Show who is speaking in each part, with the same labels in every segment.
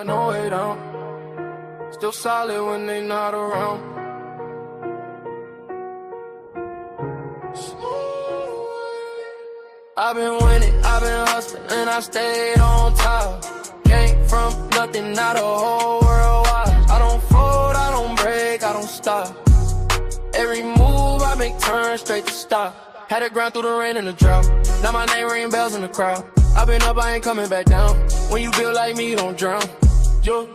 Speaker 1: got no way down. Still solid when they not around. I've been winning, I've been hustling, and I stayed on top. Came from nothing, now the whole world watch. I don't fold, I don't break, I don't stop. Every move I make turn straight to stop. Had to grind through the rain and the drought. Now my name ring bells in the crowd. I've been up, I ain't coming back down. When you build like me, you don't drown. Yo,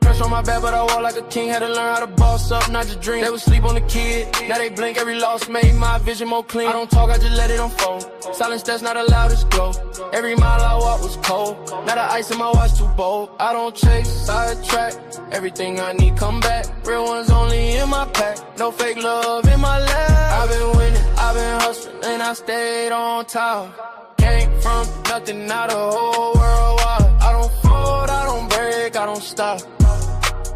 Speaker 1: pressure on my back, but I walk like a king. Had to learn how to boss up, not just dream. They would sleep on the kid, now they blink. Every loss made my vision more clean. I don't talk, I just let it unfold. Silence that's not allowed to glow. Every mile I walk was cold. Now the ice in my watch too bold. I don't chase, sidetrack. Everything I need come back. Real ones only in my pack. No fake love in my lap. I've been winning, I've been hustling, and I stayed on top. Came from nothing, now the whole world watch. I don't fold, I don't break, I don't stop.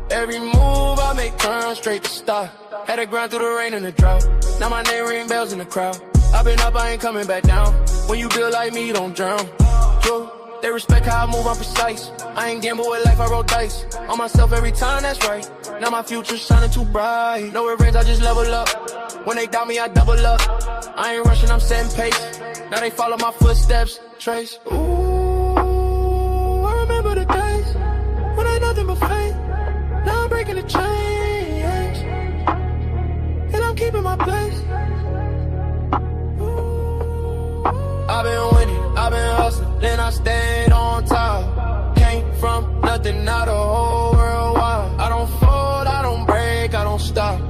Speaker 1: Every move I make turn straight to stop. Had to grind through the rain and the drought. Now my name ring bells in the crowd. I've been up, I ain't coming back down. When you build like me, you don't drown. Yo, they respect how I move, I'm precise. I ain't gamble with life, I roll dice. On myself every time, that's right. Now my future's shining too bright. No revenge, I just level up. When they doubt me, I double up. I ain't rushing, I'm setting pace. Now they follow my footsteps, trace. Ooh, I remember the days when I ain't nothing but faith. Now I'm breaking the chains, and I'm keeping my place. I've been winning, I've been hustling, then I stayed on top. Came from nothing, now the whole world wild. I don't fold, I don't break, I don't stop.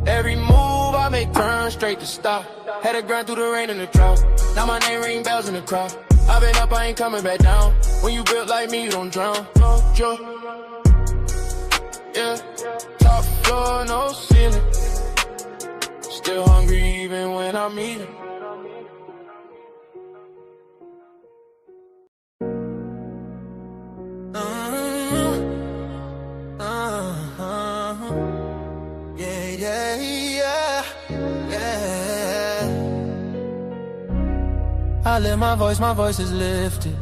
Speaker 1: Every move I make turn straight to stop. Had to grind through the rain and the drought. Now my name ring bells in the crowd. I've been up, I ain't coming back down. When you built like me, you don't drown. No joke. Yeah, top floor, no ceiling. Still hungry even when I'm eating.
Speaker 2: I lift my voice is lifted.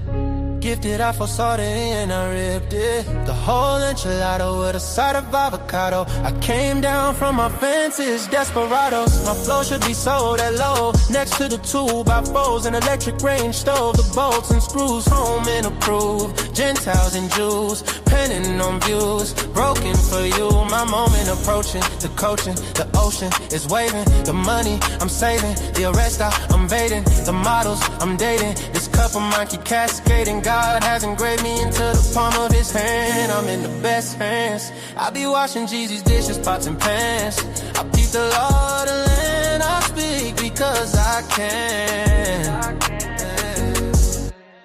Speaker 2: Gifted, I foresaw it and I ripped it. The whole enchilada with a side of avocado. I came down from my fences, desperados. My flow should be sold at low. Next to the 2x4s, an electric range stove. The bolts and screws, home and approved. Gentiles and Jews, penning on views. Broken for you, my moment approaching. The coaching, the ocean is waving. The money I'm saving, the arrest I'm evading. The models I'm dating, this cup of mine keep cascading. God has engraved me into the palm of his hand. I'm in the best hands. I be washing Jeezy's dishes, pots and pans. I peep the law, the land. I speak because I can.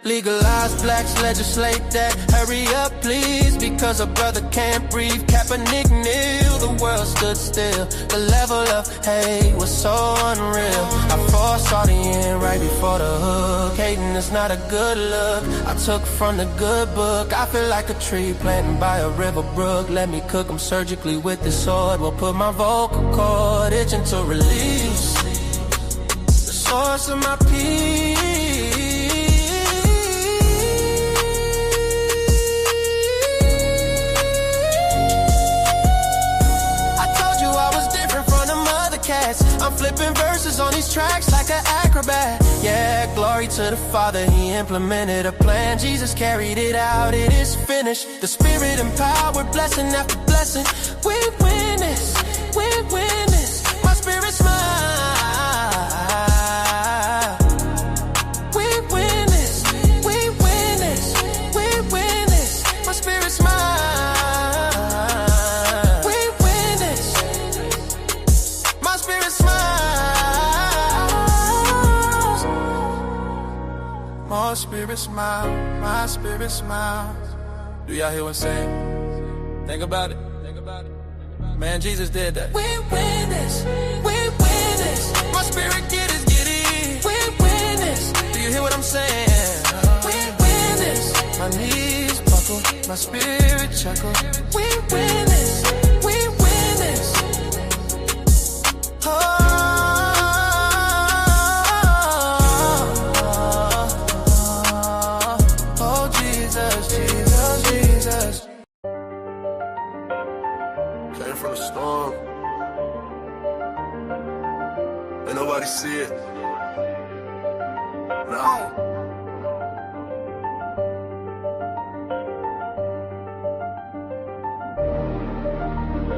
Speaker 2: Legalize blacks, legislate that. Hurry up, please, because a brother can't breathe. Kaepernick kneel, the world stood still. The level of hate was so unreal. I foresaw the end right before the hook. Hating is not a good look. I took from the good book. I feel like a tree planted by a river brook. Let me cook them surgically with this sword. Will put my vocal cord itching to release the source of my peace. I'm flipping verses on these tracks like an acrobat. Yeah, glory to the Father, he implemented a plan. Jesus carried it out, it is finished. The Spirit empowered, blessing after blessing. We win this, we win this. My spirit smile. We win this, we win this, we win this. My spirit smile. My spirit smile, my spirit smiles. Do y'all hear what I'm saying? Think about it, think about it. Man, Jesus did that. We win this, we win this. My spirit get it. We win this. Do you hear what I'm saying? We win this. My knees buckle, my spirit chuckle. We win this, we win this. Oh. Jesus,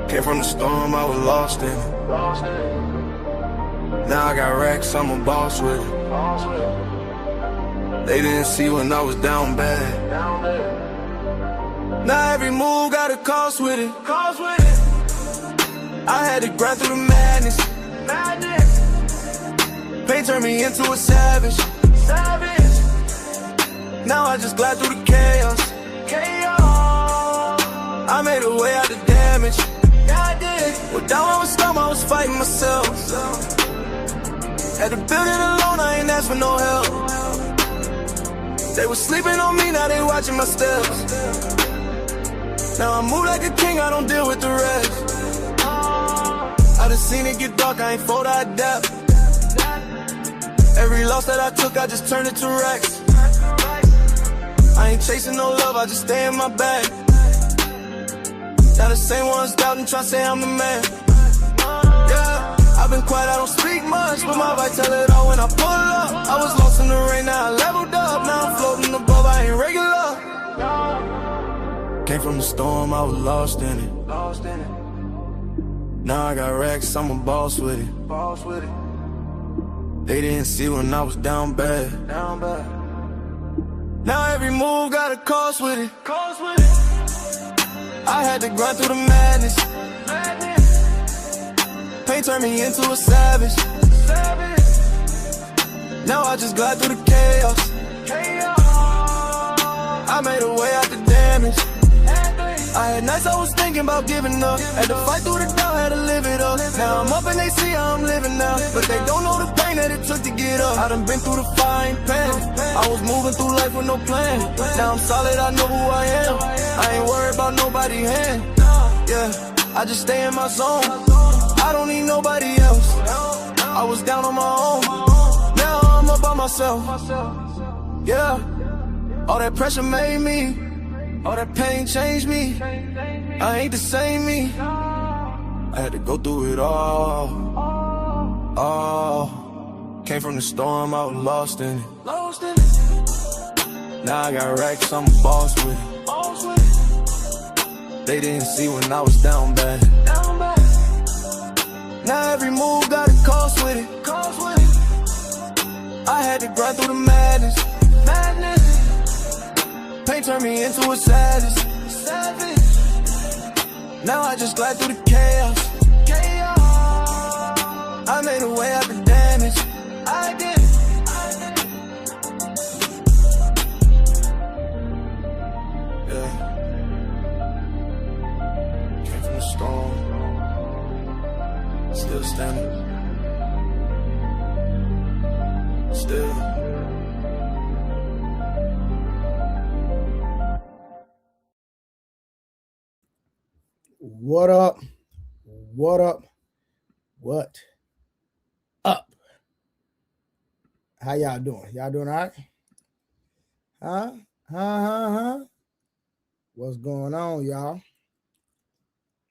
Speaker 1: Came from the storm, I was lost in it. Now I got racks, I'm a boss with it. They didn't see when I was down bad. Now every move got a cost with it. I had to grind through the madness. Pain turned me into a savage. Now I just glide through the chaos. I made a way out the damage. Well, down I was storm, I was fighting myself. Had to build it alone, I ain't asked for no help. They was sleeping on me, now they watching my steps. Now I move like a king, I don't deal with the rest. I done seen it get dark, I ain't fold, I adapt. Every loss that I took, I just turned it to racks. I ain't chasing no love, I just stay in my bag. Now the same ones doubting, tryna say I'm the man. Yeah, I've been quiet, I don't speak much, but my vibe tell it all when I pull up. I was lost in the rain, now I leveled up. Now I'm floating above, I ain't regular. Came from the storm, I was lost in it. Now I got racks, I'm a boss with it. They didn't see when I was down bad. Now every move got a cost with it. I had to grind through the madness. Pain turned me into a savage. Now I just glide through the chaos. I made a way out the damage. I had nights I was thinking about giving up. Had to fight through the doubt, had to live it up. Now I'm up and they see how I'm living now, but they don't know the pain that it took to get up. I done been through the fire, ain't pain. I was moving through life with no plan. Now I'm solid, I know who I am. I ain't worried about nobody's hand. Yeah, I just stay in my zone. I don't need nobody else. I was down on my own. Now I'm up by myself. Yeah, all that pressure made me. All that pain changed me. I ain't the same me. I had to go through it all. Came from the storm, I was lost in it. Now I got racks, I'm a boss with it. They didn't see when I was down bad. Now every move got a cost with it. I had to grind through the madness. Pain turned me into a savage. Now I just glide through the chaos. I made a way out the damage. I did. Yeah. Came from the storm. Still standing. Still.
Speaker 3: What up? What up? What up? How y'all doing? Y'all doing all right? Huh? What's going on, y'all?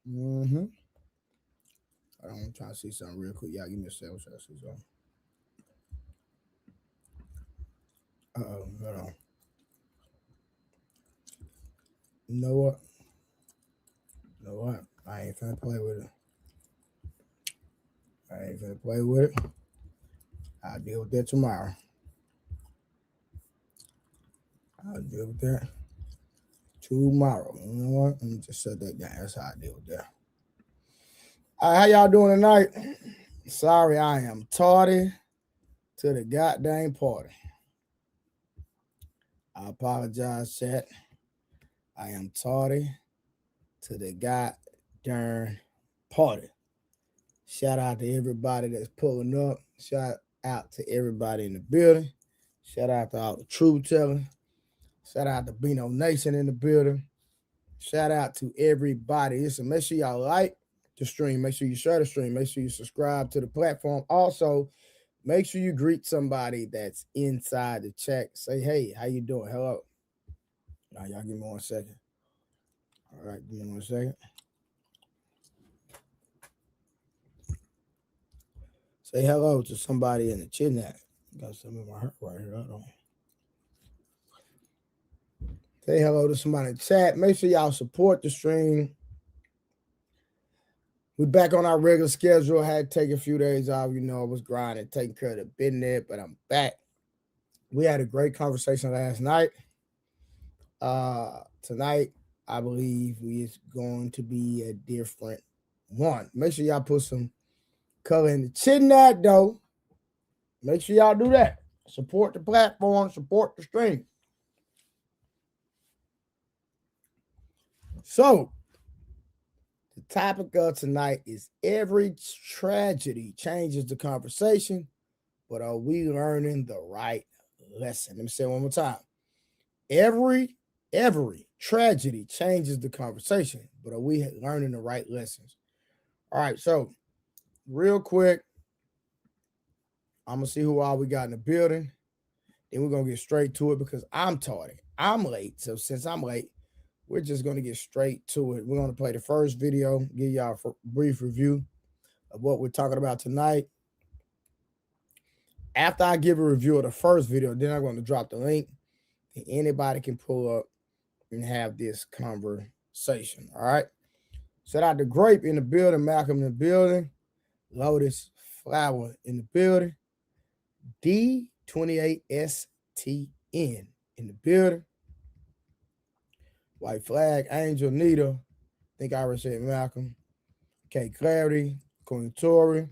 Speaker 3: I'm trying to see something real quick. Y'all give me a second. I'm trying to see something. Hold on. You know what? I ain't finna play with it. I'll deal with that tomorrow. You know what? Let me just shut that down. That's how I deal with that. All right, how y'all doing tonight? Sorry, I am tardy to the goddamn party. I apologize, chat. I am tardy to the goddamn party. Shout out to everybody that's pulling up. Shout out to everybody in the building. Shout out to all the truth tellers. Shout out to Bino Nation in the building. Shout out to everybody. Listen, make sure y'all like the stream. Make sure you share the stream. Make sure you subscribe to the platform. Also, make sure you greet somebody that's inside the chat. Say, hey, how you doing? Hello. Now, y'all give me 1 second. All right, give me 1 second. Say hello to somebody in the chat. Got something in my heart right here. I don't. Say hello to somebody in the chat. Make sure y'all support the stream. We back on our regular schedule. I had to take a few days off. You know, I was grinding, taking care of the business, but I'm back. We had a great conversation last night. Tonight, I believe it's going to be a different one. Make sure y'all put some color in the chin that though. Make sure y'all do that. Support the platform, support the stream. So, the topic of tonight is every tragedy changes the conversation, but are we learning the right lesson? Let me say it one more time. Every tragedy changes the conversation, but are we learning the right lessons? All right, so real quick, I'm going to see who all we got in the building. Then we're going to get straight to it because I'm tardy. I'm late. So since I'm late, we're just going to get straight to it. We're going to play the first video, give y'all a brief review of what we're talking about tonight. After I give a review of the first video, then I'm going to drop the link and anybody can pull up and have this conversation. All right. Shout out to Grape in the building, Malcolm in the building, Lotus Flower in the building, D28STN in the building, White Flag, Angel, Nita, I think I already said Malcolm, K Clarity, Queen Tori.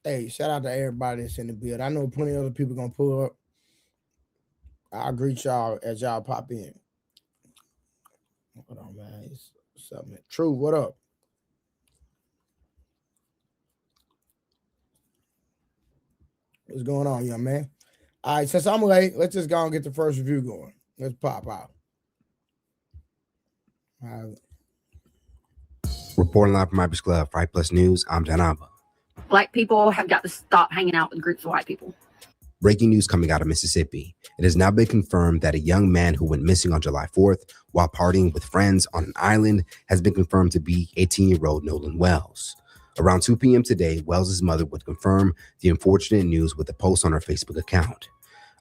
Speaker 3: Hey, shout out to everybody that's in the building. I know plenty of other people gonna pull up. I'll greet y'all as y'all pop in. Hold on, man. It's something. True, what up? What's going on, young man? All right, since I'm late, let's just go and get the first review going. Let's pop out. All right.
Speaker 4: Reporting live from Hyper's Club, Fight Plus News, I'm Janaba.
Speaker 5: Black people have got to stop hanging out with groups of white people.
Speaker 4: Breaking news coming out of Mississippi. It has now been confirmed that a young man who went missing on July 4th while partying with friends on an island has been confirmed to be 18-year-old Nolan Wells. Around 2 p.m. today, Wells' mother would confirm the unfortunate news with a post on her Facebook account.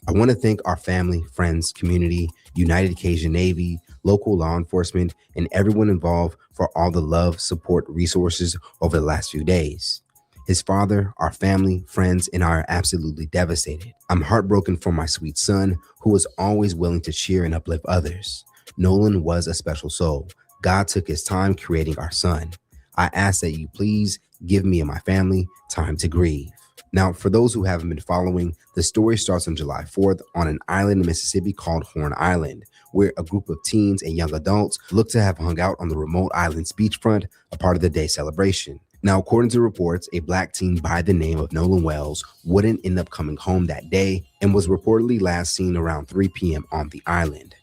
Speaker 4: I want to thank our family, friends, community, United Cajun Navy, local law enforcement, and everyone involved for all the love, support, resources over the last few days. His father, our family, friends, and I are absolutely devastated. I'm heartbroken for my sweet son, who was always willing to cheer and uplift others. Nolan was a special soul. God took his time creating our son. I ask that you please give me and my family time to grieve. Now, for those who haven't been following, the story starts on July 4th on an island in Mississippi called Horn Island, where a group of teens and young adults look to have hung out on the remote island's beachfront, a part of the day celebration. Now, according to reports, a black teen by the name of Nolan Wells wouldn't end up coming home that day and was reportedly last seen around 3 p.m. on the island.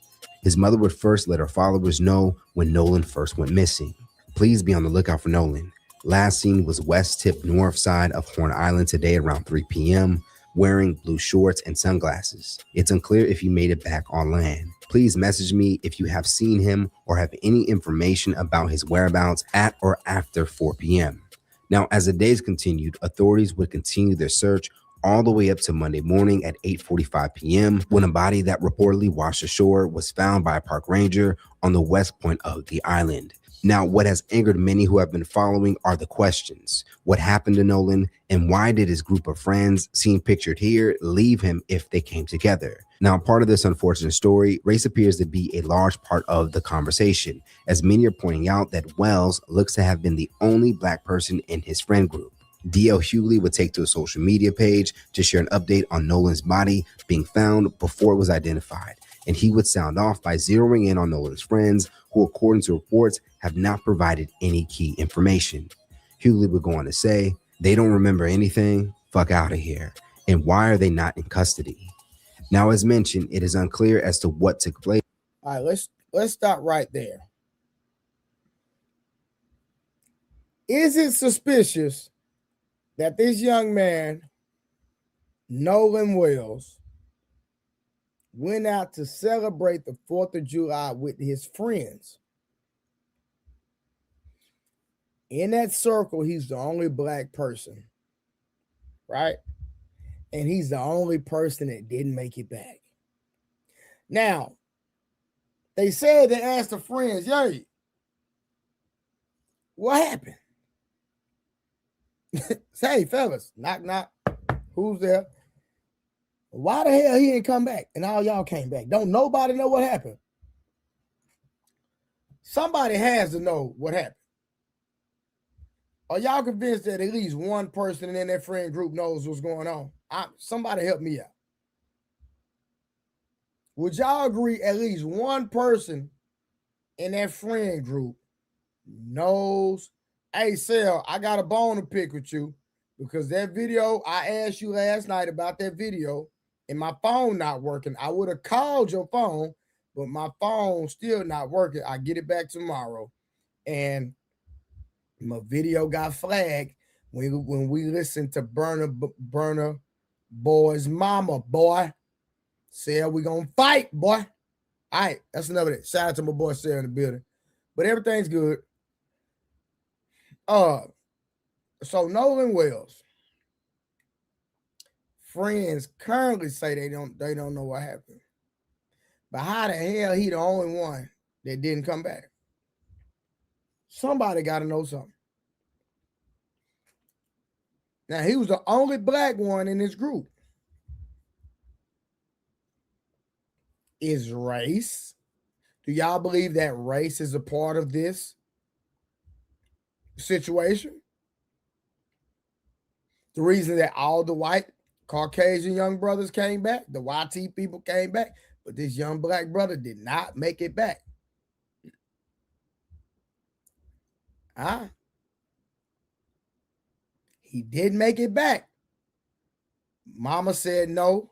Speaker 4: His mother would first let her followers know when Nolan first went missing. Please be on the lookout for Nolan. Last seen was west tip north side of Horn Island today around 3 p.m., wearing blue shorts and sunglasses. It's unclear if he made it back on land. Please message me if you have seen him or have any information about his whereabouts at or after 4 p.m. Now, as the days continued, authorities would continue their search all the way up to Monday morning at 8:45 p.m. when a body that reportedly washed ashore was found by a park ranger on the west point of the island. Now, what has angered many who have been following are the questions. What happened to Nolan, and why did his group of friends, seen pictured here, leave him if they came together? Now, part of this unfortunate story, race appears to be a large part of the conversation, as many are pointing out that Wells looks to have been the only black person in his friend group. D.L. Hughley would take to a social media page to share an update on Nolan's body being found before it was identified. And he would sound off by zeroing in on Nolan's friends, who, according to reports, have not provided any key information. Hughley would go on to say, they don't remember anything, fuck out of here. And why are they not in custody? Now, as mentioned, it is unclear as to what took place.
Speaker 3: All right, let's stop right there. Is it suspicious that this young man, Nolan Wells, went out to celebrate the 4th of July with his friends? In that circle, he's the only black person, right? And he's the only person that didn't make it back. Now, they said they asked the friends, "Yay, what happened?" Say, fellas, knock, knock. Who's there? Why the hell he didn't come back? And all y'all came back. Don't nobody know what happened. Somebody has to know what happened. Are y'all convinced that at least one person in that friend group knows what's going on? Somebody help me out. Would y'all agree at least one person in that friend group knows? Hey, Sal, I got a bone to pick with you because that video, I asked you last night about that video and my phone not working. I would have called your phone, but my phone still not working. I get it back tomorrow. And my video got flagged when we listened to Burna Boy's mama, boy. Sal, we gonna fight, boy. All right, that's another day. Shout out to my boy Sal in the building. But everything's good. So Nolan Wells friends currently say they don't know what happened. But how the hell he the only one that didn't come back? Somebody got to know something. Now, he was the only black one in this group. Is race? Do y'all believe that race is a part of this situation? The reason that all the white Caucasian young brothers came back, the YT people came back, but this young black brother did not make it back. He did make it back. Mama said no.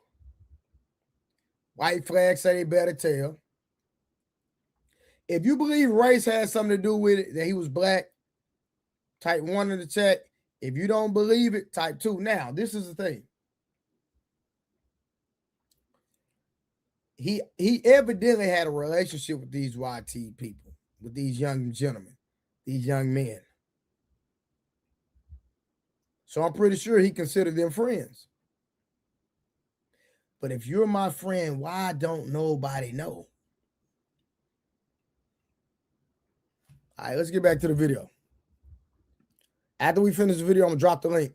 Speaker 3: White flag say they better tell. If you believe race has something to do with it, that he was black, type 1 in the chat. If you don't believe it, type 2. Now, this is the thing. He evidently had a relationship with these YT people, with these young gentlemen, these young men. So I'm pretty sure he considered them friends. But if you're my friend, why don't nobody know? All right, let's get back to the video. After we finish the video, I'm going to drop the link.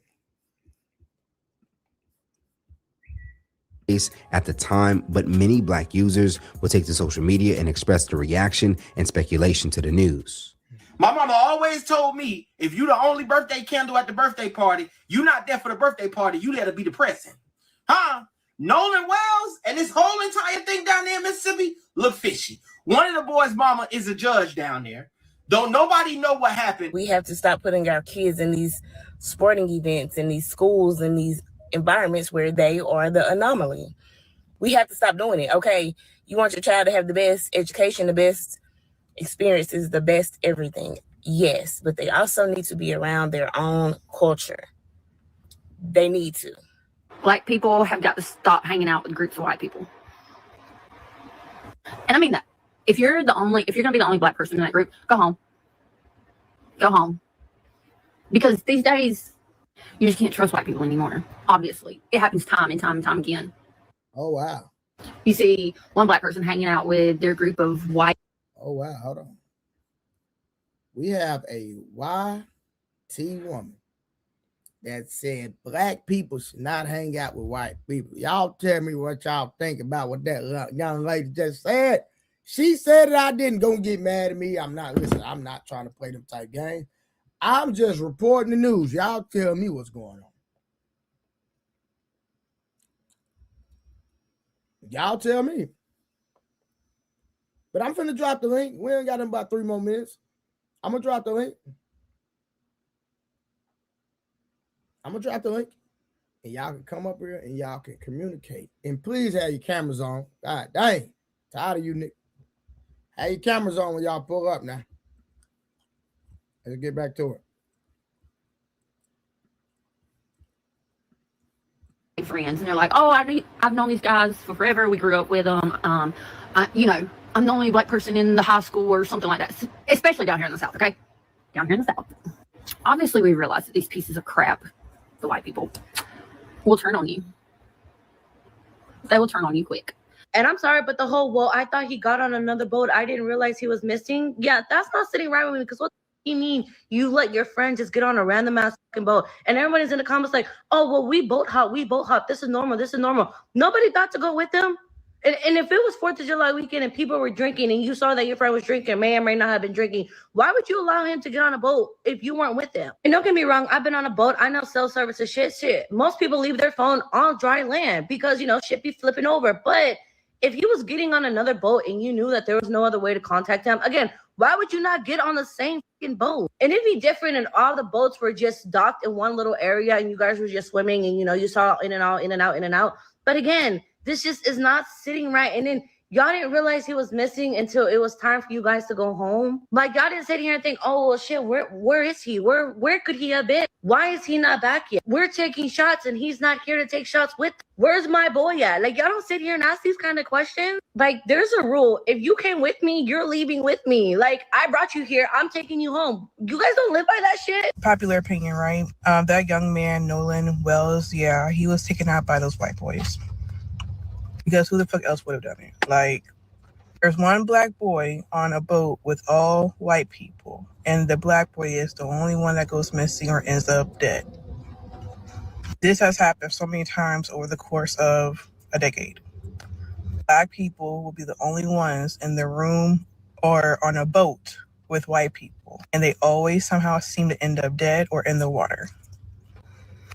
Speaker 4: At the time, but many black users would take to social media and express their reaction and speculation to the news.
Speaker 6: My mama always told me, if you the only birthday candle at the birthday party, you not there for the birthday party, you there to be depressing. Huh? Nolan Wells and this whole entire thing down there in Mississippi look fishy. One of the boys' mama is a judge down there. Don't nobody know what happened.
Speaker 7: We have to stop putting our kids in these sporting events, in these schools, in these environments where they are the anomaly. We have to stop doing it. Okay, you want your child to have the best education, the best experiences, the best everything. Yes, but they also need to be around their own culture. They need to.
Speaker 5: Black people have got to stop hanging out with groups of white people. And I mean that. If you're going to be the only black person in that group, go home. Go home. Because these days, you just can't trust white people anymore. Obviously. It happens time and time and time again.
Speaker 3: Oh, wow.
Speaker 5: You see one black person hanging out with their group of white.
Speaker 3: Oh, wow. Hold on. We have a YT woman that said black people should not hang out with white people. Y'all tell me what y'all think about what that young lady just said. She said that I didn't. Go get mad at me. I'm not trying to play them type games. I'm just reporting the news. Y'all tell me what's going on. Y'all tell me. But I'm finna drop the link. We ain't got them about 3 more minutes. I'm gonna drop the link. And y'all can come up here and y'all can communicate. And please have your cameras on. God dang. Tired of you, Nick. Have your cameras on when y'all pull up now. Let's get back to it.
Speaker 5: Friends, and they're like, oh, I've known these guys for forever. We grew up with them. I'm the only black person in the high school or something like that, especially down here in the South, okay? Down here in the South. Obviously, we realize that these pieces of crap, the white people, will turn on you. They will turn on you quick.
Speaker 8: And I'm sorry, but the whole, well, I thought he got on another boat. I didn't realize he was missing. Yeah, that's not sitting right with me, because what do you mean you let your friend just get on a random ass fucking boat? And everybody's in the comments like, oh, well, we boat hop. This is normal. Nobody thought to go with them. And if it was 4th of July weekend and people were drinking and you saw that your friend was drinking, may or may not have been drinking, why would you allow him to get on a boat if you weren't with them? And don't get me wrong, I've been on a boat. I know self-service is shit. Most people leave their phone on dry land because, shit be flipping over. But if he was getting on another boat and you knew that there was no other way to contact him, again, why would you not get on the same fucking boat? And it'd be different and all the boats were just docked in one little area and you guys were just swimming and, you saw in and out. But again, this just is not sitting right. And then y'all didn't realize he was missing until it was time for you guys to go home. Like, y'all didn't sit here and think, oh, well, shit, where is he? Where could he have been? Why is he not back yet? We're taking shots and he's not here to take shots with. Where's my boy at? Like, y'all don't sit here and ask these kind of questions. Like, there's a rule. If you came with me, you're leaving with me. Like, I brought you here. I'm taking you home. You guys don't live by that shit?
Speaker 9: Popular opinion, right? That young man, Nolan Wells, yeah, he was taken out by those white boys. Because who the fuck else would have done it? Like, there's one black boy on a boat with all white people, and the black boy is the only one that goes missing or ends up dead. This has happened so many times over the course of a decade. Black people will be the only ones in the room or on a boat with white people, and they always somehow seem to end up dead or in the water.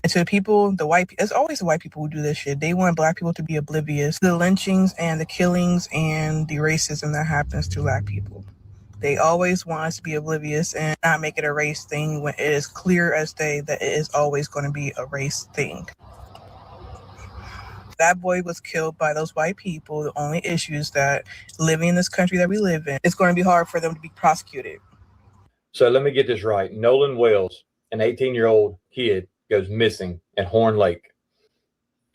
Speaker 9: And to the people, it's always the white people who do this shit. They want black people to be oblivious to the lynchings and the killings and the racism that happens to black people. They always want us to be oblivious and not make it a race thing when it is clear as day that it is always going to be a race thing. That boy was killed by those white people. The only issue is that living in this country that we live in, it's going to be hard for them to be prosecuted.
Speaker 10: So let me get this right. Nolan Wells, an 18-year-old kid, goes missing at Horn Lake.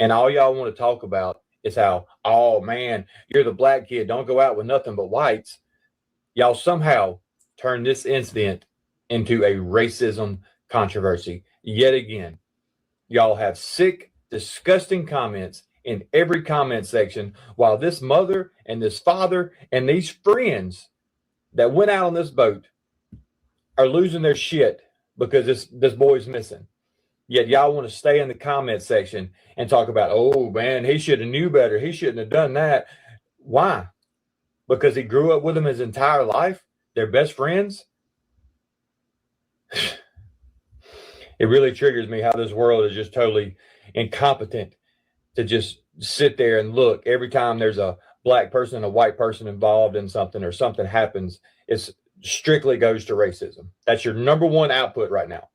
Speaker 10: And all y'all want to talk about is how, oh man, you're the black kid, don't go out with nothing but whites. Y'all somehow turn this incident into a racism controversy yet again. Y'all have sick, disgusting comments in every comment section, while this mother and this father and these friends that went out on this boat are losing their shit because this boy's missing. Yet y'all want to stay in the comment section and talk about, oh man, he should have knew better. He shouldn't have done that. Why? Because he grew up with them his entire life? They're best friends? It really triggers me how this world is just totally incompetent to just sit there and look. Every time there's a black person and a white person involved in something or something happens, it strictly goes to racism. That's your number one output right now.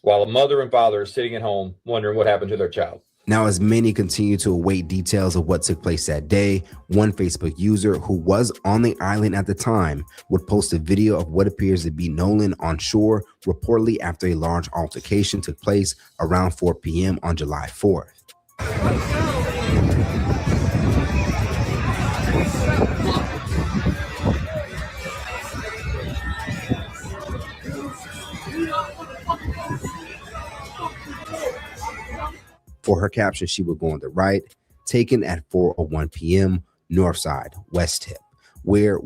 Speaker 10: While a mother and father are sitting at home wondering what happened to their child.
Speaker 4: Now, as many continue to await details of what took place that day, one Facebook user who was on the island at the time would post a video of what appears to be Nolan on shore, reportedly after a large altercation took place around 4 p.m. on July 4th. For her caption, she would go on the right, taken at 4:01 p.m. Northside, West Tip, where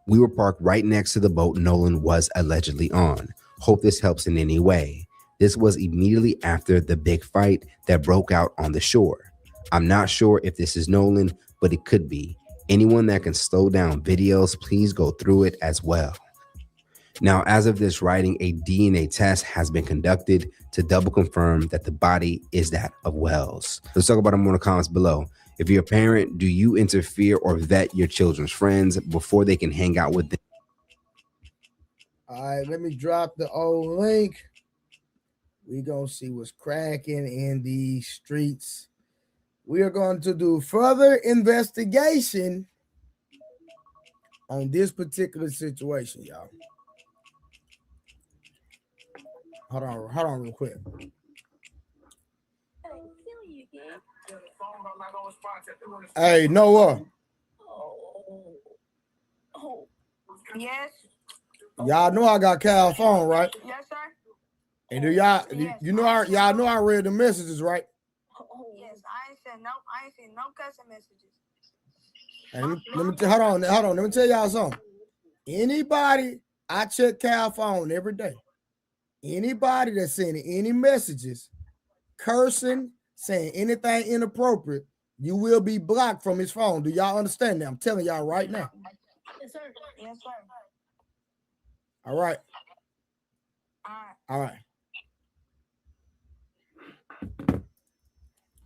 Speaker 4: we were parked right next to the boat Nolan was allegedly on. Hope this helps in any way. This was immediately after the big fight that broke out on the shore. I'm not sure if this is Nolan, but it could be. Anyone that can slow down videos, please go through it as well. Now, as of this writing, a DNA test has been conducted to double confirm that the body is that of Wells. Let's talk about them in the comments below. If you're a parent, do you interfere or vet your children's friends before they can hang out with them?
Speaker 3: All right, let me drop the old link. We're going to see what's cracking in the streets. We are going to do further investigation on this particular situation, y'all. Hold on real quick. Hey, Noah.
Speaker 11: Yes.
Speaker 3: Y'all know I got Cal's phone, right?
Speaker 11: Yes, sir.
Speaker 3: And do y'all know I read the messages, right?
Speaker 11: Yes, I ain't said no, I ain't seen no cussing messages.
Speaker 3: And hold on. Let me tell y'all something. Anybody, I check Cal phone every day. Anybody that's sending any messages, cursing, saying anything inappropriate, you will be blocked from his phone. Do y'all understand that? I'm telling y'all right now.
Speaker 11: Yes, sir. Yes, sir.
Speaker 3: All right.
Speaker 11: All right.
Speaker 3: All right.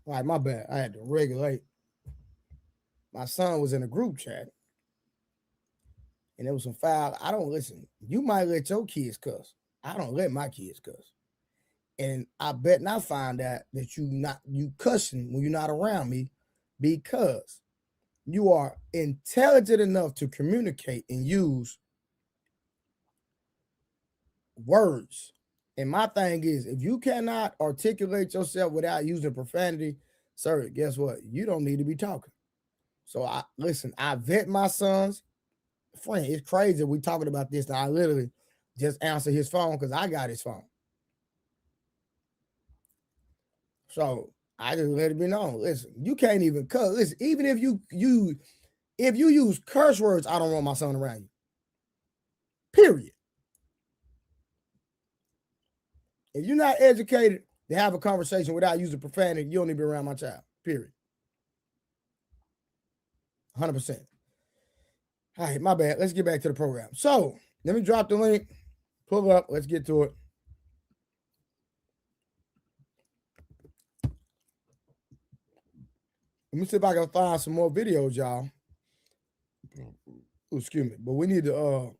Speaker 3: All right, my bad. I had to regulate. My son was in a group chat. And there was some foul. I don't listen. You might let your kids cuss. I don't let my kids cuss. And I bet not find out that you cussing when you're not around me because you are intelligent enough to communicate and use words. And my thing is, if you cannot articulate yourself without using profanity, sir, guess what? You don't need to be talking. So I vet my son's friend. It's crazy we talking about this. Now I literally just answer his phone because I got his phone. So I just let it be known. Listen, you can't even cuss. Listen, even if you use curse words, I don't want my son around you. Period. If you're not educated to have a conversation without using profanity, you don't need to be around my child. Period. 100%. All right, my bad. Let's get back to the program. So let me drop the link. Pull up. Let's get to it. Let me see if I can find some more videos, y'all. Ooh, excuse me. But we need to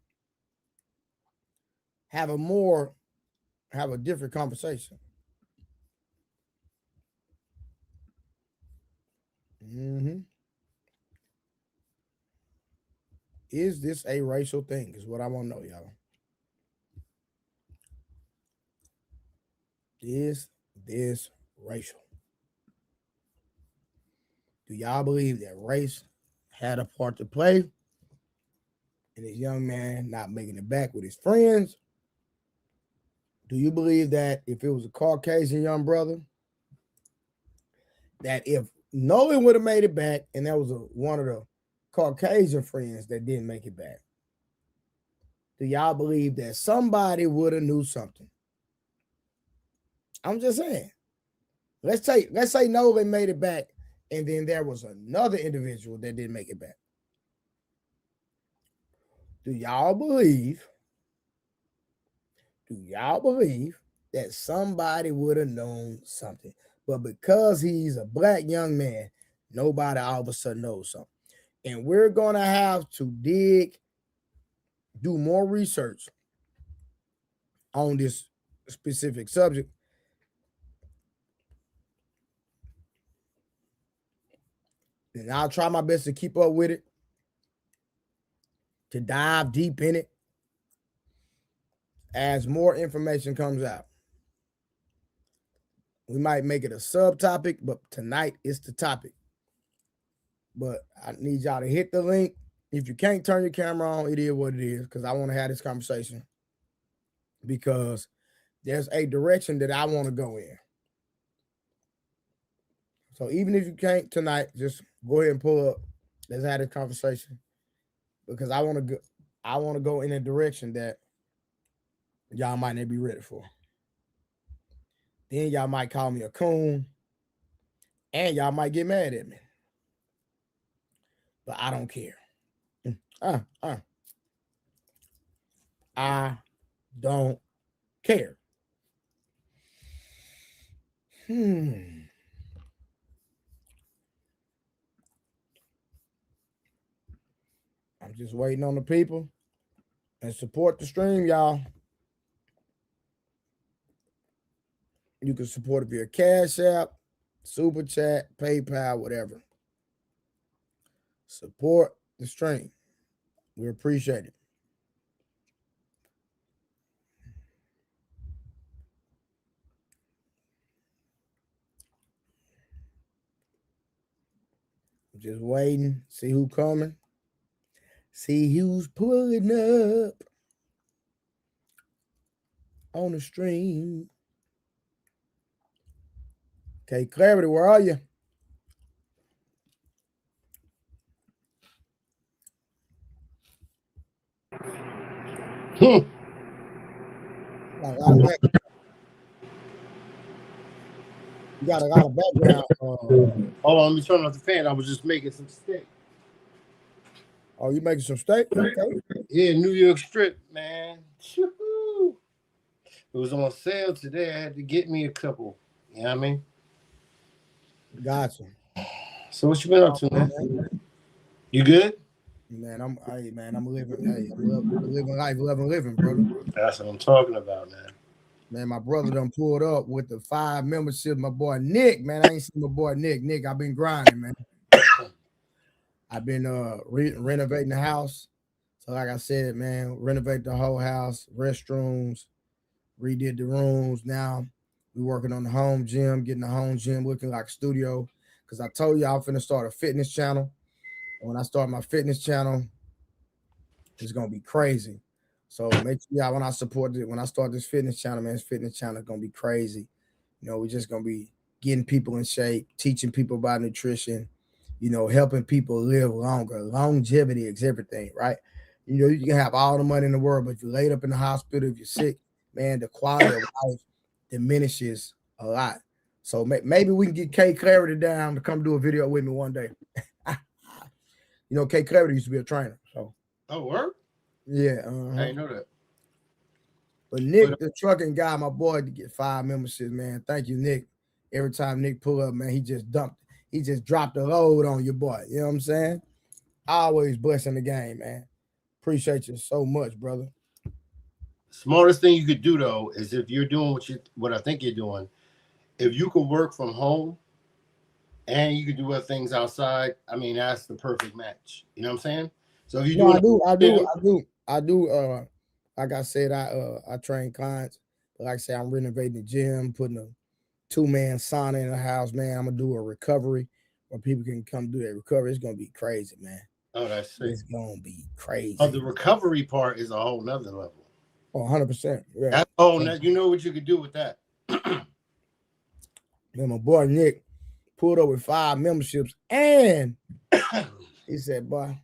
Speaker 3: have a different conversation. Is this a racial thing? Is what I want to know, y'all. Is this racial? Do y'all believe that race had a part to play in this young man not making it back with his friends? Do you believe that if it was a Caucasian young brother, that if Nolan would have made it back and that was one of the Caucasian friends that didn't make it back, do y'all believe that somebody would have knew something? I'm just saying. Let's say Nolan made it back and then there was another individual that didn't make it back. Do y'all believe that somebody would have known something? But because he's a black young man, nobody all of a sudden knows something. And we're going to have to do more research on this specific subject. And I'll try my best to keep up with it, to dive deep in it as more information comes out. We might make it a subtopic, but tonight it's the topic. But I need y'all to hit the link. If you can't turn your camera on, it is what it is, because I want to have this conversation. Because there's a direction that I want to go in. So even if you can't tonight, just go ahead and pull up. Let's have this conversation. Because I want to go in a direction that y'all might not be ready for. Then y'all might call me a coon. And y'all might get mad at me. But I don't care. I don't care. I'm just waiting on the people and support the stream, y'all. You can support it via Cash App, Super Chat, PayPal, whatever. Support the stream. We appreciate it. Just waiting, see who coming. See who's pulling up on the stream. Okay, Clarity, where are you? Got a lot of back- You got a lot of background.
Speaker 12: Hold on, let me turn off the fan. I was just making some steak.
Speaker 3: Oh, you making some steak? Okay.
Speaker 12: Yeah, New York strip, man. Woo-hoo. It was on sale today. I had to get me a couple. You know what I mean?
Speaker 3: Gotcha.
Speaker 12: So what you been up to, man? You good?
Speaker 3: Man, I'm living. Hey, I'm living life, living, brother.
Speaker 12: That's what I'm talking about, man.
Speaker 3: Man, my brother done pulled up with the 5 memberships. My boy Nick, man, I ain't seen my boy Nick. Nick, I've been grinding, man. I've been renovating the house. So like I said, man, renovate the whole house, restrooms, redid the rooms. Now we working on the home gym, getting the home gym looking like a studio. Because I told you I'm finna start a fitness channel. And when I start my fitness channel, it's gonna be crazy. So make sure y'all, when I start this fitness channel, man, this fitness channel is gonna be crazy. You know, we're just gonna be getting people in shape, teaching people about nutrition, you know, helping people live longer. Longevity is everything, right? You know, you can have all the money in the world, but if you're laid up in the hospital, if you're sick, man, the quality of life diminishes a lot. So maybe we can get K Clarity down to come do a video with me one day. You know, K Clarity used to be a trainer. So,
Speaker 12: oh, word?
Speaker 3: Yeah.
Speaker 12: I didn't know that.
Speaker 3: But Nick, the trucking guy, my boy, to get 5 memberships, man. Thank you, Nick. Every time Nick pull up, man, he just dropped a load on your boy. You know what I'm saying? Always blessing the game, man. Appreciate you so much, brother.
Speaker 12: Smartest thing you could do though is if you're doing what I think you're doing, if you could work from home and you could do other things outside, I mean that's the perfect match. You know what I'm saying? So if you
Speaker 3: I do. Like I said, I train clients, but like I said, I'm renovating the gym, putting a 2-man sauna in the house, man. I'm gonna do a recovery where people can come do their recovery. It's gonna be crazy, man.
Speaker 12: Oh, that's sick.
Speaker 3: It's gonna be crazy.
Speaker 12: Oh, the recovery part is a whole nother level.
Speaker 3: Oh, 100%. Yeah.
Speaker 12: That's you know what you could do with that.
Speaker 3: Then my boy Nick pulled up with 5 memberships, and he said, "Boy,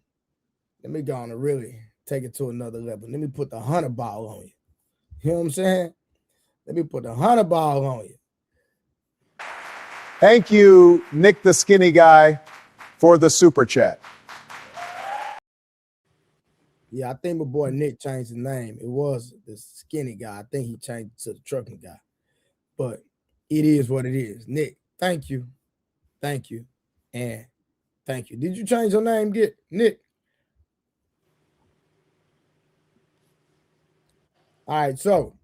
Speaker 3: let me go on and really take it to another level. Let me put the 100 ball on you." You know what I'm saying? Let me put the 100 ball on you.
Speaker 13: Thank you, Nick the Skinny Guy, for the super chat.
Speaker 3: Yeah, I think my boy Nick changed his name. It was the Skinny Guy. I think he changed it to the Trucking Guy. But it is what it is. Nick, thank you. Thank you. And thank you. Did you change your name, Nick? All right, so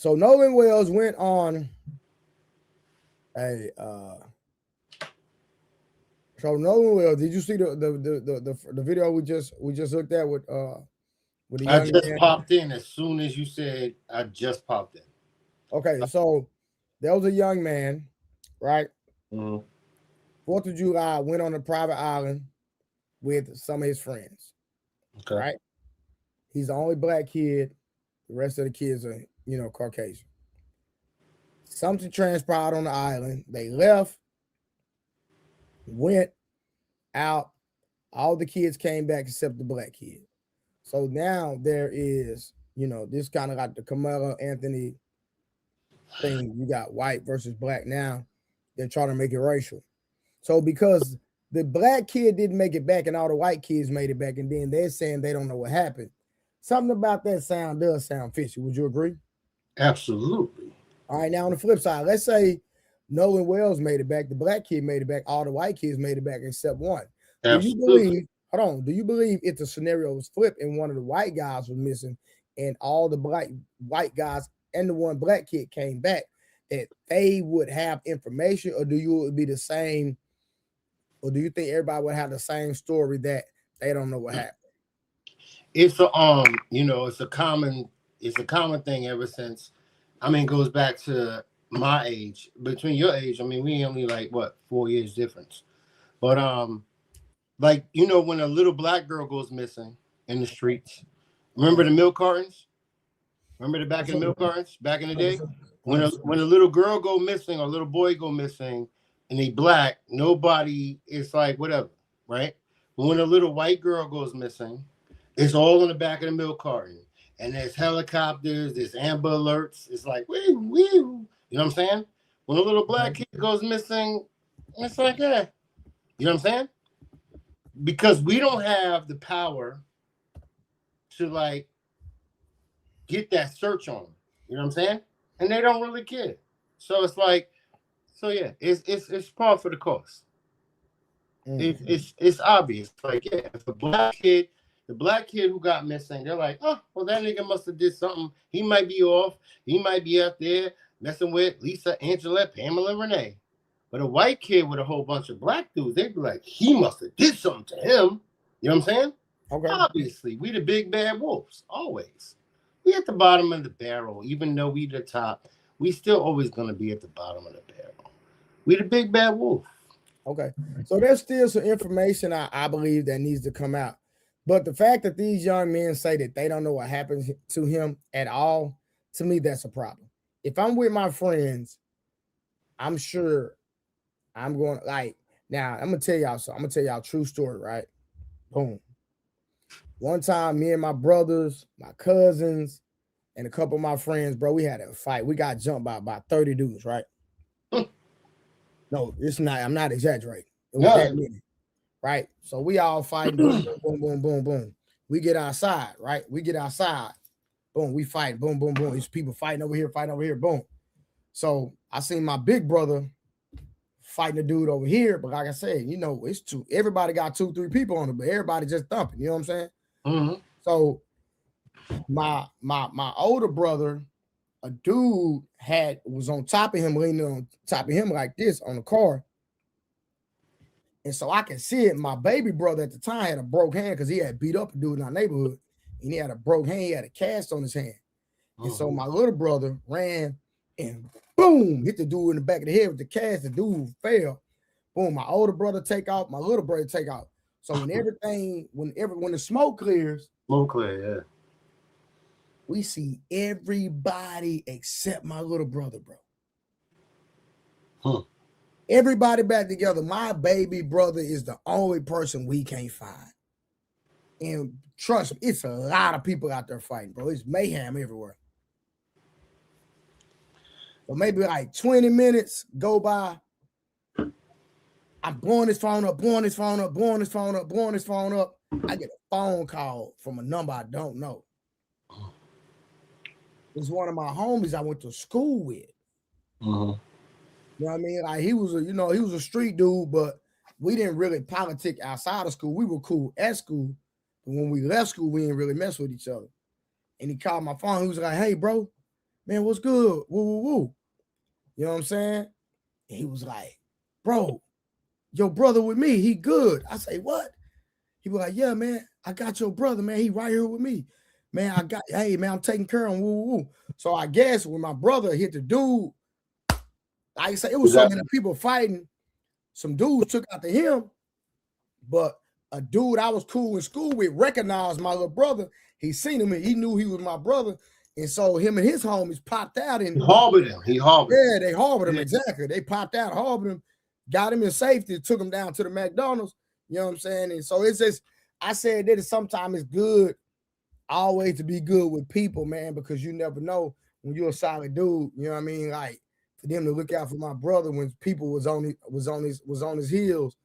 Speaker 3: Nolan Wells went on so Nolan Wells, did you see the video we just looked at with the young
Speaker 12: I just
Speaker 3: man?
Speaker 12: popped in as soon as you said I just popped in.
Speaker 3: Okay, so there was a young man, right?
Speaker 12: 4th
Speaker 3: of July, went on a private island with some of his friends.
Speaker 12: Okay.
Speaker 3: Right? He's the only black kid. The rest of the kids are, Caucasian. Something transpired on the island. They left, went out. All the kids came back except the black kid. So now there is, this kind of like the Carmelo Anthony thing. You got white versus black now. They're trying to make it racial. So because the black kid didn't make it back and all the white kids made it back, and then they're saying they don't know what happened. Something about that does sound fishy. Would you agree?
Speaker 12: Absolutely.
Speaker 3: All right, now on the flip side, let's say Nolan Wells made it back, the black kid made it back, all the white kids made it back except one.
Speaker 12: Absolutely.
Speaker 3: Do you believe if the scenario was flipped and one of the white guys was missing and all the white guys and the one black kid came back, that they would have information, or do you would be the same, or do you think everybody would have the same story that they don't know what happened?
Speaker 12: It's a it's a common thing ever since. I mean, it goes back to my age. Between your age, I mean, we only like 4 years difference. But when a little black girl goes missing in the streets, remember the milk cartons? Remember the back in the milk cartons back in the day? When a little girl go missing or a little boy go missing and they black, nobody is like whatever, right? But when a little white girl goes missing, it's all in the back of the milk carton. and there's helicopters, there's Amber Alerts. It's like, woo, woo. You know what I'm saying? When a little black kid goes missing, it's like, yeah. You know what I'm saying? Because we don't have the power to like get that search on them. You know what I'm saying? And they don't really care. So it's like, so yeah, it's par for the course. It's obvious. Like, yeah, if the black kid who got missing, they're like, oh, well, that nigga must have did something. He might be off. He might be out there messing with Lisa, Angela, Pamela, Renee. But a white kid with a whole bunch of black dudes, they'd be like, he must have did something to him. You know what I'm saying?
Speaker 3: Okay.
Speaker 12: Obviously, we the big bad wolves, always. We at the bottom of the barrel, even though we the top, we still always gonna be at the bottom of the barrel. We the big bad wolf.
Speaker 3: Okay. So there's still some information I believe that needs to come out. But the fact that these young men say that they don't know what happened to him at all, to me, that's a problem. If I'm with my friends, I'm sure I'm going like, now I'm gonna tell y'all something. I'm gonna tell y'all a true story, right? Boom. One time, me and my brothers, my cousins, and a couple of my friends, bro, we had a fight. We got jumped by about 30 dudes, right? No, it's not. I'm not exaggerating. It was that many, right? So we all fighting. Boom, boom, boom, boom, boom, boom. We get outside, right? We get outside. Boom, we fight. Boom, boom, boom. These people fighting over here. Boom. So I seen my big brother fighting a dude over here, but like I said, you know, it's two. Everybody got 2-3 people on it, but everybody just thumping. You know what I'm saying?
Speaker 12: Mm-hmm.
Speaker 3: So my older brother, a dude was on top of him, leaning on top of him like this on the car. And so I can see it. My baby brother at the time had a broke hand because he had beat up a dude in our neighborhood. And he had a broke hand. He had a cast on his hand. And so my little brother ran and boom, hit the dude in the back of the head with the cast. The dude fell. Boom, my older brother take off. My little brother take off. So when when the smoke clears,
Speaker 12: yeah.
Speaker 3: We see everybody except my little brother, bro.
Speaker 12: Huh.
Speaker 3: Everybody back together. My baby brother is the only person we can't find. And trust me, it's a lot of people out there fighting, bro. It's mayhem everywhere. So maybe like 20 minutes go by. I'm blowing his phone up. I get a phone call from a number I don't know. It's one of my homies I went to school with. You know what I mean? Like he was a street dude, but we didn't really politic outside of school. We were cool at school, but when we left school, we didn't really mess with each other. And he called my phone. He was like, "Hey, bro, man, what's good? Woo, woo, woo." You know what I'm saying? And he was like, "Bro, your brother with me. He good." I say, "What?" He was like, "Yeah, man, I got your brother, man. He right here with me. Man, I'm taking care of him. Woo, woo, woo." So I guess when my brother hit the dude, like I say, it was so many people fighting. Some dudes took out to him, but a dude I was cool in school with recognized my little brother. He seen him and he knew he was my brother. And so him and his homies popped out and
Speaker 12: harbored him.
Speaker 3: Yeah, they harbored him. Exactly. They popped out, harbored him, got him in safety, took him down to the McDonald's. You know what I'm saying? And so it's just, I said that sometimes it's good always to be good with people, man, because you never know when you're a solid dude. You know what I mean? Like for them to look out for my brother when people was on his heels,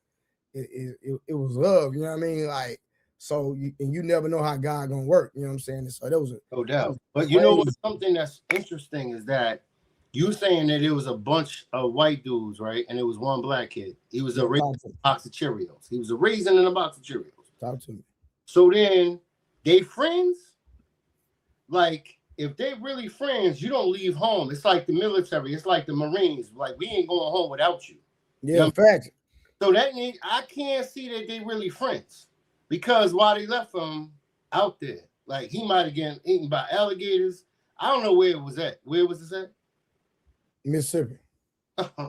Speaker 3: it was love. You know what I mean? Like so, you never know how God gonna work. You know what I'm saying? So that was
Speaker 12: no doubt. But you know what? Something that's interesting is that you saying that it was a bunch of white dudes, right? And it was one black kid. He was a raisin in a box of Cheerios. He was a raisin in a box of Cheerios.
Speaker 3: Talk to me.
Speaker 12: So then they friends. Like if they really friends, you don't leave home. It's like the military. It's like the Marines. Like we ain't going home without you.
Speaker 3: Yeah, in fact.
Speaker 12: So that means I can't see that they really friends because while they left him out there, like he might have gotten eaten by alligators. I don't know where it was at. Where was this at?
Speaker 3: Mississippi.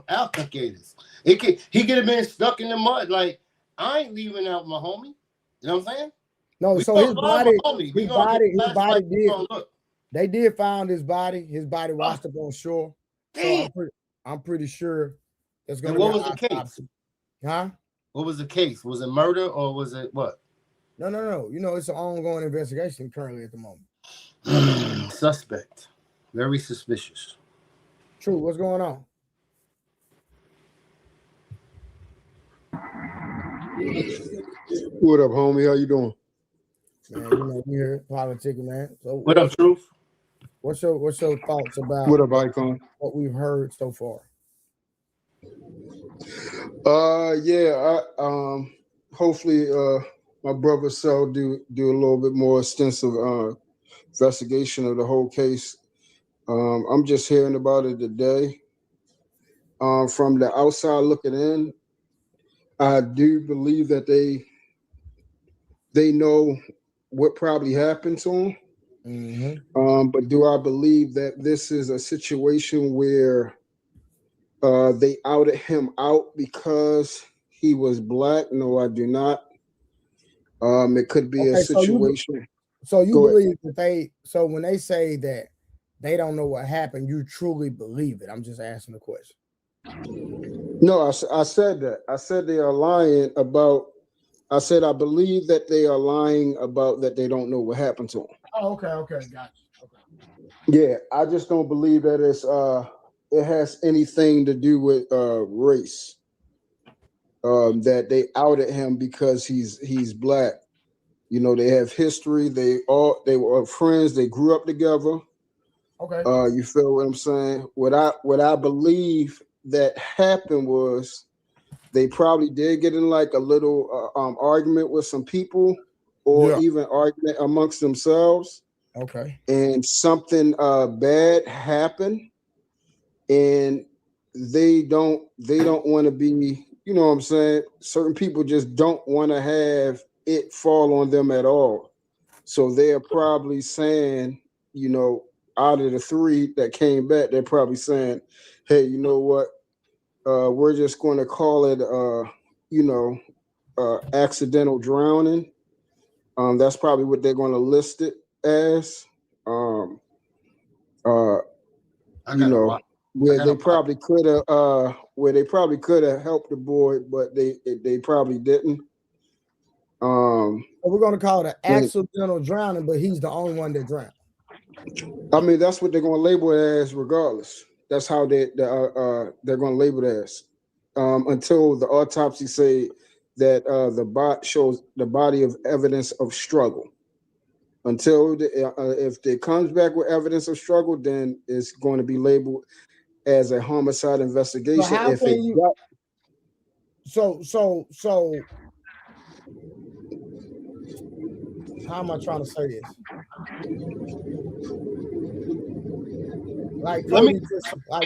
Speaker 12: Alligators. He could have been stuck in the mud. Like I ain't leaving out my homie. You know what I'm saying?
Speaker 3: No, so his body they did find his body. His body washed up on shore. So I'm pretty sure it's gonna.
Speaker 12: What was the case?
Speaker 3: Huh?
Speaker 12: What was the case? Was it murder or was it what?
Speaker 3: No. You know, it's an ongoing investigation currently at the moment.
Speaker 12: Suspect. Very suspicious.
Speaker 3: True. What's going on?
Speaker 14: What up, homie? How you doing?
Speaker 3: Man, you know, we here politicking, man. So
Speaker 12: What up, Truth?
Speaker 3: What's your thoughts about
Speaker 14: What up, Icon?
Speaker 3: what we've heard so far?
Speaker 14: Hopefully my brother Sal do a little bit more extensive investigation of the whole case. I'm just hearing about it today. From the outside looking in, I do believe that they know what probably happened to him.
Speaker 3: Mm-hmm.
Speaker 14: But do I believe that this is a situation where they outed him out because he was black? No, I do not. It could be a situation.
Speaker 3: So you believe that when they say that they don't know what happened, you truly believe it? I'm just asking the question.
Speaker 14: No, I said that. I said they are lying about. I said I believe that they are lying about that they don't know what happened to him.
Speaker 3: Oh, okay, got you. Okay.
Speaker 14: Yeah, I just don't believe that it has anything to do with race. That they outed him because he's black. You know, they have history. They were friends. They grew up together.
Speaker 3: Okay.
Speaker 14: You feel what I'm saying? What I believe that happened was they probably did get in like a little argument with some people, or even argument amongst themselves.
Speaker 3: Okay.
Speaker 14: And something bad happened, and they don't want to be, you know what I'm saying? Certain people just don't want to have it fall on them at all. So they're probably saying, you know, out of the three that came back, they're probably saying, hey, you know what? We're just going to call it, accidental drowning. That's probably what they're going to list it as. Where they probably could have helped the boy, but they probably didn't.
Speaker 3: We're going to call it an accidental drowning, but he's the only one that drowned.
Speaker 14: I mean, that's what they're going to label it as, regardless. That's how they're going to label it as, until the autopsy say that the bot shows the body of evidence of struggle. Until if it comes back with evidence of struggle, then it's going to be labeled as a homicide investigation.
Speaker 3: So how am I trying to say this? Like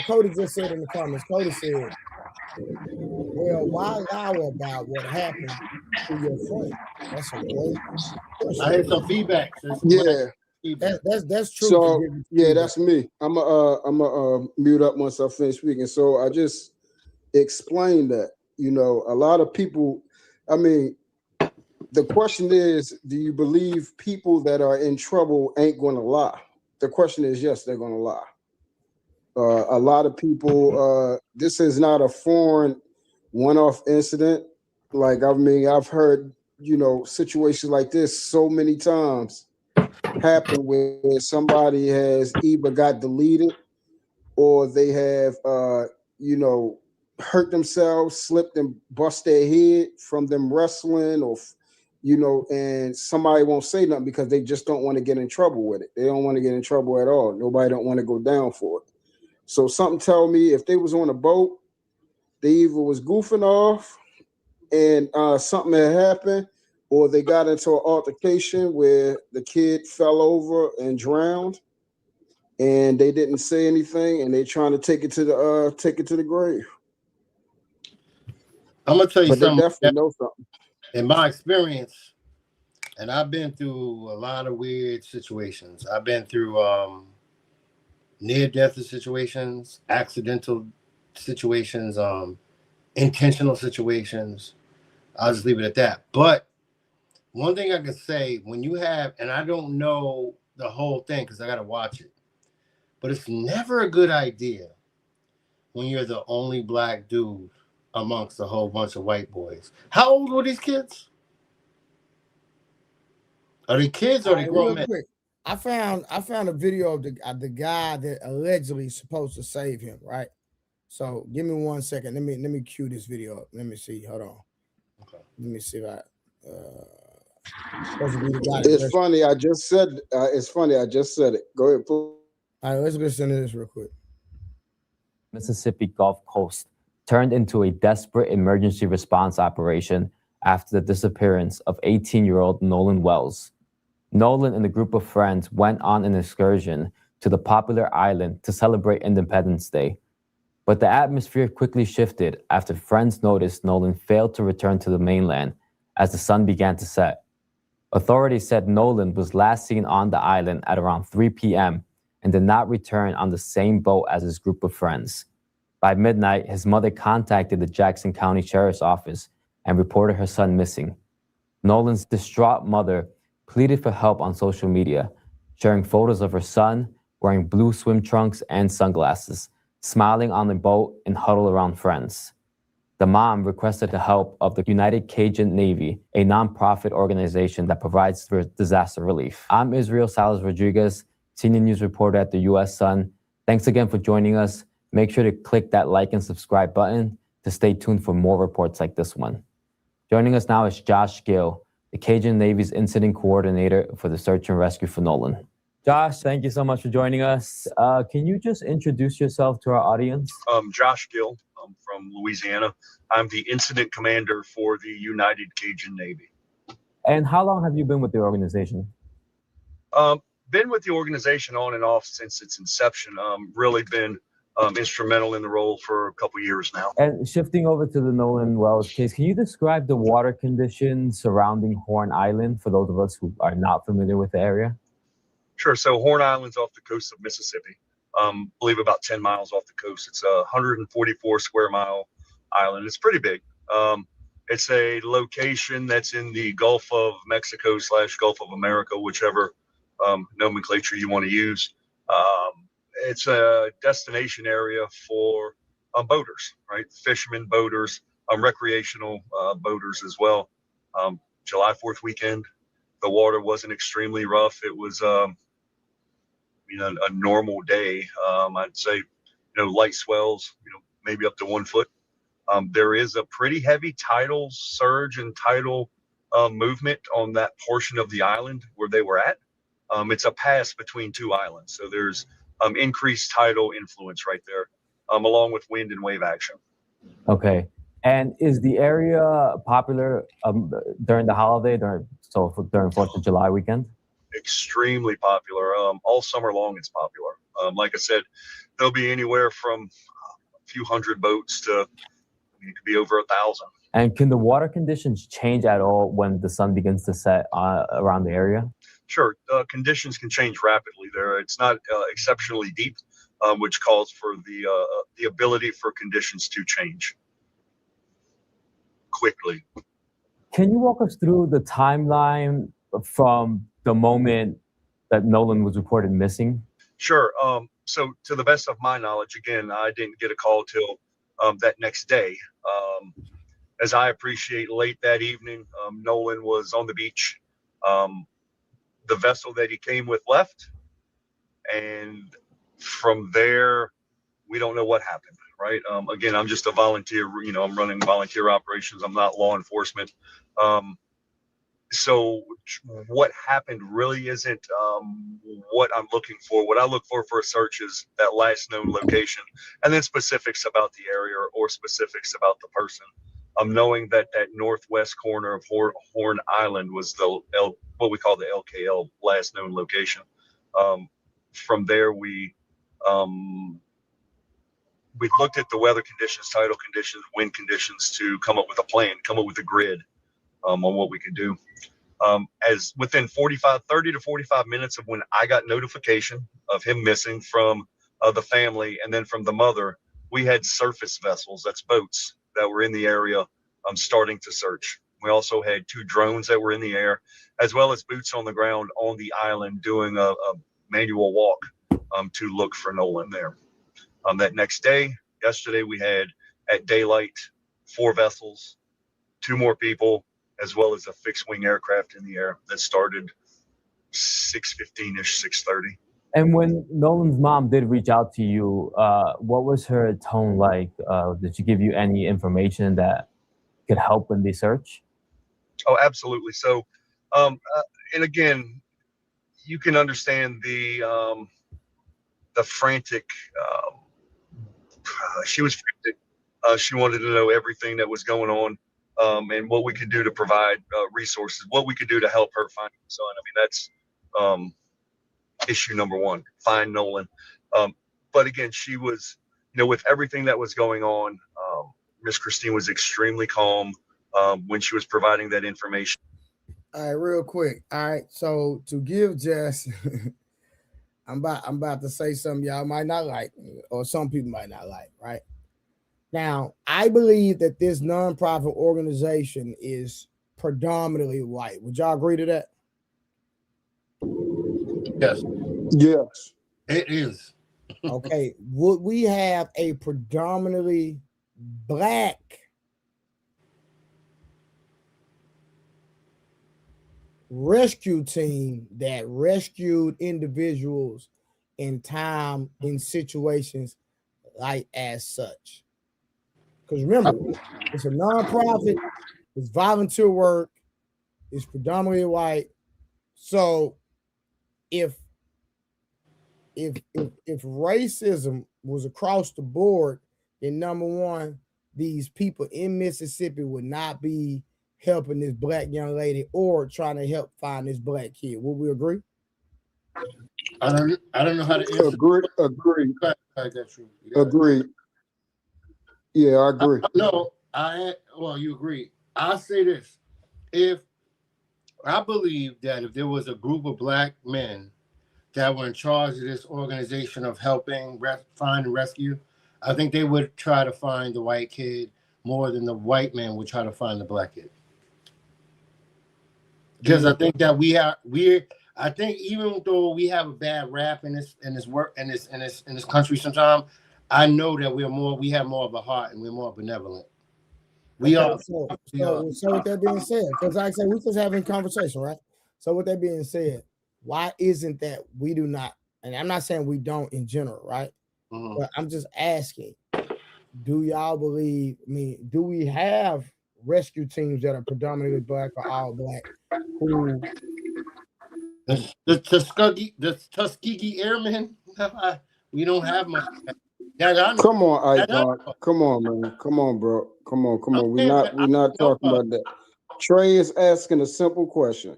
Speaker 3: Cody just said in the comments, Cody said, well, why lie about what happened to your friend? That's a great question.
Speaker 12: I had some feedback.
Speaker 3: That's true.
Speaker 14: So yeah, that's me. I'm a mute up once I finish speaking. So I just explained that, you know, a lot of people, I mean, the question is, do you believe people that are in trouble ain't going to lie? The question is, yes, they're going to lie. A lot of people, this is not a foreign one-off incident. Like, I mean, I've heard, you know, situations like this so many times happen where somebody has either got deleted or they have, hurt themselves, slipped and bust their head from them wrestling, or, you know, and somebody won't say nothing because they just don't want to get in trouble with it. They don't want to get in trouble at all. Nobody don't want to go down for it. So something tell me if they was on a boat, they either was goofing off and something had happened, or they got into an altercation where the kid fell over and drowned, and they didn't say anything, and they trying to take it to the grave.
Speaker 12: I'm gonna tell you something.
Speaker 14: They definitely know something.
Speaker 12: In my experience, and I've been through a lot of weird situations. I've been through near-death situations, accidental situations, intentional situations. I'll just leave it at that. But one thing I can say, when you have, and I don't know the whole thing because I got to watch it, but it's never a good idea when you're the only black dude amongst a whole bunch of white boys. How old were these kids? Are they kids or are they grown men?
Speaker 3: I found a video of the guy that allegedly supposed to save him, right? So give me 1 second. Let me cue this video up. Let me see. Hold on.
Speaker 12: Okay.
Speaker 3: Let me see if I supposed to be the guy.
Speaker 14: It's funny. I just said it's funny. I just said it. Go ahead.
Speaker 3: All right, let's listen to this real quick.
Speaker 15: Mississippi Gulf Coast turned into a desperate emergency response operation after the disappearance of 18-year-old Nolan Wells. Nolan and a group of friends went on an excursion to the popular island to celebrate Independence Day. But the atmosphere quickly shifted after friends noticed Nolan failed to return to the mainland as the sun began to set. Authorities said Nolan was last seen on the island at around 3 p.m. and did not return on the same boat as his group of friends. By midnight, his mother contacted the Jackson County Sheriff's Office and reported her son missing. Nolan's distraught mother pleaded for help on social media, sharing photos of her son wearing blue swim trunks and sunglasses, smiling on the boat and huddled around friends. The mom requested the help of the United Cajun Navy, a nonprofit organization that provides for disaster relief. I'm Israel Salas Rodriguez, senior news reporter at the U.S. Sun. Thanks again for joining us. Make sure to click that like and subscribe button to stay tuned for more reports like this one. Joining us now is Josh Gill, the Cajun Navy's incident coordinator for the search and rescue for Nolan. Josh, thank you so much for joining us. Can you just introduce yourself to our audience?
Speaker 16: Josh Gill. I'm from Louisiana. I'm the incident commander for the United Cajun Navy.
Speaker 15: And how long have you been with the organization?
Speaker 16: Been with the organization on and off since its inception. Really been instrumental in the role for a couple years now.
Speaker 15: And shifting over to the Nolan Wells case, can you describe the water conditions surrounding Horn Island for those of us who are not familiar with the area?
Speaker 16: Sure. So Horn Island's off the coast of Mississippi. Believe about 10 miles off the coast. It's a 144 square mile island. It's pretty big. It's a location that's in the Gulf of Mexico / Gulf of America, whichever nomenclature you want to use. It's a destination area for boaters, right? Fishermen, boaters, recreational boaters as well. July 4th weekend, the water wasn't extremely rough. It was a normal day. I'd say, light swells, maybe up to 1 foot. There is a pretty heavy tidal surge and tidal movement on that portion of the island where they were at. It's a pass between two islands. So there's increased tidal influence right there, along with wind and wave action.
Speaker 15: Okay. And is the area popular during the holiday, during 4th of July weekend?
Speaker 16: Extremely popular. All summer long, it's popular. Like I said, there'll be anywhere from a few hundred boats to, it could be over 1,000.
Speaker 15: And can the water conditions change at all when the sun begins to set around the area?
Speaker 16: Sure. Conditions can change rapidly there. It's not exceptionally deep, which calls for the ability for conditions to change quickly.
Speaker 15: Can you walk us through the timeline from the moment that Nolan was reported missing?
Speaker 16: Sure. So to the best of my knowledge, again, I didn't get a call till that next day. As I appreciate, late that evening, Nolan was on the beach. The vessel that he came with left. And from there, we don't know what happened, right? Again, I'm just a volunteer, I'm running volunteer operations. I'm not law enforcement. So what happened really isn't what I'm looking for. What I look for a search is that last known location, and then specifics about the area or specifics about the person. Knowing that northwest corner of Horn Island was what we call the LKL, last known location. From there, we looked at the weather conditions, tidal conditions, wind conditions to come up with a plan, come up with a grid on what we could do. As within 30 to 45 minutes of when I got notification of him missing from the family and then from the mother, we had surface vessels, that's boats, that were in the area starting to search. We also had 2 drones that were in the air, as well as boots on the ground on the island doing a manual walk to look for Nolan there. That next day, yesterday, we had at daylight 4 vessels, 2 more people, as well as a fixed wing aircraft in the air that started 6:15ish, 6:30.
Speaker 15: And when Nolan's mom did reach out to you, what was her tone like? Did she give you any information that could help in the search?
Speaker 16: Oh, absolutely. So, and again, you can understand the frantic. She was frantic. She wanted to know everything that was going on, and what we could do to provide resources, what we could do to help her find her son. I mean, that's issue number one: find Nolan. But again, she was, with everything that was going on, Miss Christine was extremely calm when she was providing that information.
Speaker 3: All right, real quick. All right, so to give Jess, I'm about to say something y'all might not like, or some people might not like, right? Now, I believe that this nonprofit organization is predominantly white. Would y'all agree to that?
Speaker 12: Yes.
Speaker 14: Yes.
Speaker 12: It is.
Speaker 3: Okay. Would we have a predominantly black rescue team that rescued individuals in situations like as such? Because remember, it's a nonprofit, it's volunteer work, it's predominantly white. So if racism was across the board, then number one, these people in Mississippi would not be helping this black young lady or trying to help find this black kid. Would we agree?
Speaker 12: I don't know how to answer.
Speaker 14: Agree. Agree. Yeah, I agree.
Speaker 12: Well, you agree. I'll say this. I believe that if there was a group of black men that were in charge of this organization of helping find and rescue, I think they would try to find the white kid more than the white man would try to find the black kid. Because I think that I think even though we have a bad rap in this country sometimes, I know that we have more of a heart and we're more benevolent. We are.
Speaker 3: So with that being said, because like I said, we're just having a conversation, right? So with that being said, why isn't that we do not, and I'm not saying we don't in general, right?
Speaker 12: Mm-hmm.
Speaker 3: But I'm just asking, do y'all believe, do we have rescue teams that are predominantly black or all black? Who
Speaker 12: the Tuskegee Airmen? We don't have much.
Speaker 14: Come on, Icon. Come on, man. Come on, bro. Come on. We're not talking about that. Trey is asking a simple question.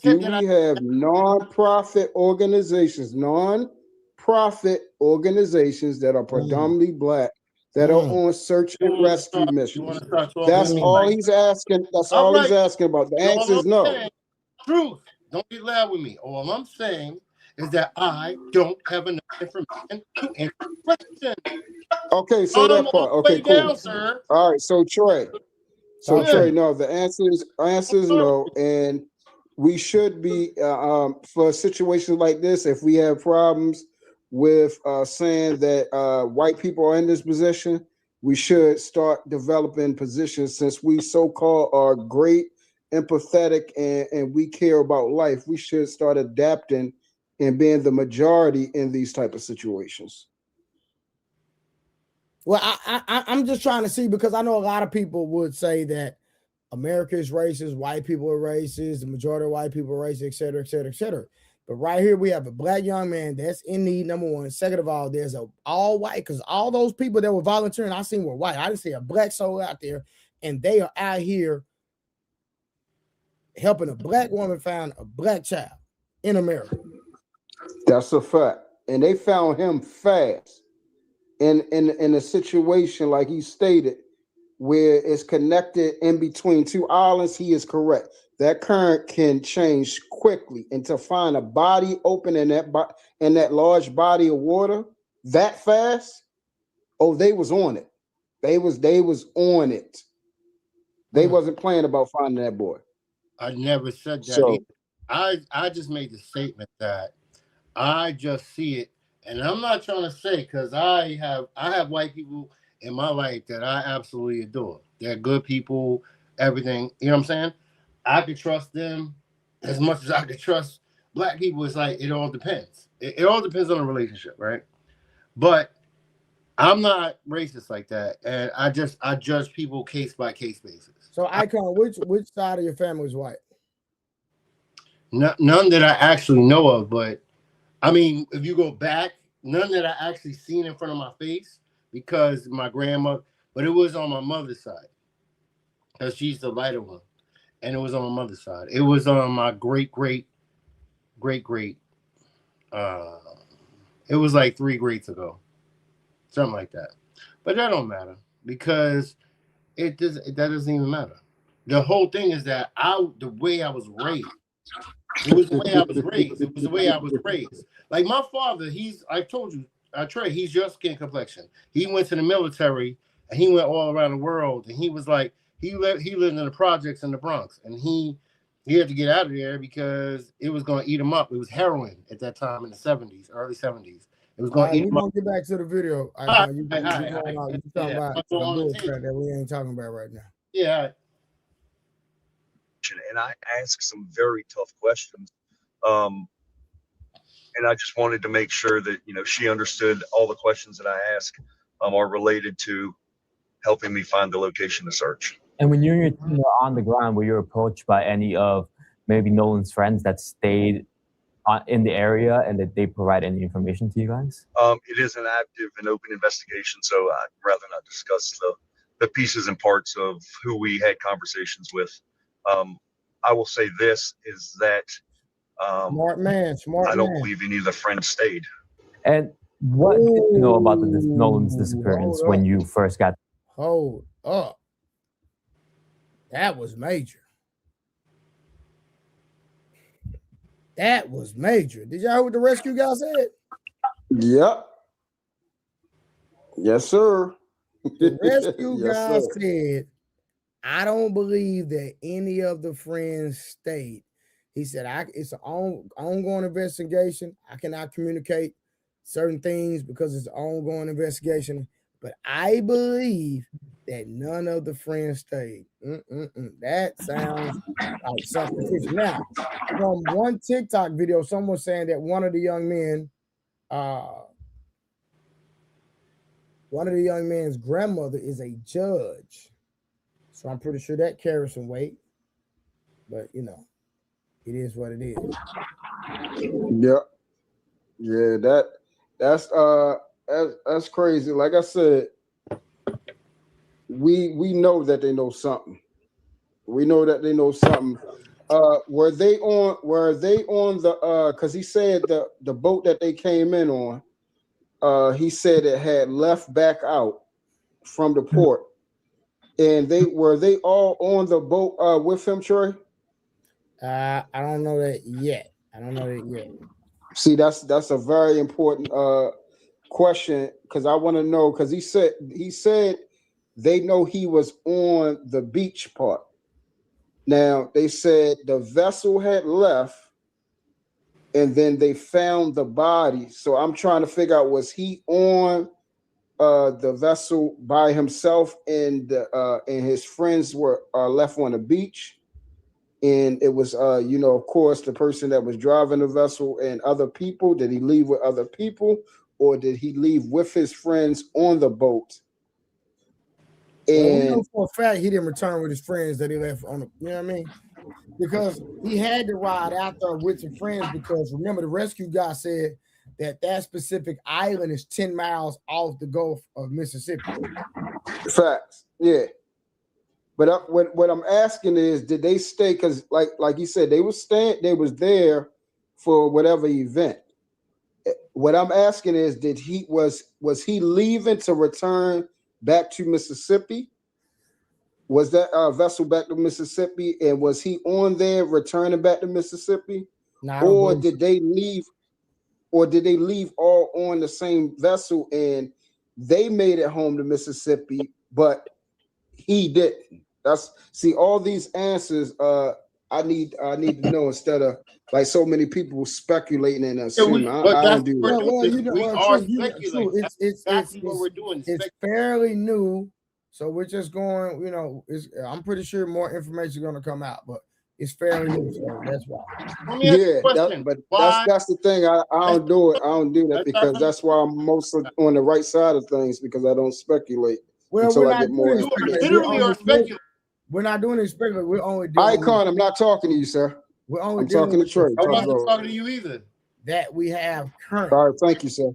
Speaker 14: Do we have non-profit organizations that are predominantly black that are on search and rescue missions? That's all he's asking. That's all he's asking about. The answer is no.
Speaker 12: Truth. Don't get loud with me. All I'm saying is that I don't have enough information to answer the question.
Speaker 14: Okay, so that part. Okay, cool.
Speaker 12: Down, sir.
Speaker 14: All right, so Trey. Trey, no, the answer is no, and we should be for situations like this. If we have problems with saying that white people are in this position, we should start developing positions. Since we so-called are great, empathetic, and we care about life, we should start adapting and being the majority in these type of situations.
Speaker 3: Well, I'm just trying to see, because I know a lot of people would say that America is racist, white people are racist, the majority of white people are racist, et cetera, et cetera, et cetera. But right here, we have a black young man that's in need, number one. Second of all, there's a all white, because all those people that were volunteering, I seen were white. I didn't see a black soul out there, and they are out here helping a black woman find a black child in America.
Speaker 14: That's a fact. And they found him fast. In a situation like he stated, where it's connected in between two islands, he is correct. That current can change quickly, and to find a body open in that large body of water that fast, they was on it. They was on it. They wasn't playing about finding that boy.
Speaker 12: I never said that.
Speaker 14: So,
Speaker 12: I just made the statement that I just see it, and I'm not trying to say, because I have white people in my life that I absolutely adore. They're good people, everything. You know what I'm saying? I could trust them as much as I could trust black people, it's like it all depends. It all depends on the relationship, right? But I'm not racist like that, and I judge people case by case basis.
Speaker 3: So, Icon, which side of your family is white?
Speaker 12: None that I actually know of, but I mean, if you go back, none that I actually seen in front of my face because my grandma, but it was on my mother's side because she's the lighter one, and it was on my mother's side. It was on my great. It was like 3 greats ago, something like that. But that don't matter because that doesn't even matter. The whole thing is that the way I was raised. It was the way I was raised. It was the way I was raised. Like my father, I told you, Trey, he's your skin complexion. He went to the military and he went all around the world. And he was like, he lived in the projects in the Bronx, and he had to get out of there because it was going to eat him up. It was heroin at that time in the 70s, early 70s. It was going to eat him up.
Speaker 3: We're going to get back to the video. You talking about that we ain't talking about right now.
Speaker 12: Yeah.
Speaker 16: And I asked some very tough questions. And I just wanted to make sure that, she understood all the questions that I ask are related to helping me find the location to search.
Speaker 15: And when you're on the ground, were you approached by any of maybe Nolan's friends that stayed in the area and that they provide any information to you guys?
Speaker 16: It is an active and open investigation, so I'd rather not discuss the pieces and parts of who we had conversations with. I will say this is that
Speaker 3: smart man.
Speaker 16: I don't believe any of the friends stayed.
Speaker 15: And what did you know about Nolan's disappearance when you first got?
Speaker 3: Hold up. That was major. That was major. Did y'all hear what the rescue guy said?
Speaker 14: Yep. Yes, sir.
Speaker 3: The rescue guy said, I don't believe that any of the friends stayed. He said, it's an ongoing investigation. I cannot communicate certain things because it's an ongoing investigation. But I believe that none of the friends stayed. That sounds like something fishy. Now, from one TikTok video, someone saying that one of the young men's grandmother is a judge. So I'm pretty sure that carries some weight. But, it is what it is.
Speaker 14: Yep. Yeah, that's crazy. Like I said, we know that they know something. We know that they know something. Were they on the because he said the boat that they came in on, he said it had left back out from the port. And were they all on the boat with him, Troy?
Speaker 3: I don't know that yet.
Speaker 14: See, that's a very important question because I want to know because he said they know he was on the beach part. Now they said the vessel had left, and then they found the body. So I'm trying to figure out, was he on the vessel by himself, and his friends were left on the beach, and it was of course the person that was driving the vessel and other people. Did he leave with other people, or did he leave with his friends on the boat? And
Speaker 3: we know for a fact he didn't return with his friends that he left on the, you know what I mean? Because he had to ride out there with some friends because remember the rescue guy said that specific island is 10 miles off the Gulf of Mississippi.
Speaker 14: Facts, yeah. But what I'm asking is, did they stay? Because like you said, they was there for whatever event. What I'm asking is, was he leaving to return back to Mississippi? Was that vessel back to Mississippi, and was he on there returning back to Mississippi, or did they leave? Or did they leave all on the same vessel and they made it home to Mississippi, but he didn't? All these answers I need to know instead of like so many people speculating and assuming. I don't do that.
Speaker 3: It's what we're doing. It's fairly new, so we're just going. I'm pretty sure more information is going to come out, but it's fairly so that's why.
Speaker 12: Let me ask you
Speaker 14: Yeah,
Speaker 12: a question.
Speaker 14: but
Speaker 12: Why?
Speaker 14: that's the thing. I don't do it. I don't do that
Speaker 12: Let's start
Speaker 14: because
Speaker 12: from
Speaker 14: that's why I'm mostly on the right side of things because I don't speculate
Speaker 3: Well,
Speaker 14: until
Speaker 3: we're
Speaker 14: I
Speaker 3: not
Speaker 14: get more
Speaker 3: doing
Speaker 12: you
Speaker 14: information.
Speaker 12: literally are speculating.
Speaker 3: We're not doing it speculative. We're only dealing
Speaker 14: Icon, I'm not talking to you, sir.
Speaker 3: we're only
Speaker 14: I'm
Speaker 3: dealing
Speaker 14: talking to
Speaker 3: with
Speaker 14: Trey.
Speaker 3: the
Speaker 12: I
Speaker 14: Talk
Speaker 12: wasn't
Speaker 14: about
Speaker 12: talking to you either.
Speaker 3: that we have current.
Speaker 14: All right, thank you, sir.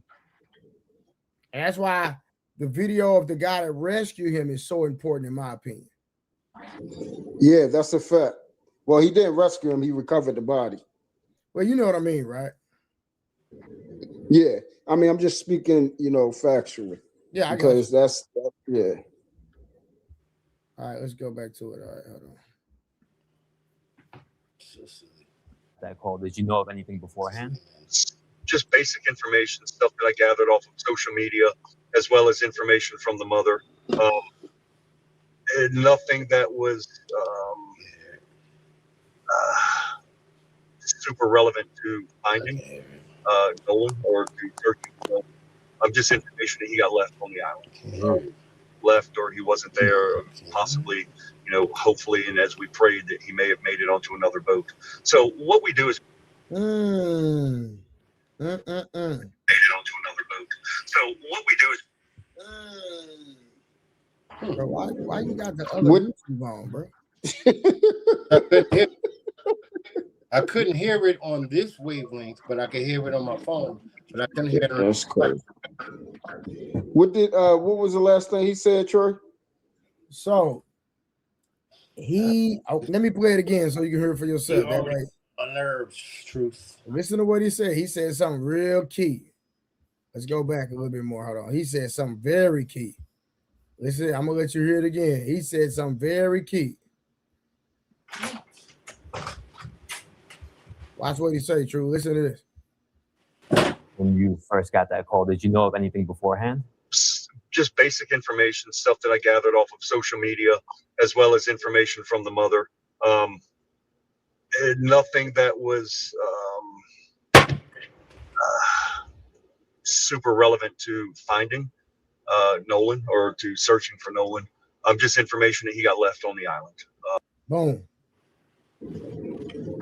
Speaker 3: And that's why the video of the guy that rescued him is so important, in my opinion.
Speaker 14: Yeah, that's a fact. Well, he didn't rescue him, he recovered the body.
Speaker 3: Well, you know what I mean, right?
Speaker 14: Yeah. I mean, I'm just speaking, factually.
Speaker 3: Yeah, I got
Speaker 14: because yeah.
Speaker 3: All right, let's go back to it. All right, hold on.
Speaker 15: That call. Did you know of anything beforehand?
Speaker 16: Just basic information, stuff that I gathered off of social media, as well as information from the mother. And nothing that was super relevant to finding Nolan or to searching for Nolan. Just information that he got left on the island. Left or he wasn't there, or possibly, hopefully, and as we prayed that he may have made it onto another boat. So what we do is made it onto another boat. So what we do is
Speaker 3: Bro, why you got the other YouTube on, bro?
Speaker 12: I couldn't hear it on this wavelength, but I could hear it on my phone. But I couldn't hear it on
Speaker 14: That's crazy. What was the last thing he said, Troy?
Speaker 3: So let me play it again so you can hear it for yourself. That way.
Speaker 12: Unnerves, truth.
Speaker 3: Listen to what he said. He said something real key. Let's go back a little bit more. Hold on. He said something very key. Listen, I'm gonna let you hear it again. He said something very key. Watch what he say, True. Listen to this.
Speaker 15: When you first got that call, did you know of anything beforehand?
Speaker 16: just basic information, stuff that I gathered off of social media, as well as information from the mother. Nothing that was super relevant to finding Nolan or to searching for Nolan. Just information that he got left on the island.
Speaker 3: Boom.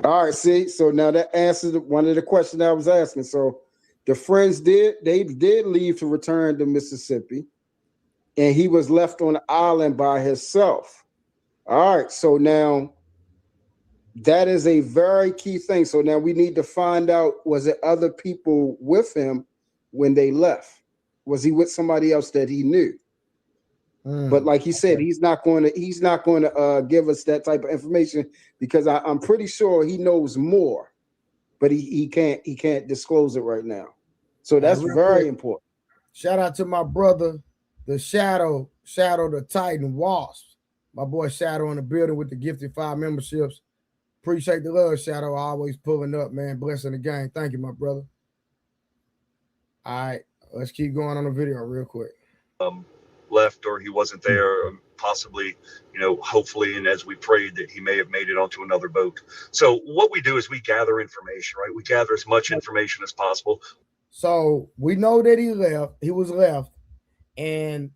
Speaker 14: All right, see, so now that answers one of the questions I was asking. So the friends did leave to return to Mississippi, and he was left on the island by himself. All right, so now that is a very key thing. So now we need to find out, was it other people with him when they left? Was he with somebody else that he knew? But like he said, he's not going to give us that type of information because I'm pretty sure he knows more, but he can't disclose it right now. So that's very important.
Speaker 3: Shout out to my brother, the Shadow the Titan Wasp. My boy Shadow in the building with the gifted 5 memberships. Appreciate the love, Shadow. Always pulling up, man. Blessing the game. Thank you, my brother. All right, let's keep going on the video real quick.
Speaker 16: Left or he wasn't there, possibly, hopefully, and as we prayed that he may have made it onto another boat. So what we do is we gather information, right? We gather as much information as possible.
Speaker 3: So we know that he was left, and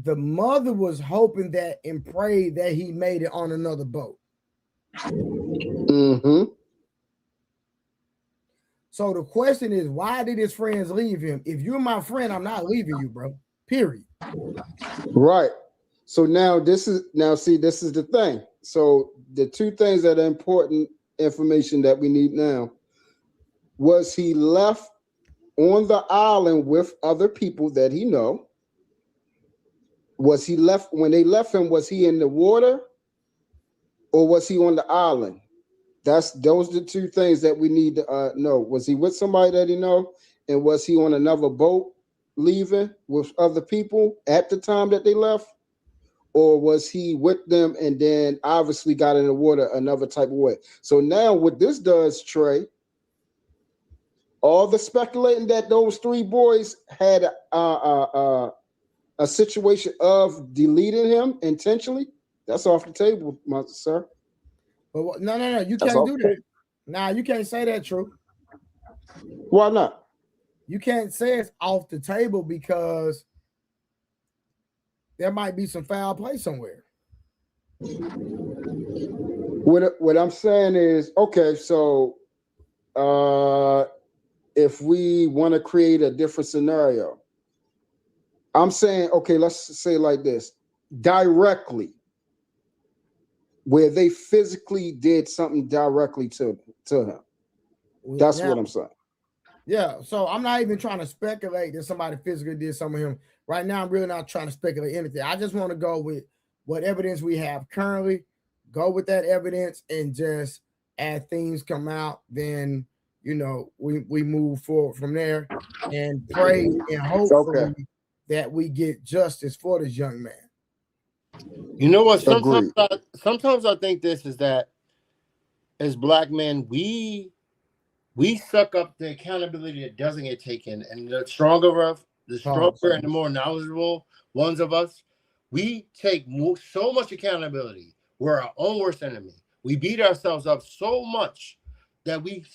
Speaker 3: the mother was hoping that and prayed that he made it on another boat.
Speaker 14: Mm-hmm.
Speaker 3: So the question is, why did his friends leave him? If you're my friend, I'm not leaving you, bro. Period.
Speaker 14: Right. So now this is the thing. So the two things that are important information that we need now. Was he left on the island with other people that he know? Was he left when they left him? Was he in the water, or was he on the island? Those are the two things that we need to know. Was he with somebody that he know, and was he on another boat leaving with other people at the time that they left, or was he with them and then obviously got in the water another type of way? So now what this does, Trey, all the speculating that those 3 boys had a situation of deleting him intentionally, that's off the table, sir.
Speaker 3: But no, you can't do that. Nah, you can't say that, True.
Speaker 14: Why not?
Speaker 3: You can't say it's off the table because there might be some foul play somewhere.
Speaker 14: What I'm saying is, okay, so if we want to create a different scenario, I'm saying, okay, let's say like this, directly, where they physically did something directly to him. That's
Speaker 3: Now,
Speaker 14: what I'm saying.
Speaker 3: yeah, so I'm not even trying to speculate that somebody physically did something to him. Right now, I'm really not trying to speculate anything. I just want to go with what evidence we have currently, go with that evidence, and just as things come out, then we move forward from there and pray and hopefully that we get justice for this young man.
Speaker 12: You know what? Sometimes I think this is that as black men, we suck up the accountability that doesn't get taken, and the stronger and the more knowledgeable ones of us, we take so much accountability. We're our own worst enemy. We beat ourselves up so much that we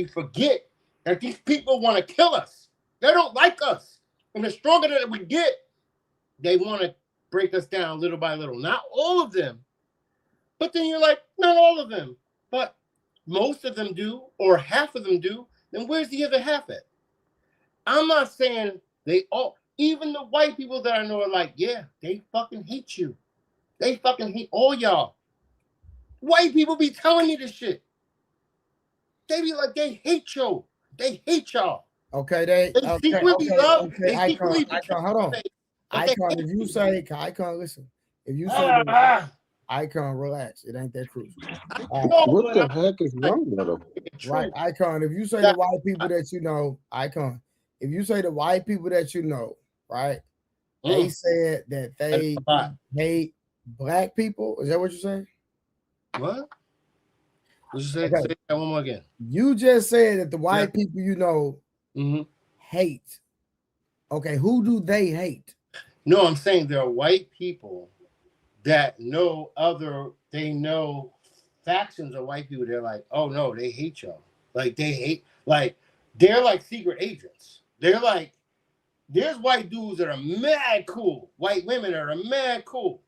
Speaker 12: forget that these people want to kill us. They don't like us, and the stronger that we get, they want to break us down little by little. Not all of them, but then you're like, not all of them, but most of them do, or half of them do. Then where's the other half at? I'm not saying they all, even the white people that I know are like, yeah, they fucking hate you. They fucking hate all y'all. White people be telling me this shit. They be like, they hate you. They hate y'all.
Speaker 3: Okay, they
Speaker 12: secretly love.
Speaker 3: Okay, Icon, hold on. Icon, if you say, Icon, listen. If you say, Icon, relax. It ain't that crucial.
Speaker 14: What the heck is wrong with them?
Speaker 3: Right, Icon. If you say the white people that you know, Icon. If you say the white people that you know, right? They said that they hate black people. Is that what you're saying?
Speaker 12: What? What you say? Say that one more again.
Speaker 3: You just said that the white people you know hate. Okay, who do they hate?
Speaker 12: No, I'm saying there are white people that they know factions of white people. They're like, oh no, they hate y'all. Like they're like secret agents. They're like, there's white dudes that are mad cool, white women that are mad cool.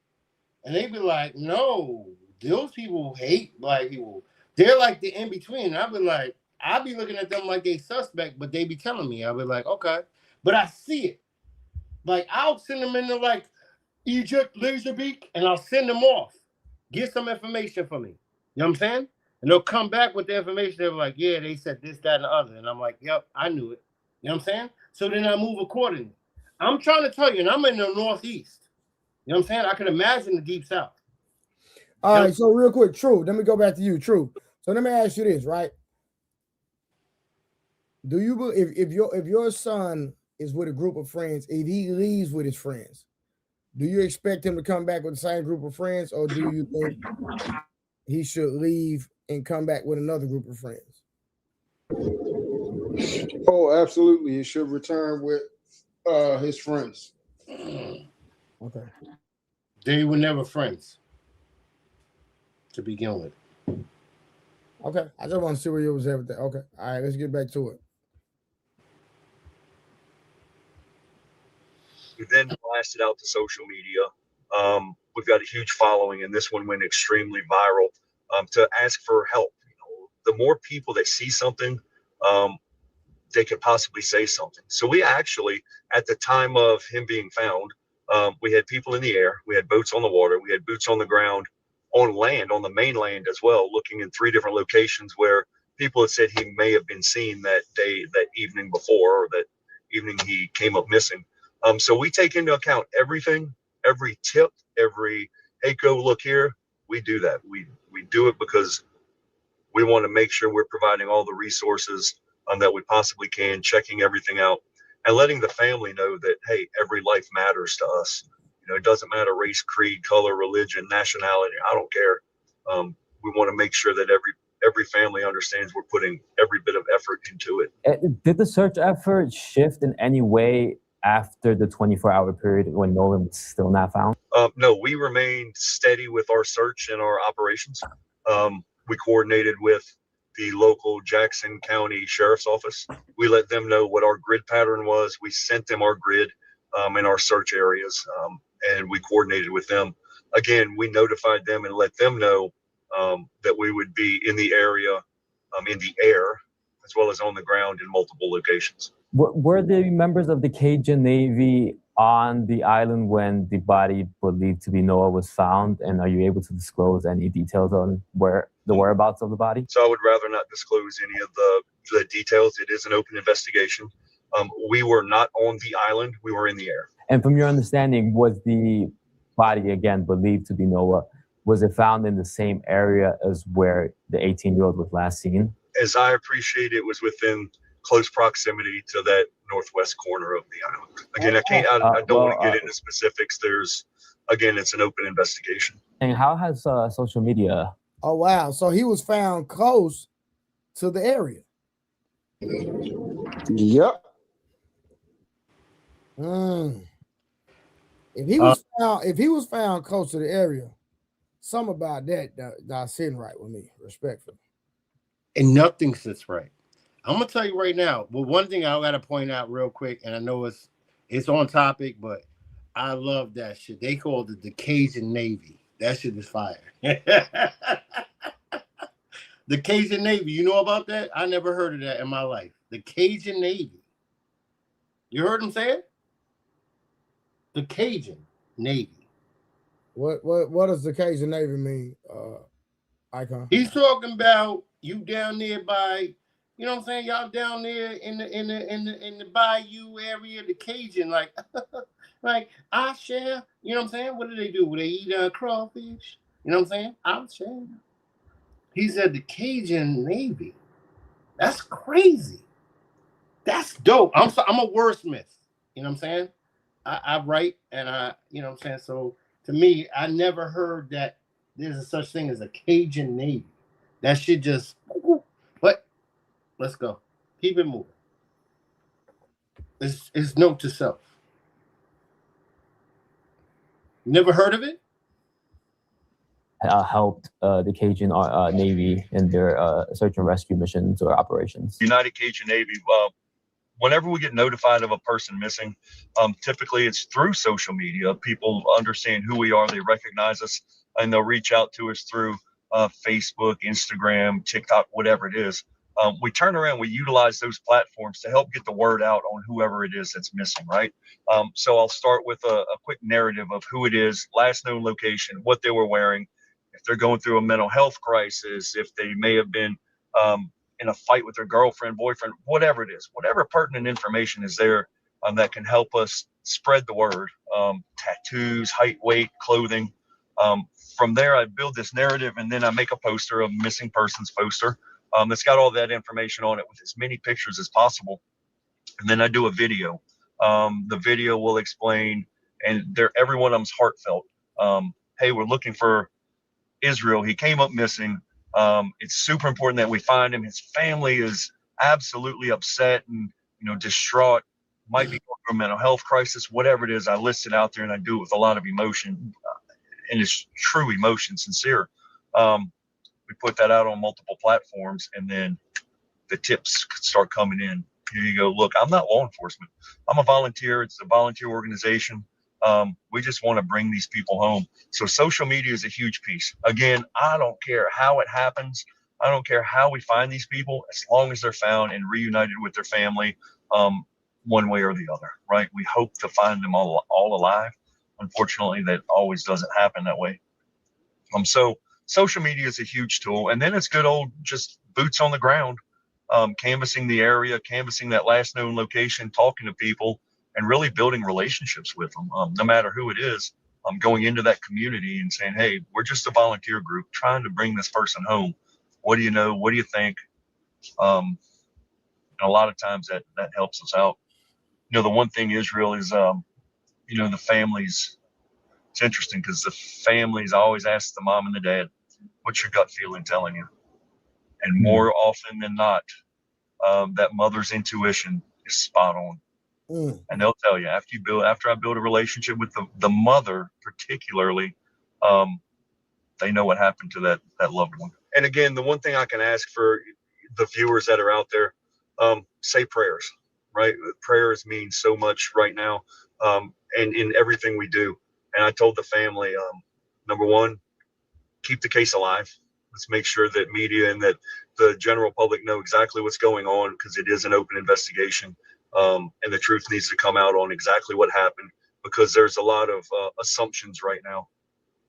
Speaker 12: And they be like, no, those people hate black people. They're like the in-between. And I'll be looking at them like they suspect, but they be telling me. I'll be like, okay. But I see it. Like, I'll send them into like Egypt, Laserbeak, and I'll send them off. Get some information for me. You know what I'm saying? And they'll come back with the information. They're like, yeah, they said this, that, and the other. And I'm like, yep, I knew it. You know what I'm saying? So then I move accordingly. I'm trying to tell you, and I'm in the Northeast. You know what I'm saying? I can imagine the Deep South.
Speaker 3: All right, so real quick, True. Let me go back to you, True. So let me ask you this, right? Do you if your son is with a group of friends, if he leaves with his friends, do you expect him to come back with the same group of friends, or do you think he should leave and come back with another group of friends?
Speaker 14: Oh, absolutely. He should return with his friends.
Speaker 3: Okay.
Speaker 12: They were never friends to begin with.
Speaker 3: Okay. I just want to see where you was at with that. Okay. All right, let's get back to it.
Speaker 16: We then blasted out to social media. We've got a huge following, and this one went extremely viral to ask for help. The more people that see something, they could possibly say something. So we actually, at the time of him being found, we had people in the air, we had boats on the water, we had boots on the ground, on land, on the mainland as well, looking in 3 different locations where people had said he may have been seen that day, that evening before, or that evening he came up missing. So we take into account everything, every tip, every, hey, go look here. We do that. We do it because we want to make sure we're providing all the resources that we possibly can, checking everything out, and letting the family know that, hey, every life matters to us. It doesn't matter race, creed, color, religion, nationality. I don't care. We want to make sure that every family understands we're putting every bit of effort into it.
Speaker 15: Did the search effort shift in any way after the 24-hour period when Nolan was still not found?
Speaker 16: No, we remained steady with our search and our operations. We coordinated with the local Jackson County Sheriff's Office. We let them know what our grid pattern was. We sent them our grid and our search areas, and we coordinated with them. again, we notified them and let them know that we would be in the area, in the air, as well as on the ground in multiple locations.
Speaker 15: Were the members of the Cajun Navy on the island when the body believed to be Noah was found? And are you able to disclose any details on where the whereabouts of the body?
Speaker 16: So I would rather not disclose any of the details. It is an open investigation. We were not on the island. We were in the air.
Speaker 15: And from your understanding, was the body, again, believed to be Noah, was it found in the same area as where the 18-year-old was last seen?
Speaker 16: As I appreciate it, was within close proximity to that northwest corner of the island. Again, I don't want to get into specifics. It's an open investigation.
Speaker 15: And how has social media?
Speaker 3: Oh, wow. So he was found close to the area.
Speaker 14: Yep.
Speaker 3: If he was found close to the area, something about that sitting right with me, respectfully.
Speaker 12: And nothing sits right. I'm gonna tell you right now. Well, one thing I gotta point out real quick, and I know it's on topic, but I love that shit. They called it the Cajun Navy. That shit is fire. The Cajun Navy. You know about that? I never heard of that in my life. The Cajun Navy. You heard him say it? The Cajun Navy.
Speaker 3: What does the Cajun Navy mean, Icon?
Speaker 12: He's talking about you down there by, you know what I'm saying? Y'all down there in the bayou area, the Cajun, like I share. You know what I'm saying? What do they do? Would they eat crawfish? You know what I'm saying? I'll share. He said the Cajun Navy. That's crazy. That's dope. I'm a wordsmith. You know what I'm saying? I write and you know what I'm saying? So to me, I never heard that there's a such thing as a Cajun Navy. That shit just, but let's go. Keep it moving. It's note to self. Never heard of it?
Speaker 15: Helped the Cajun Navy in their search and rescue missions or operations.
Speaker 16: United Cajun Navy, whenever we get notified of a person missing, typically it's through social media. People understand who we are, they recognize us, and they'll reach out to us through Facebook, Instagram, TikTok, whatever it is. We turn around, we utilize those platforms to help get the word out on whoever it is that's missing, right? So I'll start with a quick narrative of who it is, last known location, what they were wearing, if they're going through a mental health crisis, if they may have been in a fight with their girlfriend, boyfriend, whatever it is, whatever pertinent information is there that can help us spread the word. Tattoos, height, weight, clothing. From there, I build this narrative, and then I make a poster, a missing persons poster that's got all that information on it with as many pictures as possible. And then I do a video. The video will explain, and every one of them's heartfelt. Hey, we're looking for Israel. He came up missing. It's super important that we find him. His family is absolutely upset and distraught. Might be going through a mental health crisis, whatever it is. I list it out there, and I do it with a lot of emotion, and it's true emotion, sincere. We put that out on multiple platforms, and then the tips start coming in. Here you go. Look, I'm not law enforcement. I'm a volunteer. It's a volunteer organization. We just want to bring these people home. So social media is a huge piece. Again, I don't care how it happens. I don't care how we find these people, as long as they're found and reunited with their family, one way or the other, right? We hope to find them all alive. Unfortunately, that always doesn't happen that way. So social media is a huge tool. And then it's good old just boots on the ground, canvassing the area, canvassing that last known location, talking to people, and really building relationships with them, no matter who it is. Going into that community and saying, hey, we're just a volunteer group trying to bring this person home. What do you know? What do you think? And a lot of times that helps us out. The one thing, Israel, is, the families. It's interesting because the families always ask the mom and the dad, what's your gut feeling telling you? And more often than not, that mother's intuition is spot on. And they'll tell you after I build a relationship with the mother, particularly, they know what happened to that loved one. And again, the one thing I can ask for the viewers that are out there, say prayers, right? Prayers mean so much right now, and in everything we do. And I told the family, Number one, keep the case alive. Let's make sure that media and that the general public know exactly what's going on, because it is an open investigation, and the truth needs to come out on exactly what happened, because there's a lot of assumptions right now.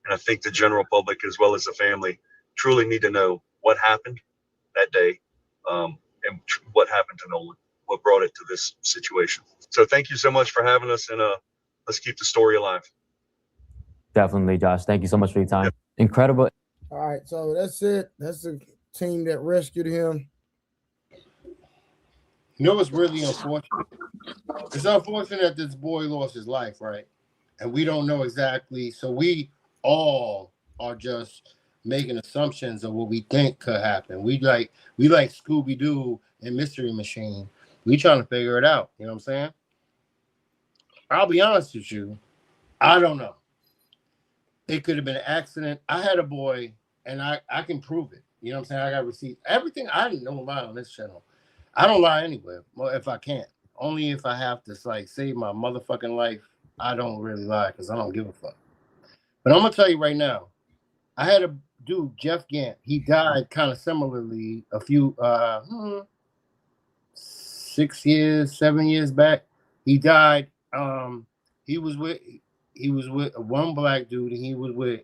Speaker 16: And I think the general public, as well as the family, truly need to know what happened that day, and what happened to Nolan, what brought it to this situation. So thank you so much for having us, and let's keep the story alive.
Speaker 15: Definitely, Josh. Thank you so much for your time. Yep. Incredible.
Speaker 3: All right, so that's it. That's the team that rescued him.
Speaker 12: You know what's really unfortunate? It's unfortunate that this boy lost his life, right? And we don't know exactly. So we all are just making assumptions of what we think could happen. We like Scooby-Doo and Mystery Machine. We trying to figure it out. You know what I'm saying? I'll be honest with you. I don't know. It could have been an accident. I had a boy, and I can prove it. You know what I'm saying? I got receipts. Everything. I don't lie on this channel. I don't lie anywhere. Well, if I can't. Only if I have to like save my motherfucking life. I don't really lie because I don't give a fuck. But I'm gonna tell you right now. I had a dude, Jeff Gant. He died kind of similarly a few 7 years back. He died. He was with one black dude, and he was with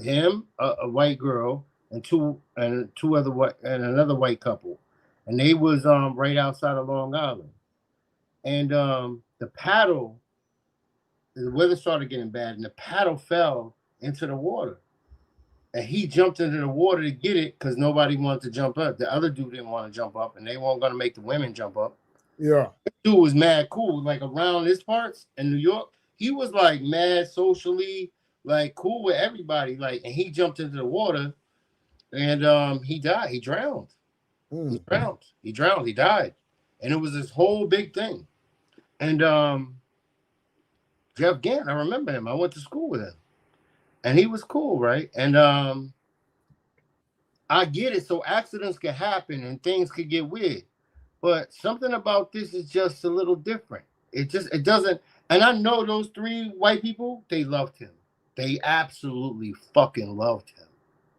Speaker 12: him, a white girl, and another white couple, and they was right outside of Long Island. And the paddle, the weather started getting bad, and the paddle fell into the water, and he jumped into the water to get it because nobody wanted to jump up. The other dude didn't want to jump up, and they weren't gonna make the women jump up.
Speaker 3: Yeah,
Speaker 12: the dude was mad cool, like around his parts in New York. He was like mad socially, like cool with everybody, like, and he jumped into the water, and he died. He drowned. He drowned. He died, and it was this whole big thing. And Jeff Gant, I remember him. I went to school with him, and he was cool, right? And I get it. So accidents can happen and things could get weird, but something about this is just a little different. It doesn't. And I know those 3 white people, they loved him. They absolutely fucking loved him.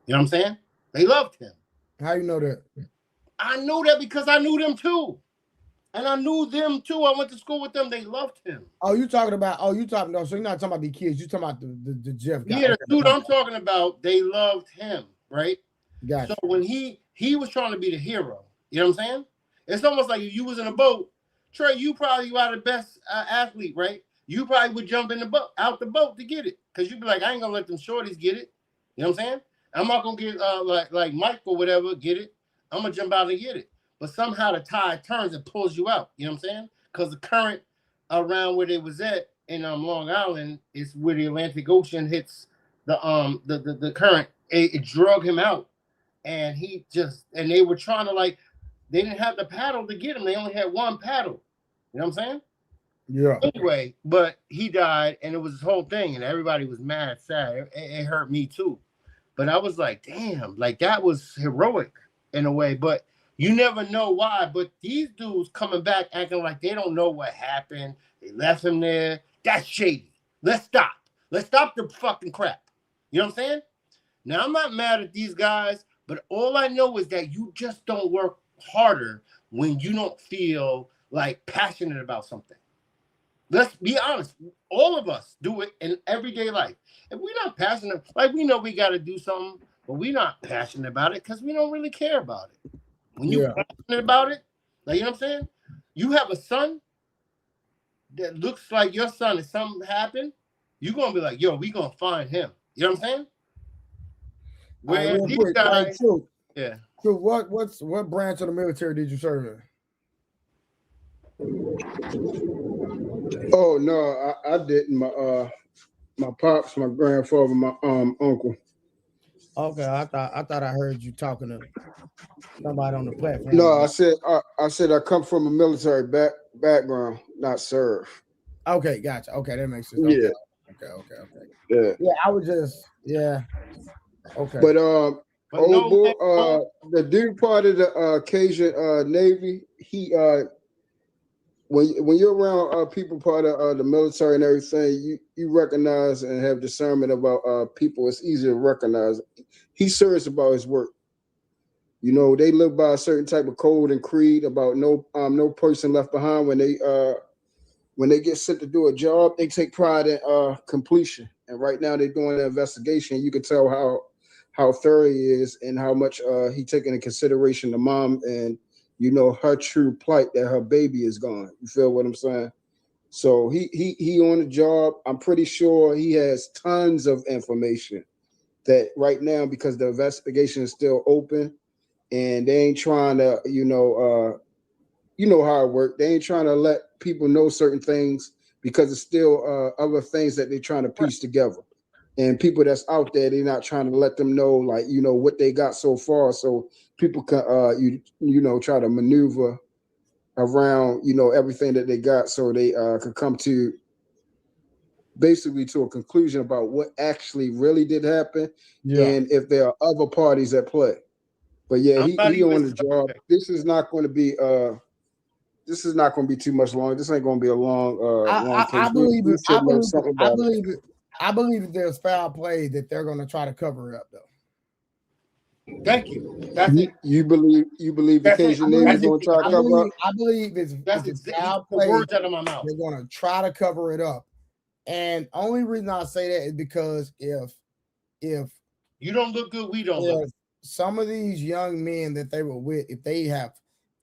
Speaker 12: You know what I'm saying? They loved him.
Speaker 3: How you know that?
Speaker 12: I know that because I knew them too. And I knew them too. I went to school with them. They loved him.
Speaker 3: So you're not talking about the kids. You're talking about the Jeff guy.
Speaker 12: Yeah, the dude I'm talking about, they loved him, right?
Speaker 3: Gotcha.
Speaker 12: So when he was trying to be the hero, you know what I'm saying? It's almost like if you was in a boat, Trey, you probably are the best athlete, right? You probably would jump in the boat, out the boat to get it, because you'd be like, I ain't gonna let them shorties get it. You know what I'm saying? I'm not gonna get like Mike or whatever get it. I'm gonna jump out and get it. But somehow the tide turns and pulls you out. You know what I'm saying? Because the current around where they was at in Long Island is where the Atlantic Ocean hits the current. It drug him out, and they were trying to they didn't have the paddle to get him. They only had one paddle. You know what I'm saying?
Speaker 3: Yeah.
Speaker 12: Anyway, but he died, and it was this whole thing, and everybody was mad, sad. It hurt me too. But I was like, damn, like that was heroic in a way. But you never know why. But these dudes coming back acting like they don't know what happened. They left him there. That's shady. Let's stop. Let's stop the fucking crap. You know what I'm saying? Now, I'm not mad at these guys, but all I know is that you just don't work harder when you don't feel like passionate about something. Let's be honest. All of us do it in everyday life. If we're not passionate, like we know we got to do something, but we're not passionate about it because we don't really care about it. When you're passionate about it, like, you know what I'm saying? You have a son that looks like your son. If something happened, you're going to be like, yo, we going to find him. You know what I'm saying? Where these guys, yeah.
Speaker 3: So what branch of the military did you serve in?
Speaker 14: Oh no, I didn't. My pops, my grandfather, my uncle.
Speaker 3: Okay, I thought I heard you talking to somebody on the platform.
Speaker 14: No, I said I come from a military background, not serve.
Speaker 3: Okay, gotcha. Okay, that makes sense.
Speaker 14: Yeah.
Speaker 3: Okay. Yeah, I was just okay.
Speaker 14: But the dude part of the Cajun Navy, he when you're around people part of the military and everything, you recognize and have discernment about people. It's easy to recognize. He's serious about his work. You know, they live by a certain type of code and creed about no person left behind. When they get sent to do a job, they take pride in completion. And right now they're doing an investigation. You can tell how thorough he is and how much he taking into consideration the mom and, you know, her true plight that her baby is gone. You feel what I'm saying? So he on the job. I'm pretty sure he has tons of information that right now, because the investigation is still open and they ain't trying to, you know how it works. They ain't trying to let people know certain things because it's still other things that they're trying to piece together. And people that's out there, they're not trying to let them know, like, you know, what they got so far. So people can, you know, try to maneuver around, you know, everything that they got so they could come to basically to a conclusion about what actually really did happen and if there are other parties at play. But yeah, he on the job. This is not going to be too much long. This ain't going to be a long long case.
Speaker 3: I believe that there's foul play that they're going to try to cover it up, though.
Speaker 12: Thank you. That's it.
Speaker 14: You believe the Cajun Navy is going to try to cover up?
Speaker 3: I believe it's foul play.
Speaker 12: The words out of my mouth.
Speaker 3: They're going to try to cover it up. And only reason I say that is because if
Speaker 12: you don't look good, we don't look good.
Speaker 3: Some of these young men that they were with, if they have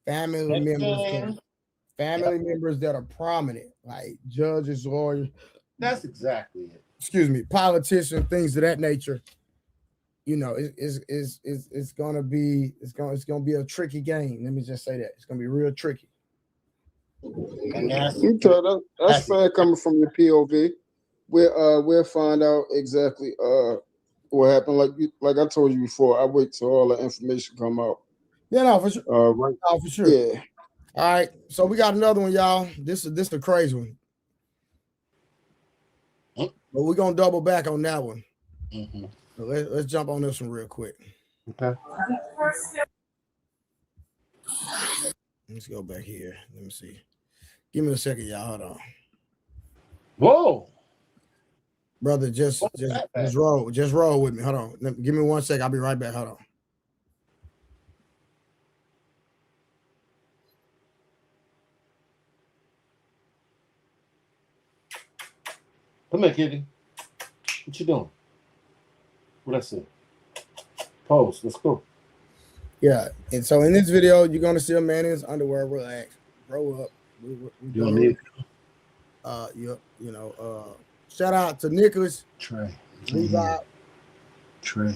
Speaker 3: family members that are prominent, like judges, lawyers.
Speaker 12: That's exactly it.
Speaker 3: Excuse me, politicians, things of that nature. You know, it's gonna be a tricky game. Let me just say that it's gonna be real tricky.
Speaker 14: And that's fair coming from your POV. We'll find out exactly what happened. Like I told you before, I wait till all the information come out.
Speaker 3: Yeah, no, for sure.
Speaker 14: Right.
Speaker 3: No, for sure.
Speaker 14: Yeah.
Speaker 3: All right. So we got another one, y'all. This is the crazy one. But we're gonna double back on that one.
Speaker 12: Mm-hmm.
Speaker 3: So let's jump on this one real quick.
Speaker 12: Okay.
Speaker 3: Let's go back here. Let me see. Give me a second, y'all. Hold on.
Speaker 12: Whoa.
Speaker 3: Brother, just roll with me. Hold on. Give me 1 second. I'll be right back. Hold on.
Speaker 12: Come here, kitty. What you doing? What I said? Pose. Let's go.
Speaker 3: Yeah. And so in this video, you're gonna see a man in his underwear. Relax. Grow up.
Speaker 12: You don't need
Speaker 3: you know, shout out to Nicholas.
Speaker 12: Trey.
Speaker 3: Levi.
Speaker 12: Trey.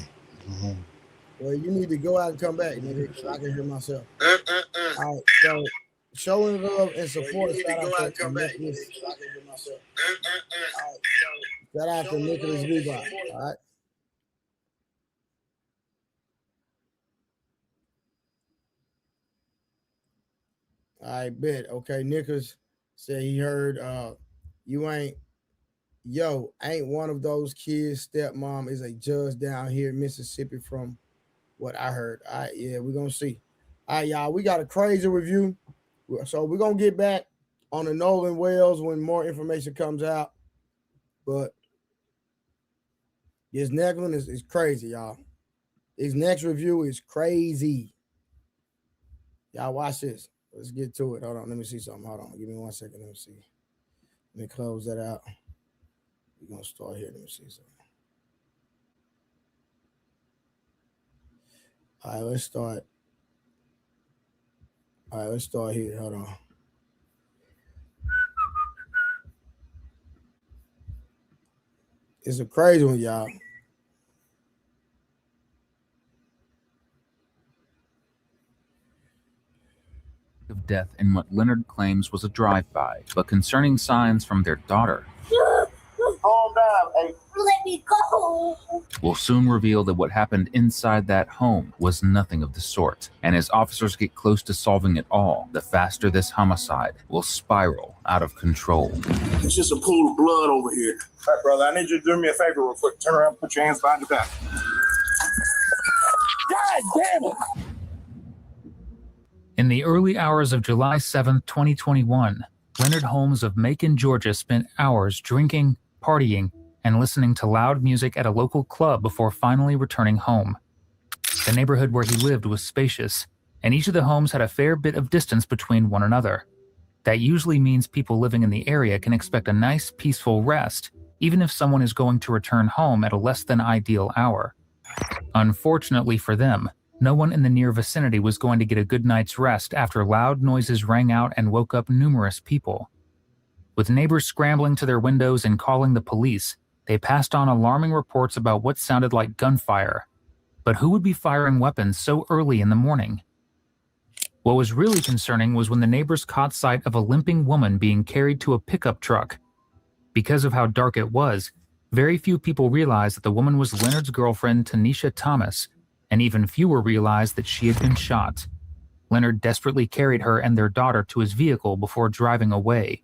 Speaker 3: Well, you need to go out and come back, nigga, so I can hear myself. All right, so showing love and support. Shout out to Nicholas. So I can hear myself. Shout out to Nicholas Levi. All right. I bet. Okay, Nicholas said he heard you ain't one of those kids. Stepmom is a judge down here in Mississippi from what I heard. All right, yeah, we're gonna see. All right, y'all, we got a crazy review. So we're gonna get back on the Nolan Wells when more information comes out. But this next one is crazy, y'all. This next review is crazy. Y'all watch this. Let's get to it. Hold on. Let me see something. Hold on. Give me 1 second. Let me see. Let me close that out. We're going to start here. Let me see something. All right, let's start. All right, let's start here. Hold on. It's a crazy one, y'all.
Speaker 17: Of death in what Leonard claims was a drive-by, but concerning signs from their daughter
Speaker 12: Calm down, hey.
Speaker 11: Let me go.
Speaker 17: will soon reveal that what happened inside that home was nothing of the sort. And as officers get close to solving it all, the faster this homicide will spiral out of control.
Speaker 18: It's just a pool of blood over here. All right, brother, I need you to do me a favor real quick. Turn around, put your hands behind your back. God damn it!
Speaker 17: In the early hours of July 7th, 2021,
Speaker 19: Leonard Holmes of Macon, Georgia spent hours drinking, partying, and listening to loud music at a local club before finally returning home. The neighborhood where he lived was spacious, and each of the homes had a fair bit of distance between one another. That usually means people living in the area can expect a nice, peaceful rest, even if someone is going to return home at a less than ideal hour. Unfortunately for them, no one in the near vicinity was going to get a good night's rest after loud noises rang out and woke up numerous people. With neighbors scrambling to their windows and calling the police, they passed on alarming reports about what sounded like gunfire. But who would be firing weapons so early in the morning? What was really concerning was when the neighbors caught sight of a limping woman being carried to a pickup truck. Because of how dark it was, very few people realized that the woman was Leonard's girlfriend, Tanisha Thomas, and even fewer realized that she had been shot. Leonard desperately carried her and their daughter to his vehicle before driving away.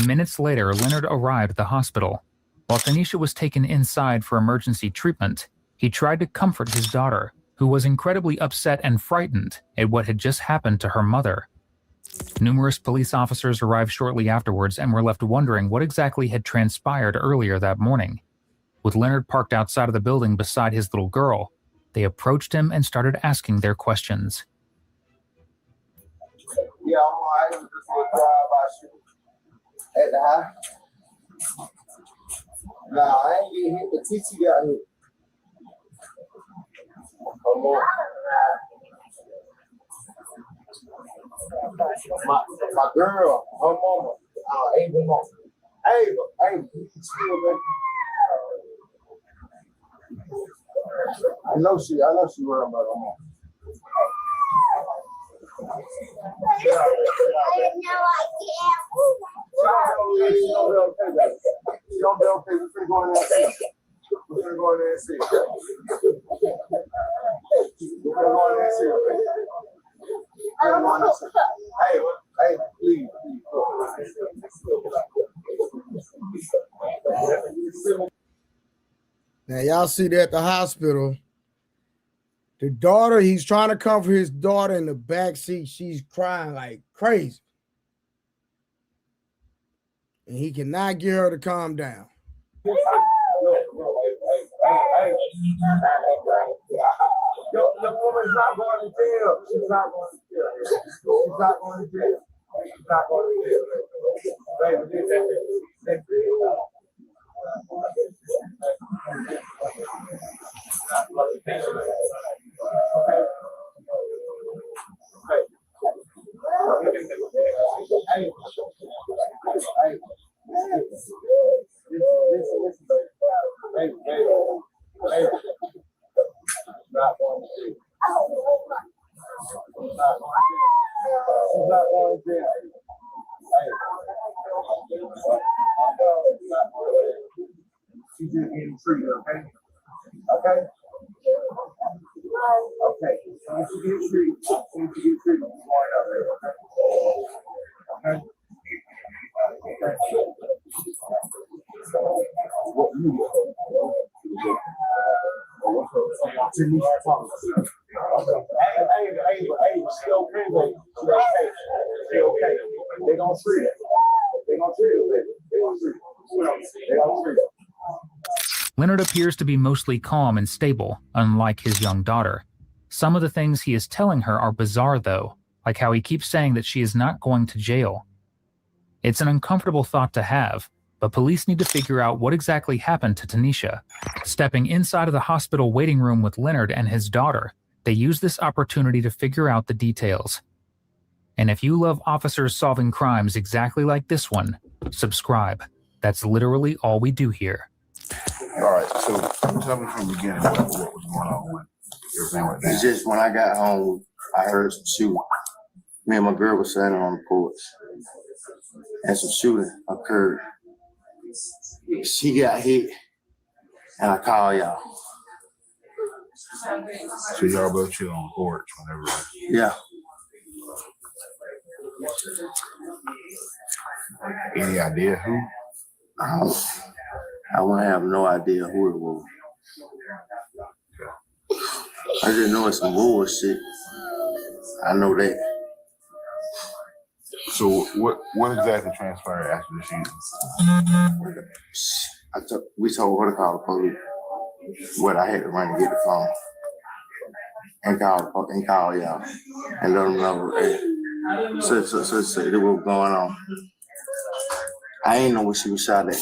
Speaker 19: Minutes later, Leonard arrived at the hospital. While Tanisha was taken inside for emergency treatment, he tried to comfort his daughter, who was incredibly upset and frightened at what had just happened to her mother. Numerous police officers arrived shortly afterwards and were left wondering what exactly had transpired earlier that morning. With Leonard parked outside of the building beside his little girl, they approached him and started asking their questions.
Speaker 20: Yeah, I'm alright. Just drive-by shooting at the house. Nah, I ain't getting hit. The TT got hit. Come on. My girl, her mama, Ava mama. Ava, you can chill, baby. I know she worried about her mama. She gonna be okay. We're finna go in there and see. We're finna go in there and see. Hey, please.
Speaker 3: Now y'all see that at the hospital. The daughter, he's trying to comfort his daughter in the back seat. She's crying like crazy. And he cannot get her to calm down.
Speaker 20: The woman's not going to jail. She's not going to jail. She's not going to jail. She's not going to jail. She's just getting treated, okay? Okay? Okay. Once you get treated, going up there, okay? Okay? What you Tanisha Thomas. Hey, she okay, baby. She okay. They gonna treat it. They gonna treat it, baby. They gonna treat it. They gonna treat it.
Speaker 19: Leonard appears to be mostly calm and stable, unlike his young daughter. Some of the things he is telling her are bizarre, though, like how he keeps saying that she is not going to jail. It's an uncomfortable thought to have, but police need to figure out what exactly happened to Tanisha. Stepping inside of the hospital waiting room with Leonard and his daughter, they use this opportunity to figure out the details. And if you love officers solving crimes exactly like this one, subscribe. That's literally all we do here.
Speaker 21: All right, so tell me from the beginning what was going on with everything right now.
Speaker 20: It's just when I got home, I heard some shooting. Me and my girl were standing on the porch, and some shooting occurred. She got hit, and I called y'all.
Speaker 21: So y'all both chill on the porch whenever.
Speaker 20: Yeah.
Speaker 21: Any idea who?
Speaker 20: I won't have no idea who it was. I just know it's some bullshit. I know that.
Speaker 21: So what exactly transpired after the shooting?
Speaker 20: We told her to call the police. But I had to run and get the phone and call y'all and let them know. So it was going on. I ain't know what she was shot at.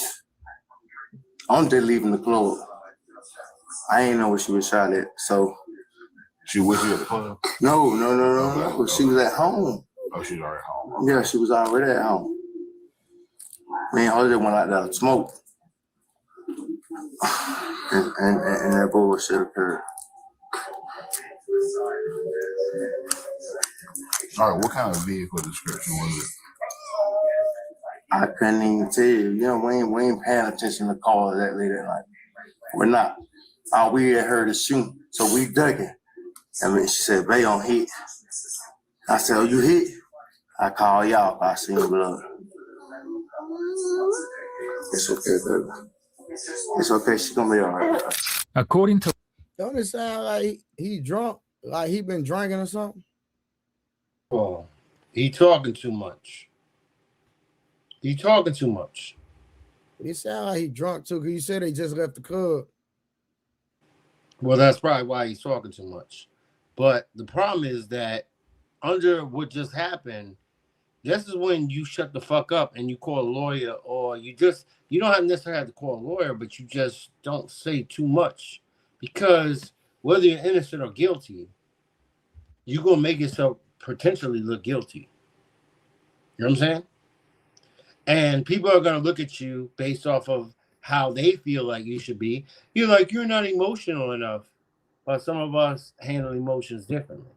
Speaker 20: I'm just leaving the club. I ain't know what she was shot at. So
Speaker 21: she was at the club?
Speaker 20: No. She was at home.
Speaker 21: Oh, she was already home.
Speaker 20: Yeah, she was already at home. Me and her just went out there to smoke. And that bullshit occurred.
Speaker 21: All right, what kind of vehicle description was it?
Speaker 20: I couldn't even tell you. You know, we ain't paying attention to cars that late at night. We're not. All we had heard is shooting, so we dug it. I mean, she said, "They on hit." I said, "Oh, you hit?" I called y'all. I seen blood. It's okay, baby. It's okay. She's gonna be all right.
Speaker 19: According to
Speaker 3: Don't it sound like he drunk? Like he been drinking or something?
Speaker 12: Oh, he talking too much. He talking too much.
Speaker 3: It sound like he drunk too, because you said he just left the club.
Speaker 12: Well, that's probably why he's talking too much. But the problem is that under what just happened, this is when you shut the fuck up and you call a lawyer, or you don't necessarily have to call a lawyer, but you just don't say too much. Because whether you're innocent or guilty, you're going to make yourself potentially look guilty. You know what I'm saying? And people are going to look at you based off of how they feel like you should be. You're like, you're not emotional enough. But some of us handle emotions differently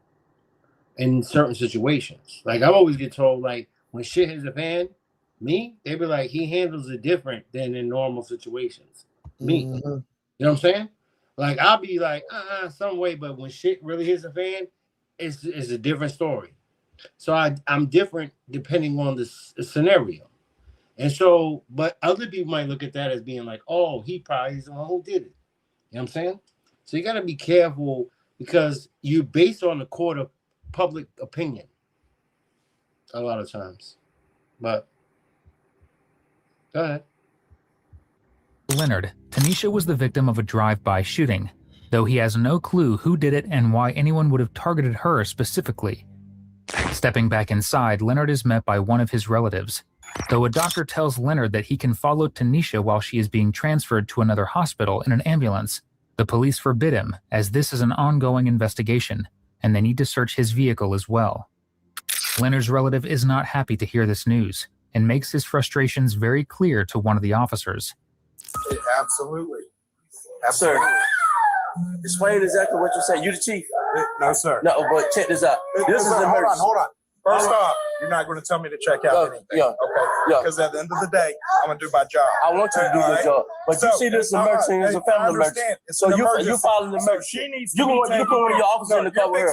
Speaker 12: in certain situations. Like, I always get told, like, when shit hits the fan, me, they be like, he handles it different than in normal situations. Me.
Speaker 3: Mm-hmm.
Speaker 12: You know what I'm saying? Like, I'll be like, some way, but when shit really hits the fan, it's a different story. So I'm different depending on the scenario. And so, but other people might look at that as being like, oh, he probably is the one who did it. You know what I'm saying? So you got to be careful because you're based on the court of public opinion a lot of times. But go ahead.
Speaker 19: Leonard, Tanisha was the victim of a drive-by shooting, though he has no clue who did it and why anyone would have targeted her specifically. Stepping back inside, Leonard is met by one of his relatives, though a doctor tells Leonard that he can follow Tanisha while she is being transferred to another hospital in an ambulance. The police forbid him, as this is an ongoing investigation, and they need to search his vehicle as well. Leonard's relative is not happy to hear this news, and makes his frustrations very clear to one of the officers.
Speaker 18: Absolutely. Sir, explain exactly what you're saying. You the chief? No, sir. No, but check this out. This is the emergency. Hold on. First off, you're not going to tell me to check out anything. Yeah. Okay. Yeah. Because at the end of the day, I'm going to do my job. I want you to do your job. But you see this emergency is a family emergency. So you following the emergency. She needs to you put your officer in the cover here.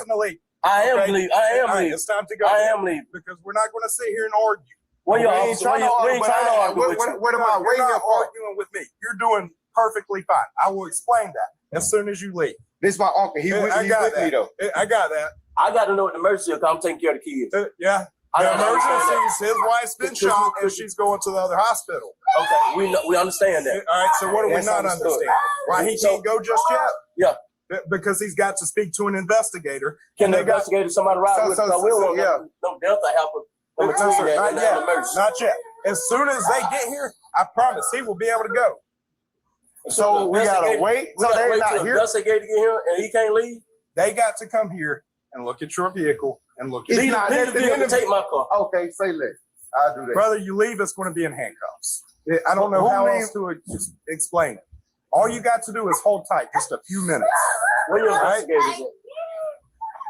Speaker 18: I am leaving. It's time to go. I am leaving. Because we're not going to sit here and argue. Where your officer? We ain't trying to argue with you. What am I waiting for? Arguing with me. You're doing perfectly fine. I will explain that as soon as you leave. This is my uncle. He's with me, though. I got that. I got to know what the emergency is because I'm taking care of the kids. Yeah. The emergency is his wife's been shot and she's going to the other hospital. Okay, we understand that. All right, so what do we not understand? Why he can't go just yet? Yeah. Because he's got to speak to an investigator. Can the investigator somebody ride with us? We don't want no death to happen. No, sir, not yet. Not yet. As soon as they get here, I promise he will be able to go. So we gotta wait till they're not here. Investigator get here and he can't leave. They got to come here and look at your vehicle and look at it. Take my car. Okay, say less. I'll do that. Brother, you leave, it's going to be in handcuffs. I don't know how else to explain it. All you got to do is hold tight just a few minutes. Where your investigators at?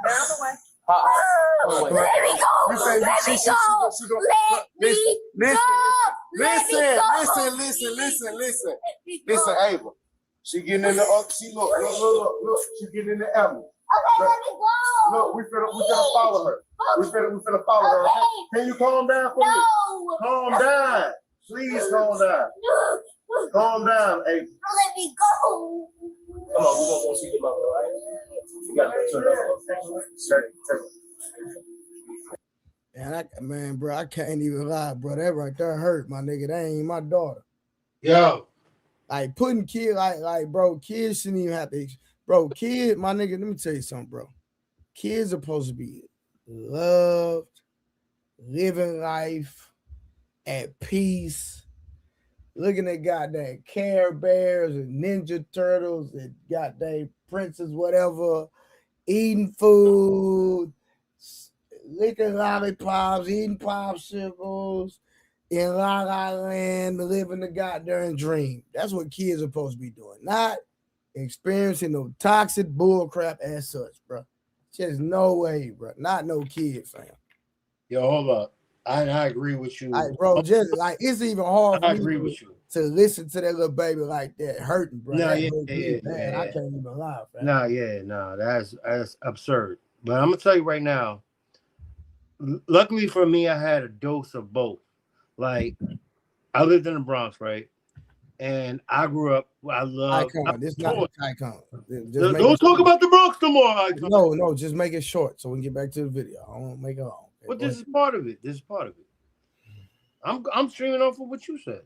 Speaker 18: They're on the way. Let me go. Let me go.
Speaker 20: Listen, Ava. She getting in the she look. She getting in the ambulance.
Speaker 11: Okay, let me go.
Speaker 20: Look, we finna follow her. We finna follow her. Okay? Can you calm down for me? Calm down. Please calm down. Calm down, Ava.
Speaker 11: Let me go.
Speaker 20: Come on, we're gonna go see the mother, all right? You gotta turn it off.
Speaker 3: Man, bro, I can't even lie, bro. That right there hurt, my nigga. That ain't my daughter.
Speaker 12: Yo.
Speaker 3: Like putting kids, like, bro, kids shouldn't even have to, bro, kid, my nigga, let me tell you something, bro. Kids are supposed to be loved, living life at peace, looking at goddamn Care Bears and Ninja Turtles and goddamn Princess, whatever, eating food, licking lollipops, eating popsicles, in La La Land, living the goddamn dream. That's what kids are supposed to be doing, not experiencing no toxic bull crap as such, bro. Just no way, bro. Not no kid, fam.
Speaker 12: Yo, hold up. I agree with you.
Speaker 3: Bro, just like it's even hard for
Speaker 12: I
Speaker 3: me
Speaker 12: agree with you.
Speaker 3: to listen to that little baby like that hurting, bro.
Speaker 12: No,
Speaker 3: That
Speaker 12: yeah,
Speaker 3: hurt me bad.
Speaker 12: yeah.
Speaker 3: I can't even lie, fam.
Speaker 12: No, that's absurd. But I'm gonna tell you right now. Luckily for me, I had a dose of both. Like, I lived in the Bronx, right? And I grew up. I love.
Speaker 3: Icon. This not Icon.
Speaker 12: Don't talk about the Bronx no more. Icon.
Speaker 3: No, just make it short so we can get back to the video. I don't make it long. Okay,
Speaker 12: But this is part of it. I'm streaming off of what you said.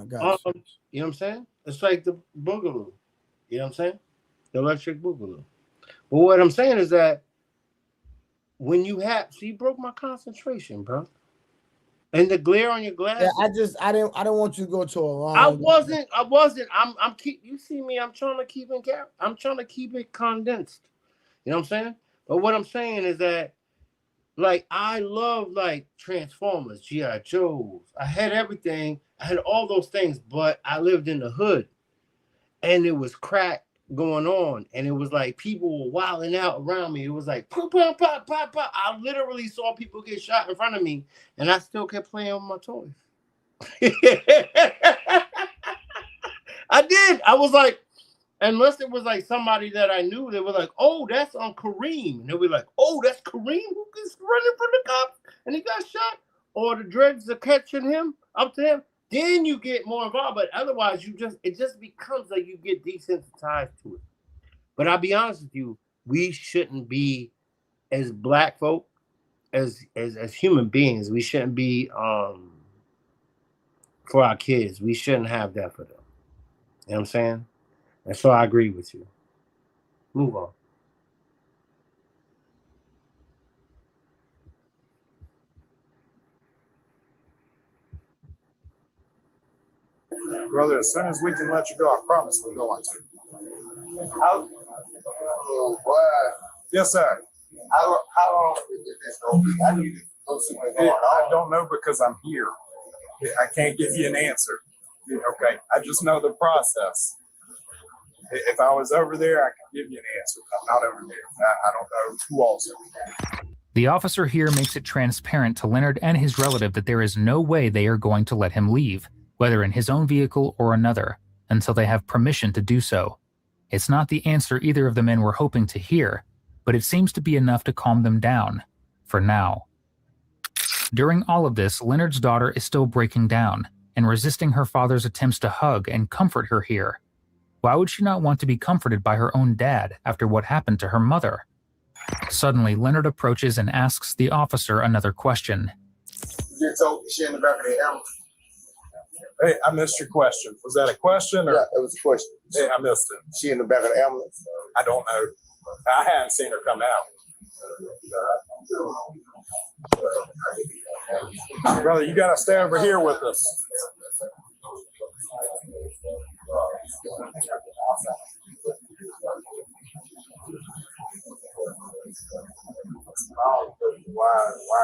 Speaker 3: I got you.
Speaker 12: You know what I'm saying? It's like the boogaloo. You know what I'm saying? The electric boogaloo. But what I'm saying is that when you you broke my concentration, bro. And the glare on your glasses.
Speaker 3: Yeah, I don't want you to go to a long.
Speaker 12: I wasn't. You see me, I'm trying to keep it condensed. You know what I'm saying? But what I'm saying is that, like, I love like Transformers, G.I. Joes. I had everything. I had all those things, but I lived in the hood and it was crack going on, and it was like people were wilding out around me. It was like pop, pop, pop, pop, pop. I literally saw people get shot in front of me, and I still kept playing with my toys. I did. I was like, unless it was like somebody that I knew, they were like, "Oh, that's on Kareem," and they were like, "Oh, that's Kareem who is running from the cops and he got shot," or the dreads are catching him up to him. Then you get more involved, but otherwise it just becomes like you get desensitized to it. But I'll be honest with you, we shouldn't be, as black folk, as human beings, we shouldn't be for our kids. We shouldn't have that for them. You know what I'm saying? And so I agree with you. Move on.
Speaker 18: Brother, as soon as we can let you go, I promise we're going to. Yes, sir.
Speaker 21: How long is this going to be? I need to go see what's going on.
Speaker 18: I don't know because I'm here. I can't give you an answer. Okay, I just know the process. If I was over there, I could give you an answer. I'm not over there. I don't know who also.
Speaker 19: The officer here makes it transparent to Leonard and his relative that there is no way they are going to let him leave, whether in his own vehicle or another, until they have permission to do so. It's not the answer either of the men were hoping to hear, but it seems to be enough to calm them down, for now. During all of this, Leonard's daughter is still breaking down and resisting her father's attempts to hug and comfort her here. Why would she not want to be comforted by her own dad after what happened to her mother? Suddenly, Leonard approaches and asks the officer another question.
Speaker 21: You told me she in the back of the ambulance.
Speaker 18: Hey, I missed your question. Was that a question? Or?
Speaker 21: Yeah, it was a question.
Speaker 18: Hey, I missed it.
Speaker 21: She in the back of the ambulance?
Speaker 18: I don't know. I hadn't seen her come out. Brother, you got to stay over here with us.
Speaker 21: Why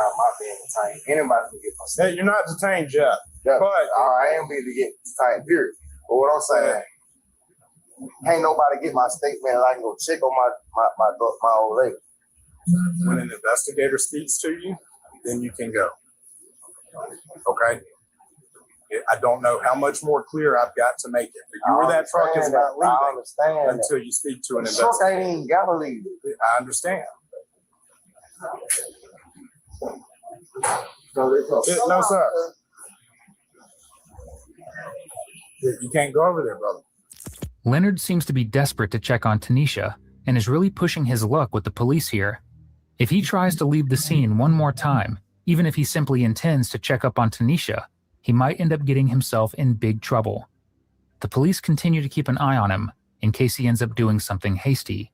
Speaker 21: am I being detained? Anybody can get my
Speaker 18: Hey, you're not detained yet.
Speaker 21: Yeah,
Speaker 18: but
Speaker 21: I am being to get detained, period. But what I'm saying, ain't nobody get my statement and I can go check on my old lady.
Speaker 18: When an investigator speaks to you, then you can go. Okay? I don't know how much more clear I've got to make it. But you or that truck is not leaving until you speak to an investigator.
Speaker 21: The truck ain't even gotta leave.
Speaker 18: I understand. No, sir. You can't go over there, brother.
Speaker 19: Leonard seems to be desperate to check on Tanisha and is really pushing his luck with the police here. If he tries to leave the scene one more time, Even if he simply intends to check up on Tanisha, he might end up getting himself in big trouble. The police continue to keep an eye on him in case he ends up doing something hasty.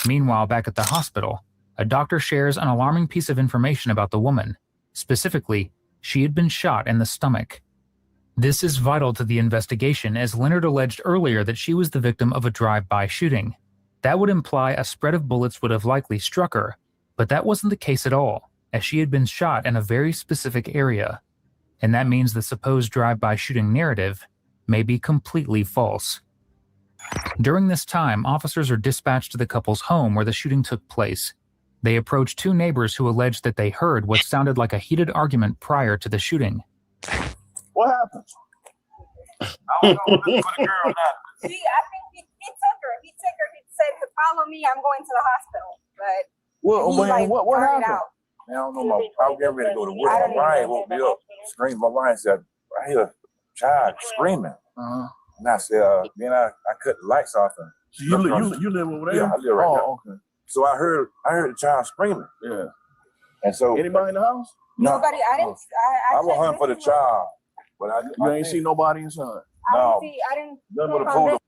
Speaker 19: Meanwhile, back at the hospital, a doctor shares an alarming piece of information about the woman. Specifically, she had been shot in the stomach. This is vital to the investigation, as Leonard alleged earlier that she was the victim of a drive-by shooting. That would imply a spread of bullets would have likely struck her, but that wasn't the case at all, as she had been shot in a very specific area. And that means the supposed drive-by shooting narrative may be completely false. During this time, officers are dispatched to the couple's home where the shooting took place. They approach two neighbors who alleged that they heard what sounded like a heated argument prior to the shooting.
Speaker 18: What happened? I don't know. Look for the girl now.
Speaker 2: I think he took her. He said, "Follow me. I'm going to the hospital." But
Speaker 18: what
Speaker 2: turned
Speaker 18: happened?
Speaker 2: out.
Speaker 18: Man, I don't know. I was getting ready to go to work. My wife woke me up, screamed. My wife said, "I hear a child screaming." And I said, then I cut the lights off. And
Speaker 22: you live over there?
Speaker 18: Yeah, I live right there.
Speaker 22: Okay.
Speaker 18: So I heard the child screaming.
Speaker 22: Yeah.
Speaker 18: And so
Speaker 22: anybody in the house?
Speaker 18: No.
Speaker 2: Nobody. I didn't.
Speaker 18: I was hunting for the child, but
Speaker 22: you ain't see nobody inside.
Speaker 18: No.
Speaker 2: I didn't.
Speaker 18: Nothing but a police.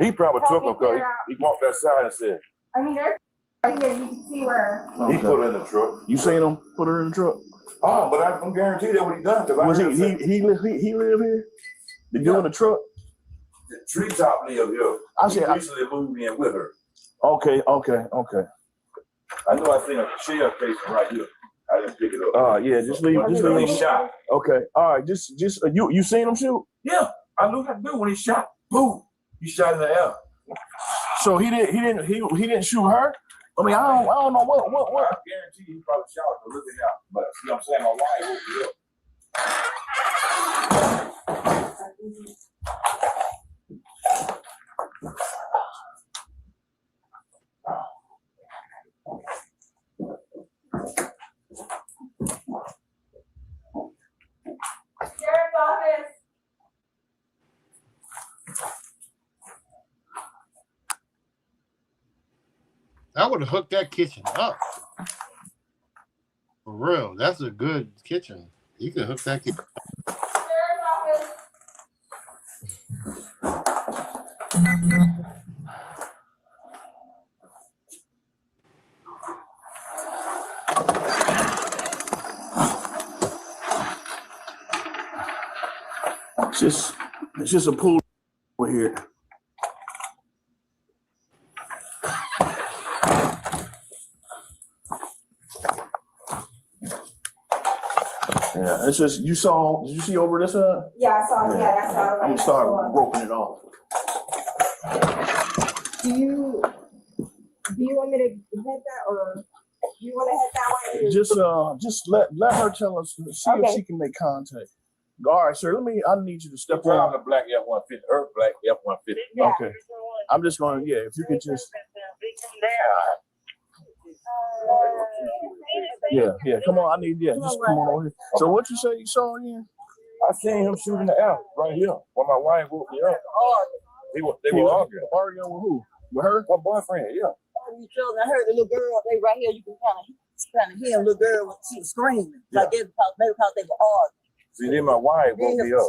Speaker 18: He probably took him because he walked outside and said.
Speaker 2: I mean, there's right here. You can see where.
Speaker 18: He put her in the truck.
Speaker 22: You seen him put her in the truck?
Speaker 18: Oh, but I'm guaranteed that what he done.
Speaker 22: Was he live here? The dude in the truck?
Speaker 18: The treetop live here. He recently moved in with her.
Speaker 22: Okay.
Speaker 18: I know I seen a shell casing right here. I didn't pick it up.
Speaker 22: Yeah, just leave.
Speaker 18: He shot.
Speaker 22: Okay, all right. Just you seen him shoot?
Speaker 18: Yeah, I knew how to do when he shot. Boom, he shot in the air.
Speaker 22: So he didn't shoot her. I mean, I don't know what.
Speaker 18: I guarantee he probably shot her. But look at that. But see what I'm saying? My wife woke me up.
Speaker 2: Sheriff's office.
Speaker 12: I would have hooked that kitchen up. For real, that's a good kitchen. You can hook that kitchen up.
Speaker 2: Sheriff's office.
Speaker 22: It's just a pool over here. Yeah, it's just did you see over this side?
Speaker 2: Yeah, I saw. Yeah, that's how.
Speaker 22: I'm gonna start roping it off.
Speaker 2: Do you want me to head that, or do you want to head that way?
Speaker 22: Just let her tell us. See if she can make contact. All right, sir. I need you to step
Speaker 18: on
Speaker 22: on
Speaker 18: the black F-150. Her black F-150.
Speaker 22: Okay. I'm just going. Yeah, if you could just. Yeah. Come on, I need. Yeah, just come on over here. So what you say you saw again?
Speaker 18: I seen him shooting the air right here when my wife woke me up. They were arguing.
Speaker 22: Arguing with who? With her?
Speaker 18: My boyfriend. Yeah.
Speaker 23: I heard the little girl. They right here. You can kind of hear a little girl. She was screaming like maybe because they were arguing.
Speaker 18: See, then my wife woke me up.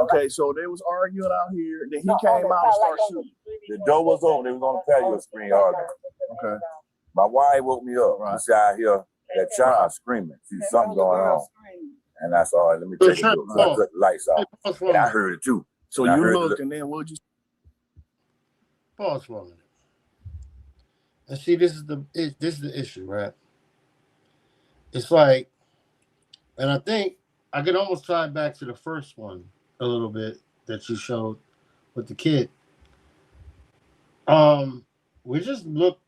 Speaker 22: Okay, so they was arguing out here. Then he came out and started shooting.
Speaker 18: The door was open. They was on the patio screen arguing.
Speaker 22: Okay.
Speaker 18: My wife woke me up. Right. She said, I hear that child screaming. See, something going on. And I saw, let me take a look. So I cut the lights off. And I heard it too.
Speaker 22: So you looked and then what'd you
Speaker 12: Pause for a minute. And see, this is the issue, right? It's like, and I think I could almost tie it back to the first one a little bit that you showed with the kid. We just look.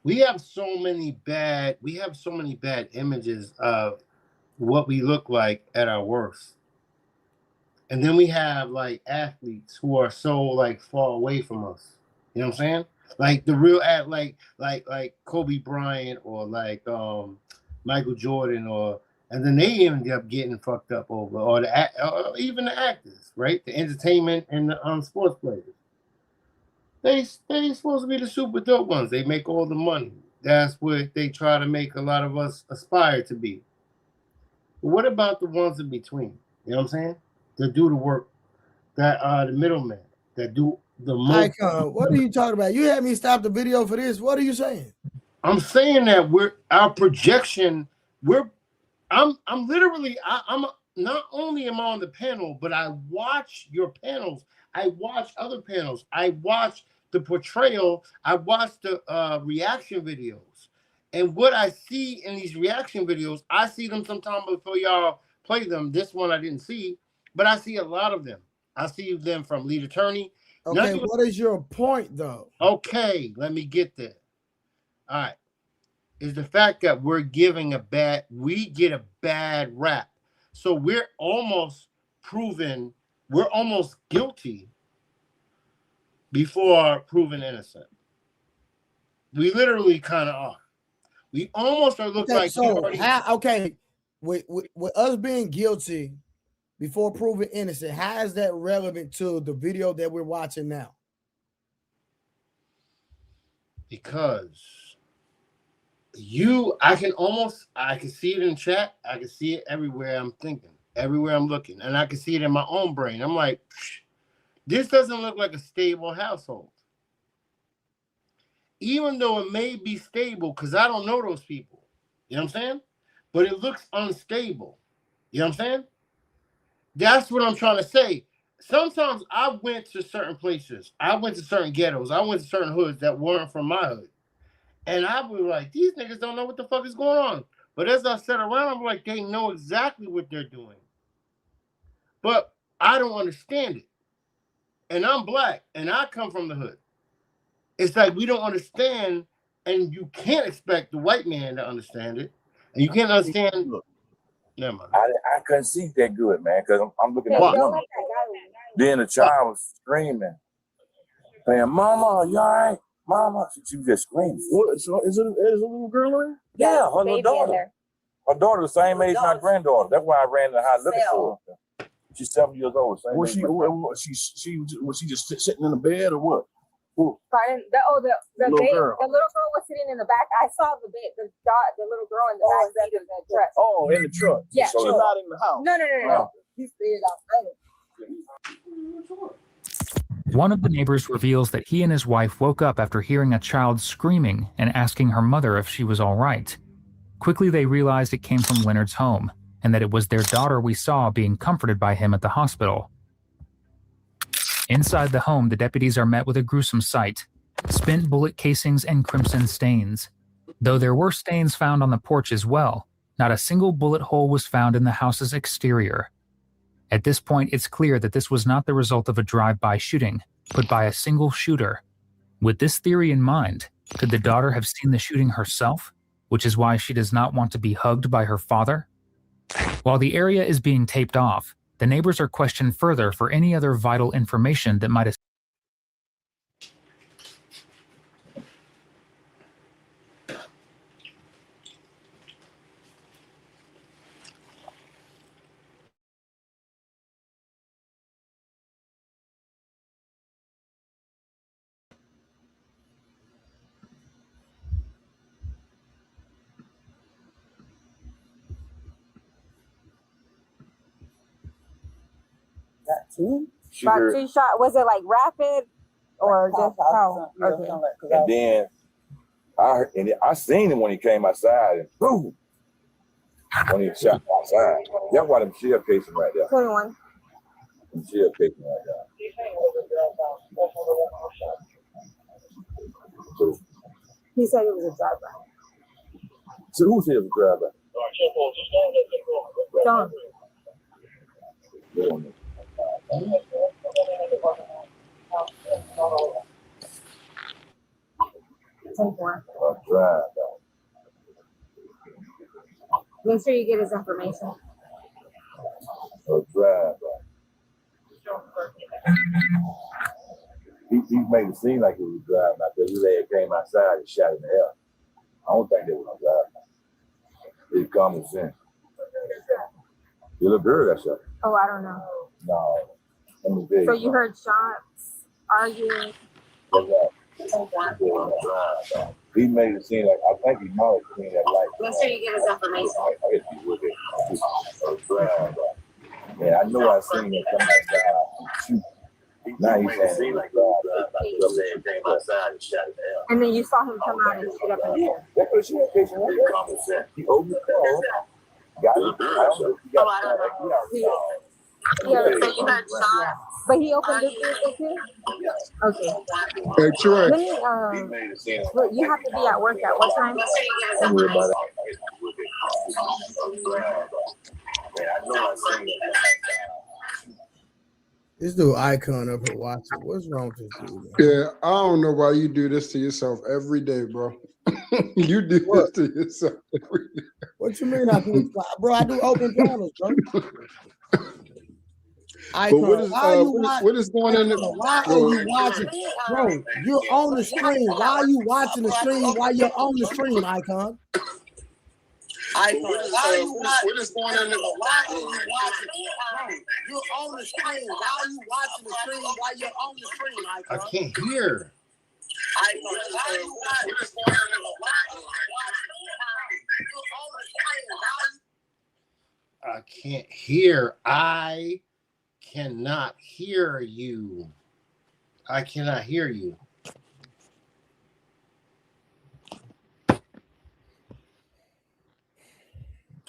Speaker 12: We have so many bad images of what we look like at our worst. And then we have like athletes who are so like far away from us. You know what I'm saying? Like the real like Kobe Bryant or like Michael Jordan and then they end up getting fucked up over or even the actors, right? The entertainment and the sports players. They supposed to be the super dope ones. They make all the money. That's what they try to make a lot of us aspire to be. But what about the ones in between? You know what I'm saying? That do the work, that are the middlemen, that do the most.
Speaker 3: Icon, what are you talking about? You had me stop the video for this. What are you saying?
Speaker 12: I'm saying that our projection. I'm literally. I'm not only am I on the panel, but I watch your panels. I watch other panels. I watch the portrayal. I watch the reaction videos. And what I see in these reaction videos, I see them sometime before y'all play them. This one I didn't see, but I see a lot of them. I see them from Lead Attorney.
Speaker 3: Okay, what is your point, though?
Speaker 12: Okay, let me get there. All right. Is the fact that we get a bad rap. So we're almost guilty before proven innocent. We literally kind of are. We almost are look like.
Speaker 3: So with us being guilty before proven innocent, how is that relevant to the video that we're watching now?
Speaker 12: Because I can see it in chat. I can see it everywhere I'm thinking, everywhere I'm looking, and I can see it in my own brain. I'm like, this doesn't look like a stable household. Even though it may be stable, because I don't know those people. You know what I'm saying? But it looks unstable. You know what I'm saying? That's what I'm trying to say. Sometimes I went to certain places. I went to certain ghettos. I went to certain hoods that weren't from my hood. And I was like, these niggas don't know what the fuck is going on. But as I sat around, I'm like, they know exactly what they're doing. But I don't understand it. And I'm black, and I come from the hood. It's like we don't understand, and you can't expect the white man to understand it. And you can't understand. Never mind.
Speaker 1: I couldn't see that good, man, because I'm looking at the number. Then the child was screaming, saying, "Mama, you all right? Mama." She was just screaming.
Speaker 22: What? So is it a little girl in?
Speaker 1: Yeah, her little daughter. Her daughter the same age as my granddaughter. That's why I ran in the house looking for her. She's 7 years old. Was she just sitting in the bed or what?
Speaker 2: Pardon? The little girl was sitting in the back. I saw the little girl in the back seat of the truck.
Speaker 22: Oh, in the truck.
Speaker 2: Yeah.
Speaker 22: She's not in the house.
Speaker 2: No. He stayed outside.
Speaker 19: One of the neighbors reveals that he and his wife woke up after hearing a child screaming and asking her mother if she was all right. Quickly, they realized it came from Leonard's home and that it was their daughter we saw being comforted by him at the hospital. Inside the home, the deputies are met with a gruesome sight: spent bullet casings and crimson stains. Though there were stains found on the porch as well, not a single bullet hole was found in the house's exterior. At this point, it's clear that this was not the result of a drive-by shooting, but by a single shooter. With this theory in mind, could the daughter have seen the shooting herself, which is why she does not want to be hugged by her father? While the area is being taped off, the neighbors are questioned further for any other vital information that might have.
Speaker 2: About 2 shots. Was it like rapid or just how? Okay.
Speaker 1: And then I seen him when he came outside, and boom, when he shot outside. That's why them shell casings right there.
Speaker 2: 21.
Speaker 1: Them shell casings right there. So,
Speaker 2: He said it was a drive-by.
Speaker 1: so who said it was a drive-by?
Speaker 2: John. Make sure you get his information.
Speaker 1: He made it seem like it was a drive-by because his ass came outside and shot in the air. I don't think it was a drive-by. It's common sense. The little girl that shot.
Speaker 2: Oh, I don't know.
Speaker 1: No.
Speaker 2: So you heard shots, arguing.
Speaker 1: He made it seem like I think he might have seen that light.
Speaker 2: Make sure you give us information.
Speaker 1: I guess he would have. Yeah, I know I seen that come outside shoot. Now he's saying came outside and shot it down.
Speaker 2: And then you saw him come out and shoot up in the air.
Speaker 1: That's what she had picture right there. He opened the door. Got it. I don't know if he got
Speaker 2: Yeah, so you got shot. But he opened this vehicle too? Okay.
Speaker 14: Hey, Troy.
Speaker 2: Let me, look, you have to be at work at what time?
Speaker 1: Don't worry about it. I know I seen it.
Speaker 3: This dude Icon up here watching. What's wrong with this dude? Man?
Speaker 14: Yeah, I don't know why you do this to yourself every day, bro. You do this to yourself every day.
Speaker 3: What you mean I do? Bro, I do open channels, bro.
Speaker 14: But what is going on?
Speaker 3: Why are you watching? Bro, you're on the stream. Why are you watching the stream while you're on the stream, Icon?
Speaker 14: What is going on?
Speaker 3: Why are you watching? Bro, you're on the stream. Why are you watching the stream while you're on the stream, Icon?
Speaker 12: I can't hear. I can't hear. I cannot hear you. I cannot hear you.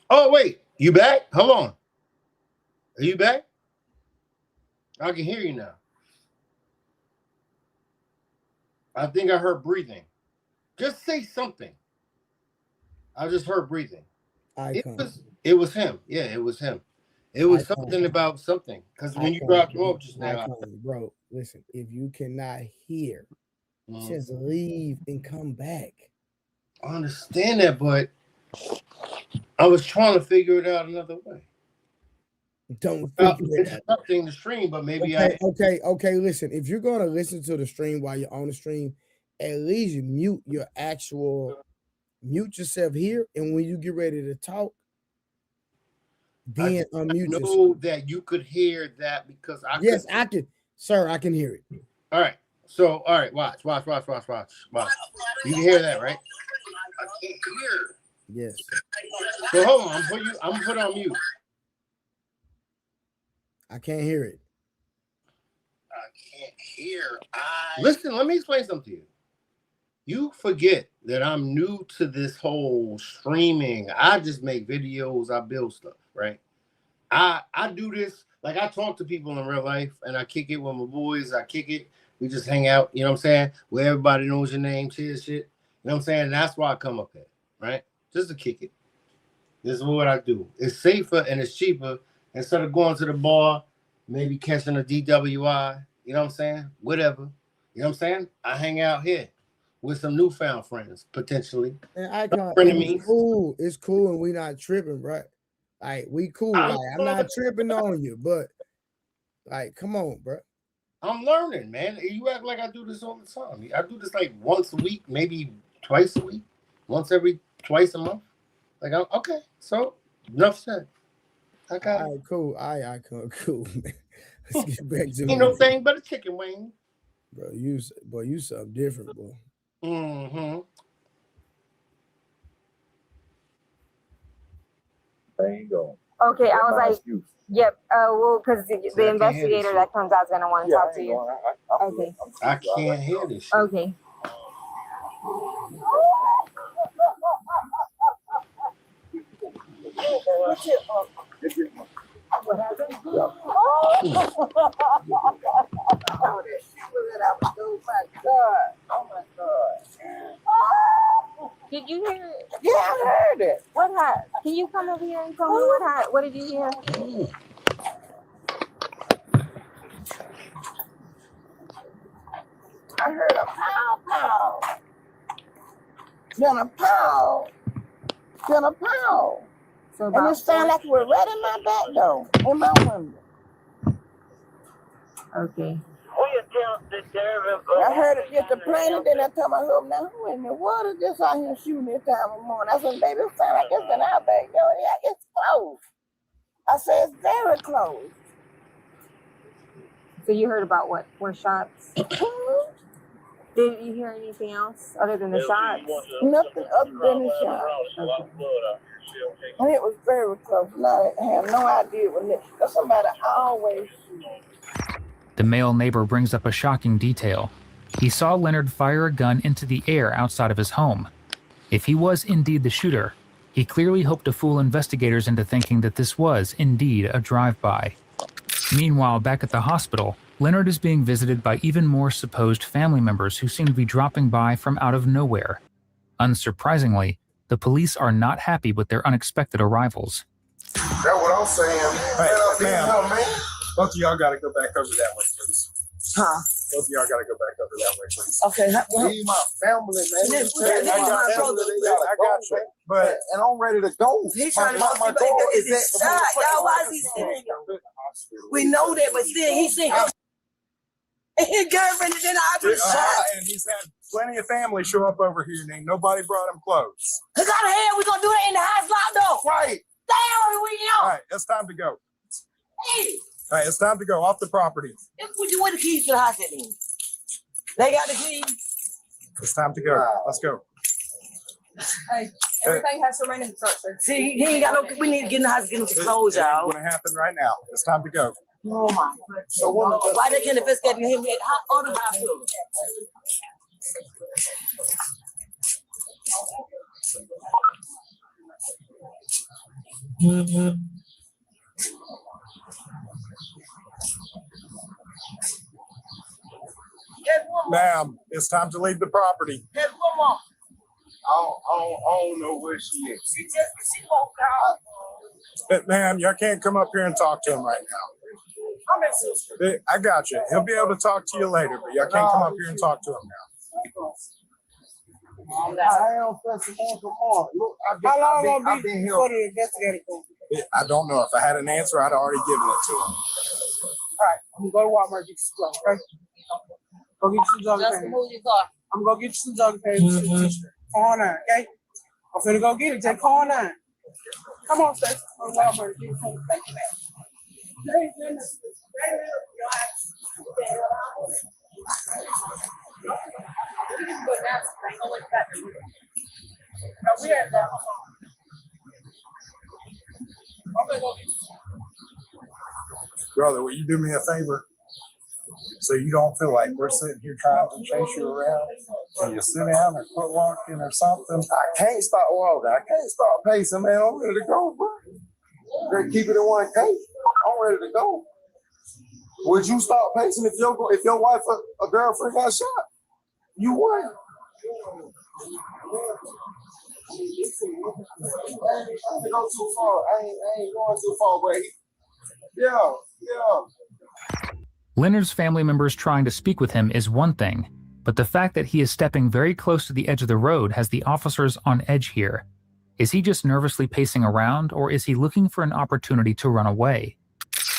Speaker 12: Oh, wait. You back? Hold on. Are you back? I can hear you now. I think I heard breathing. Just say something. I just heard breathing. It was him. Yeah, it was him. It was something about something. Because when you dropped off just now.
Speaker 3: Bro, listen, if you cannot hear, just leave and come back.
Speaker 12: I understand that, but I was trying to figure it out another way.
Speaker 3: Don't figure it out.
Speaker 12: Interrupting the stream, but maybe
Speaker 3: Okay. Listen, if you're gonna listen to the stream while you're on the stream, at least mute yourself here, and when you get ready to talk, then unmute yourself.
Speaker 12: I know that you could hear that because I
Speaker 3: can, sir. I can hear it.
Speaker 12: All right. So, all right, watch. You can hear that, right? I can't hear.
Speaker 3: Yes.
Speaker 12: So hold on, I'm gonna put on mute.
Speaker 3: I can't hear it.
Speaker 12: I can't hear. Listen, let me explain something to you. You forget that I'm new to this whole streaming. I just make videos, I build stuff, right? I do this, like I talk to people in real life and I kick it with my boys, we just hang out, you know what I'm saying? Where everybody knows your name, shit. You know what I'm saying? And that's why I come up here, right? Just to kick it. This is what I do. It's safer and it's cheaper. Instead of going to the bar, maybe catching a DWI, you know what I'm saying? Whatever. You know what I'm saying? I hang out here with some newfound friends, potentially.
Speaker 3: And it's cool and we not tripping, right? Like, we cool. Like, I'm not tripping on you, but like, come on, bro.
Speaker 12: I'm learning, man. You act like I do this all the time. I do this like once a week, maybe twice a week, twice a month. Like, okay, so enough said. I got it.
Speaker 3: All right, cool. All right, cool, man. Let's get back to
Speaker 12: Ain't no thing but a chicken wing.
Speaker 3: Bro, you something different, boy.
Speaker 12: Mm-hmm.
Speaker 1: There you go.
Speaker 2: Okay, I was like, yep. Well, because the investigator that comes out is gonna want to talk to you. Okay.
Speaker 12: I can't hear this shit.
Speaker 2: Okay. What happened? Oh my God. Did you hear it?
Speaker 23: Yeah, I heard it.
Speaker 2: What happened? Can you come over here and tell me what happened? What did you hear?
Speaker 23: I heard a pow pow. Then a pow. Then a pow.
Speaker 2: So
Speaker 23: and it sounded like it was right in my back door, in my window.
Speaker 2: Okay.
Speaker 23: I heard it just a plane, and then I told my husband, now who in the water just out here shooting this time of morning? I said, baby, it sounds like it's in our backyard. Yeah, it's close. I said, it's very close.
Speaker 2: So you heard about what? 4 shots? Did you hear anything else other than the shots?
Speaker 23: Nothing other than the shot. And it was very close. And I have no idea when it, because somebody always shoots.
Speaker 19: The male neighbor brings up a shocking detail. He saw Leonard fire a gun into the air outside of his home. If he was indeed the shooter, he clearly hoped to fool investigators into thinking that this was indeed a drive-by. Meanwhile, back at the hospital, Leonard is being visited by even more supposed family members who seem to be dropping by from out of nowhere. Unsurprisingly, the police are not happy with their unexpected arrivals.
Speaker 21: That's what I'm saying.
Speaker 18: Hey, man, both of y'all got to go back over that way, please.
Speaker 23: Huh?
Speaker 18: Both of y'all got to go back over that way, please.
Speaker 23: Okay.
Speaker 21: Leave my family, man.
Speaker 18: I got you. But
Speaker 21: and I'm ready to go.
Speaker 23: He's trying to go see, but is it shot? Y'all, why is he sitting here? We know that, but still, he's sitting. And his girlfriend is in the hospital shot.
Speaker 18: And he's had plenty of family show up over here, and ain't nobody brought him clothes.
Speaker 23: Cause how the hell we gonna do that in the house locked up?
Speaker 18: Right.
Speaker 23: Damn, we know.
Speaker 18: All right, it's time to go.
Speaker 23: Hey,
Speaker 18: All right, it's time to go off the property.
Speaker 23: where the keys to the house at then? They got the keys.
Speaker 18: It's time to go. Let's go.
Speaker 2: Hey, everything has to remain in the structure.
Speaker 23: See, he ain't got no. We need to get in the house, get him some clothes,
Speaker 18: It's
Speaker 23: y'all.
Speaker 18: going to happen right now. It's time to go.
Speaker 23: Oh my God. So why they can't investigate him at other hospital?
Speaker 18: Ma'am, it's time to leave the property.
Speaker 23: There's one more.
Speaker 21: I don't know where she is.
Speaker 23: She walked out.
Speaker 18: But ma'am, y'all can't come up here and talk to him right now.
Speaker 23: I'm at sister.
Speaker 18: I got you. He'll be able to talk to you later, but y'all can't come up here and talk to him now.
Speaker 21: I am pressing on tomorrow. Look,
Speaker 23: How long
Speaker 21: I've
Speaker 23: gonna be
Speaker 21: been here.
Speaker 23: before the investigator comes?
Speaker 18: I don't know. If I had an answer, I'd already given it to him.
Speaker 23: All right, I'm gonna go to Walmart and get you some clothes, okay? Go get you some jogging
Speaker 2: Just
Speaker 23: pants.
Speaker 2: move your car.
Speaker 23: I'm gonna get you some jogging pants and some t-shirt. Call 9, okay? I'm finna go get it. Just call 9. Come on, Stacey. Go to Walmart and get you some back.
Speaker 18: Brother, will you do me a favor? So you don't feel like we're sitting here trying to chase you around. Can you sit down or quit walking or something?
Speaker 21: I can't stop walking. I can't stop pacing, man. I'm ready to go, bro. Ready to keep it in one case. I'm ready to go. Would you stop pacing if your wife or girlfriend got shot? You would. I ain't go too far. I ain't going too far, but yeah.
Speaker 19: Leonard's family members trying to speak with him is one thing, but the fact that he is stepping very close to the edge of the road has the officers on edge here. Is he just nervously pacing around, or is he looking for an opportunity to run away?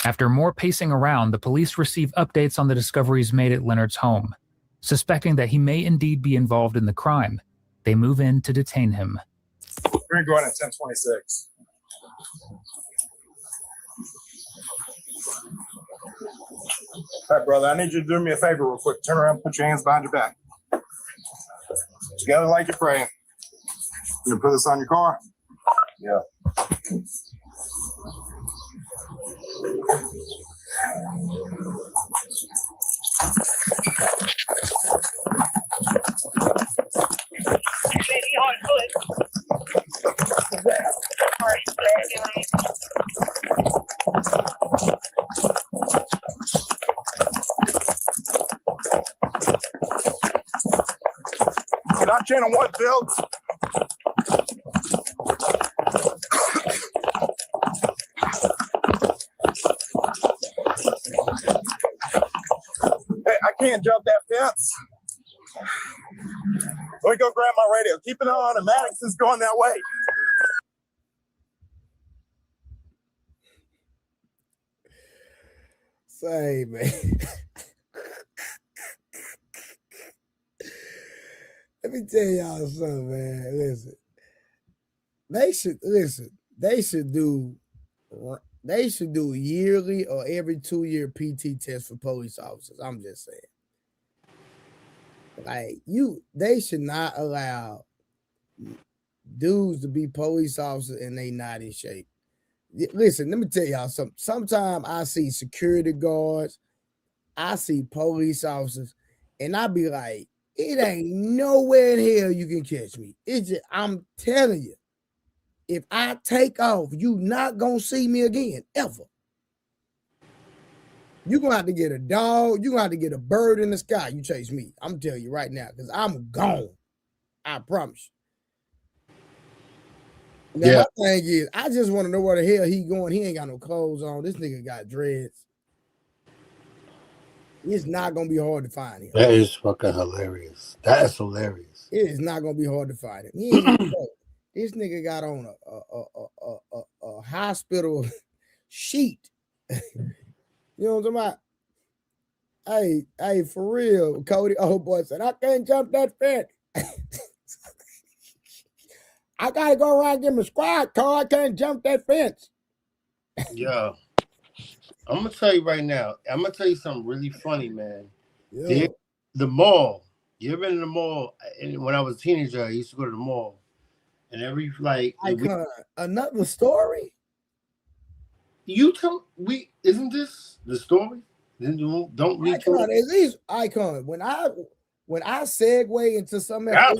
Speaker 19: After more pacing around, the police receive updates on the discoveries made at Leonard's home. Suspecting that he may indeed be involved in the crime, they move in to detain him.
Speaker 18: We're going at 10:26. All right, brother, I need you to do me a favor real quick. Turn around, put your hands behind your back. Together like you're praying. You gonna put this on your car?
Speaker 21: Yeah.
Speaker 18: Not channel 1, Fields. Hey, I can't jump that fence. Let me go grab my radio. Keep it on. Maddox is going that way.
Speaker 3: Say, man. Let me tell y'all something, man. Listen. They should do yearly or every 2-year PT test for police officers. I'm just saying. Like they should not allow dudes to be police officers and they not in shape. Listen, let me tell y'all something. Sometimes I see security guards, I see police officers, and I be like, it ain't nowhere in hell you can catch me. It's just, I'm telling you, if I take off, you not gonna see me again, ever. You're gonna have to get a dog, you're gonna have to get a bird in the sky. You chase me. I'm telling you right now, because I'm gone. I promise you. Now,
Speaker 12: Yeah.
Speaker 3: my thing is, I just want to know where the hell he going. He ain't got no clothes on. This nigga got dreads. It's not gonna be hard to find him.
Speaker 12: That is fucking hilarious. That is hilarious.
Speaker 3: It is not gonna be hard to find him. He ain't even know. This nigga got on a hospital sheet. You know what I'm talking about? Hey, for real, Cody. Oh boy said, I can't jump that fence. I gotta go around and get my squad car. I can't jump that fence.
Speaker 12: Yeah. I'm gonna tell you right now. I'm gonna tell you something really funny, man.
Speaker 3: Yeah.
Speaker 12: The mall. You ever been in the mall? And when I was a teenager, I used to go to the mall. And every
Speaker 3: another story.
Speaker 12: You tell isn't this the story? Then don't we
Speaker 3: Icon, at least Icon. When I segue into something else,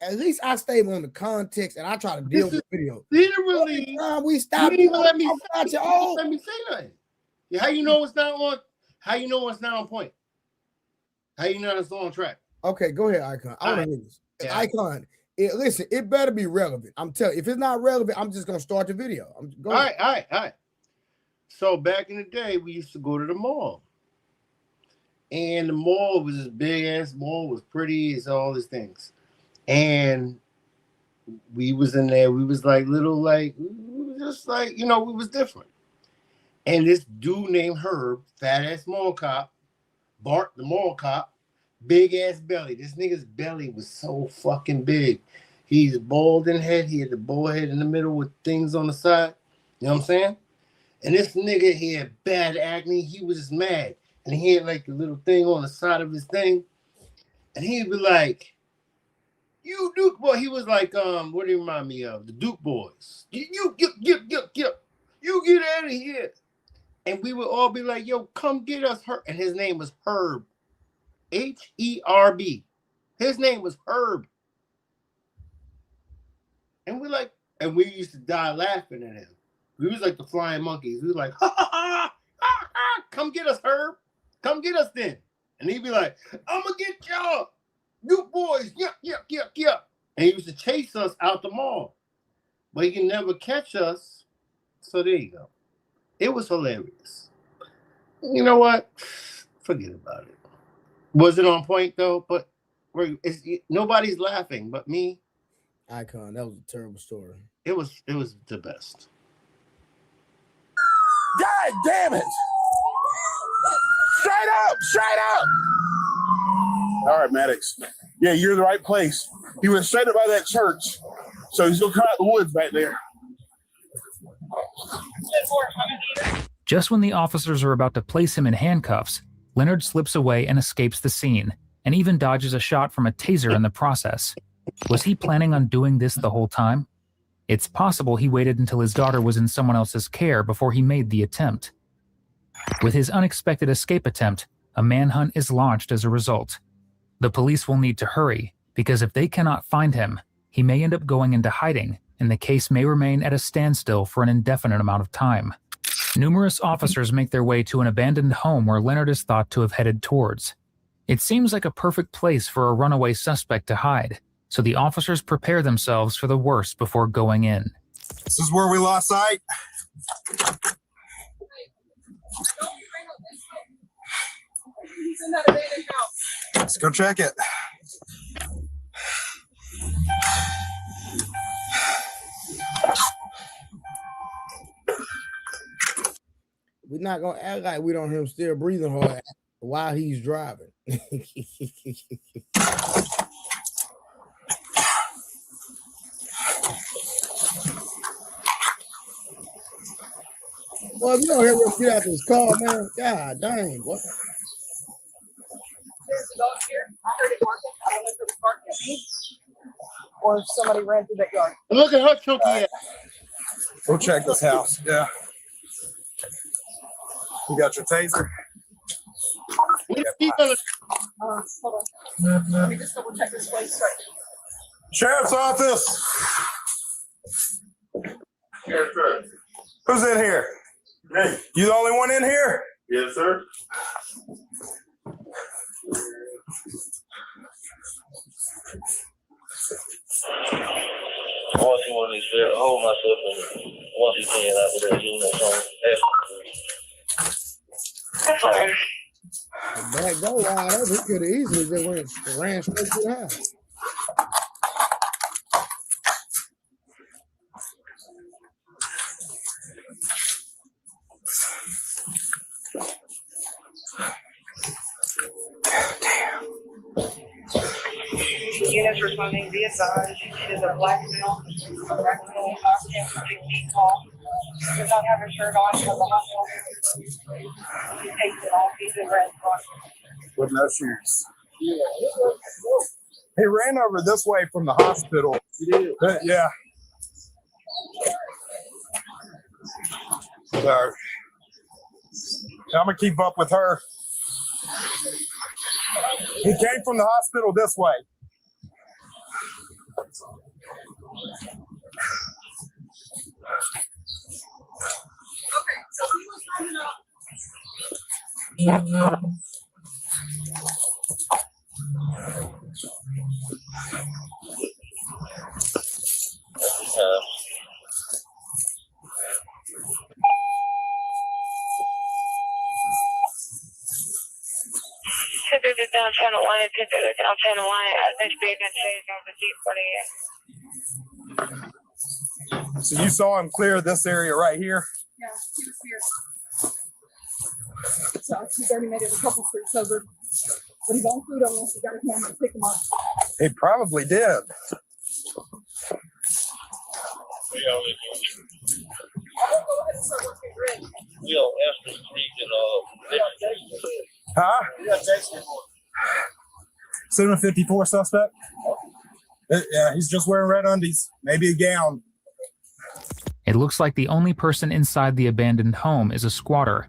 Speaker 3: at least I stay on the context and I try to deal with the video.
Speaker 12: Literally,
Speaker 3: we stop.
Speaker 12: You didn't even let me
Speaker 3: let
Speaker 12: say nothing. Yeah, how you know it's not on? How you know it's not on point? How you know it's on track?
Speaker 3: Okay, go ahead, Icon. I want to hear this.
Speaker 12: Yeah.
Speaker 3: Icon, listen, it better be relevant. I'm telling you, if it's not relevant, I'm just gonna start the video.
Speaker 12: All right. So back in the day, we used to go to the mall. And the mall was this big ass mall, was pretty, it's all these things. And we was in there, we was like little, like, we was just like, we was different. And this dude named Herb, fat ass mall cop, Bart the mall cop, big ass belly. This nigga's belly was so fucking big. He's bald in head, he had the bald head in the middle with things on the side. You know what I'm saying? And this nigga, he had bad acne, he was just mad. And he had like a little thing on the side of his thing. And he'd be like, you Duke boy, he was like, what do you remind me of? The Duke boys. You get out of here. And we would all be like, yo, come get us Herb. And his name was Herb. Herb. His name was Herb. And we used to die laughing at him. We was like the flying monkeys. We was like, ha ha ha, ha, ha. Come get us, Herb. Come get us then. And he'd be like, I'm gonna get y'all. You boys, yeah. And he used to chase us out the mall. But he can never catch us. So there you go. It was hilarious. You know what? Forget about it. Was it on point though? But nobody's laughing but me.
Speaker 3: Icon, that was a terrible story.
Speaker 12: It was the best.
Speaker 18: God damn it! Straight up! All right, Maddox. Yeah, you're in the right place. He went straight up by that church, so he's gonna come out the woods back there.
Speaker 19: Just when the officers are about to place him in handcuffs, Leonard slips away and escapes the scene, and even dodges a shot from a taser in the process. Was he planning on doing this the whole time? It's possible he waited until his daughter was in someone else's care before he made the attempt. With his unexpected escape attempt, a manhunt is launched as a result. The police will need to hurry, because if they cannot find him, he may end up going into hiding, and the case may remain at a standstill for an indefinite amount of time. Numerous officers make their way to an abandoned home where Leonard is thought to have headed towards. It seems like a perfect place for a runaway suspect to hide, so the officers prepare themselves for the worst before going in.
Speaker 18: This is where we lost sight. Let's go check it.
Speaker 3: We're not gonna act like we don't hear him still breathing hard while he's driving. Well, if you don't hear us get out this car, man, god dang, what?
Speaker 2: the dog here? I heard it barking. I don't know if it was barking at me or if somebody ran through that yard.
Speaker 12: Look at her cookie.
Speaker 18: We'll check this house. Yeah. You got your taser?
Speaker 2: Hold on. Let me just double check this place right.
Speaker 18: Sheriff's office.
Speaker 21: Yes, sir.
Speaker 18: Who's in here?
Speaker 21: Me.
Speaker 18: You the only one in here?
Speaker 21: Yes, sir.
Speaker 5: Once you want to be hold myself and once you can out with that unit on
Speaker 3: That go wide up, he could have easily just ran straight to the house.
Speaker 6: Units responding, be advised, it is a black male, correct male, not 10 to 6 feet tall. Does not have a shirt on from the hospital. He takes it off, he's in red spot.
Speaker 18: With no shoes. He ran over this way from the hospital. He did? Yeah. So, I'm going to keep up with her. He came from the hospital this way.
Speaker 2: Okay, so he was running up.
Speaker 6: To the downtown Atlanta, to the downtown Atlanta, I think being on the Jeep 48.
Speaker 18: So you saw him clear this area right here?
Speaker 2: Yeah, he was here. So he's already made it a couple streets over. But he's on food unless he got a camera to pick him up.
Speaker 18: He probably did.
Speaker 2: I will go ahead and start working grid.
Speaker 5: We on Esther Street and
Speaker 18: Huh? 754 suspect? Yeah, he's just wearing red undies, maybe a gown.
Speaker 19: It looks like the only person inside the abandoned home is a squatter.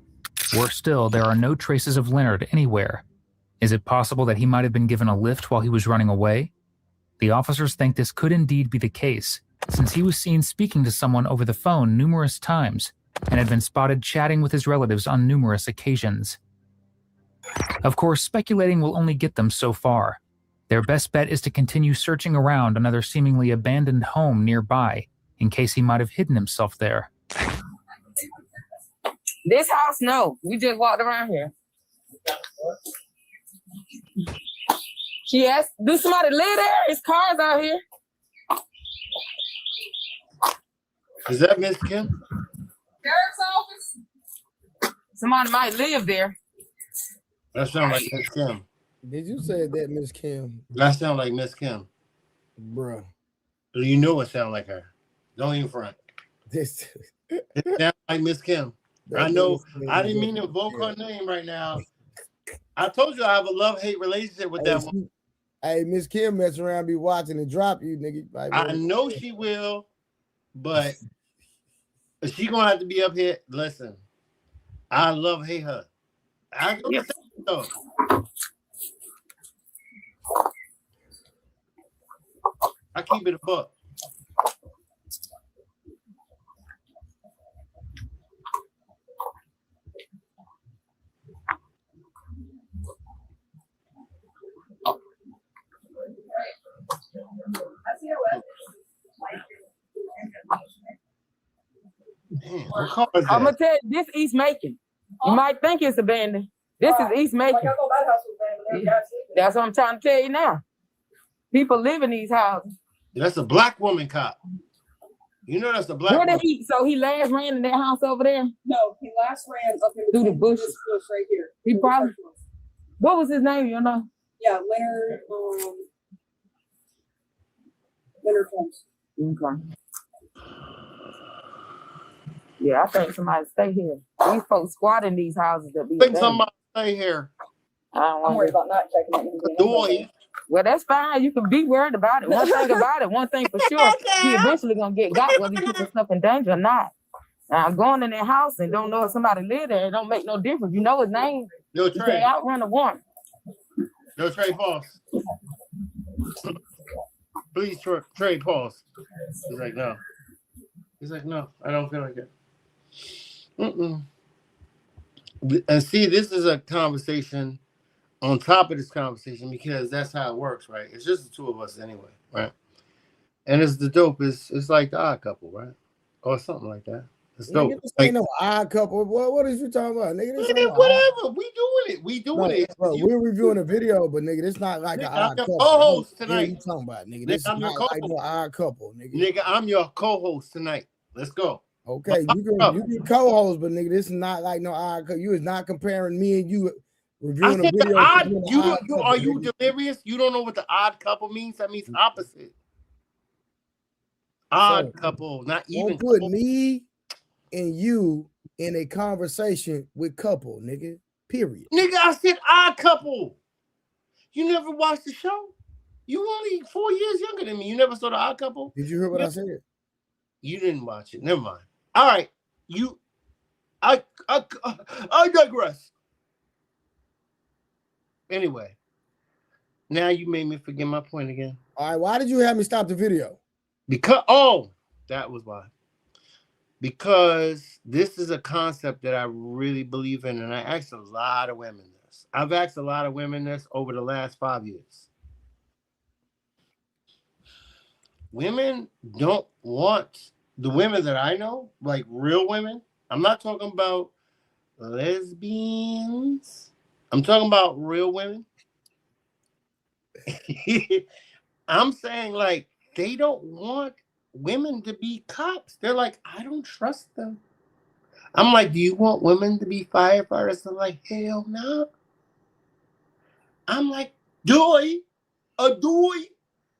Speaker 19: Worse still, there are no traces of Leonard anywhere. Is it possible that he might have been given a lift while he was running away? The officers think this could indeed be the case, since he was seen speaking to someone over the phone numerous times and had been spotted chatting with his relatives on numerous occasions. Of course, speculating will only get them so far. Their best bet is to continue searching around another seemingly abandoned home nearby, in case he might have hidden himself there.
Speaker 7: This house, no. We just walked around here. Yes. Do somebody live there? There's cars out here.
Speaker 12: Is that Miss Kim?
Speaker 7: Sheriff's office? Somebody might live there.
Speaker 12: That sounds like Miss Kim.
Speaker 3: Did you say that, Miss Kim?
Speaker 12: That sounds like Miss Kim.
Speaker 3: Bruh.
Speaker 12: You know it sounds like her. Don't even front.
Speaker 3: This
Speaker 12: it sounds like Miss Kim. I know. I didn't mean to invoke her name right now. I told you I have a love-hate relationship with that one.
Speaker 3: Hey, Miss Kim mess around, be watching and drop you, nigga.
Speaker 12: I know she will, but she gonna have to be up here. Listen, I love-hate her. I go to though. I keep it a buck.
Speaker 7: I'm gonna tell you, this East Macon. You might think it's abandoned. This is East Macon. That's what I'm trying to tell you now. People live in these houses.
Speaker 12: That's a black woman cop. You know that's a black woman.
Speaker 7: So he last ran in that house over there?
Speaker 2: No, he last ran up in
Speaker 7: through the bush.
Speaker 2: This bush right here.
Speaker 7: He probably. What was his name? You know?
Speaker 2: Yeah, Leonard. Leonard Holmes.
Speaker 7: Okay. Yeah, I think somebody stay here. These folks squat in these houses that be.
Speaker 12: I think somebody stay here.
Speaker 2: I'm worried about not checking it.
Speaker 7: Well, that's fine. You can be worried about it. One thing about it, one thing for sure, he eventually gonna get got whether he puts himself in danger or not. Now, going in that house and don't know if somebody live there, it don't make no difference. You know his name.
Speaker 12: No,
Speaker 7: You
Speaker 12: Trey.
Speaker 7: can't outrun a warrant.
Speaker 12: No, Trey, pause. Please, Trey, pause. He's like, no. He's like, no, I don't feel like it. And see, this is a conversation on top of this conversation because that's how it works, right? It's just the two of us anyway, right? And it's the dope. It's like the Odd Couple, right? Or something like that. It's dope.
Speaker 3: Nigga, this ain't no Odd Couple. What is you talking about, nigga? This ain't no
Speaker 12: whatever. We doing it. We doing it.
Speaker 3: Bro, we're reviewing a video, but nigga, this not like an Odd Couple.
Speaker 12: Co-host
Speaker 3: What
Speaker 12: tonight.
Speaker 3: you talking about, nigga? This is not like no Odd Couple, nigga.
Speaker 12: Nigga, I'm your co-host tonight. Let's go.
Speaker 3: Okay, you can co-host, but nigga, this is not like no Odd Couple. You is not comparing me and you reviewing a video.
Speaker 12: Are you delirious? You don't know what the Odd Couple means? That means opposite. Odd Couple, not even.
Speaker 3: Don't put me and you in a conversation with couple, nigga. Period.
Speaker 12: Nigga, I said Odd Couple. You never watched the show? You only 4 years younger than me. You never saw the Odd Couple?
Speaker 3: Did you hear what I said?
Speaker 12: You didn't watch it. Never mind. All right. I digress. Anyway, now you made me forget my point again.
Speaker 3: All right, why did you have me stop the video?
Speaker 12: Because that was why. Because this is a concept that I really believe in, and I asked a lot of women this. I've asked a lot of women this over the last 5 years. Women don't want the women that I know, like real women. I'm not talking about lesbians. I'm talking about real women. I'm saying like they don't want women to be cops. They're like, I don't trust them. I'm like, do you want women to be firefighters? They're like, hell no. I'm like, do I? You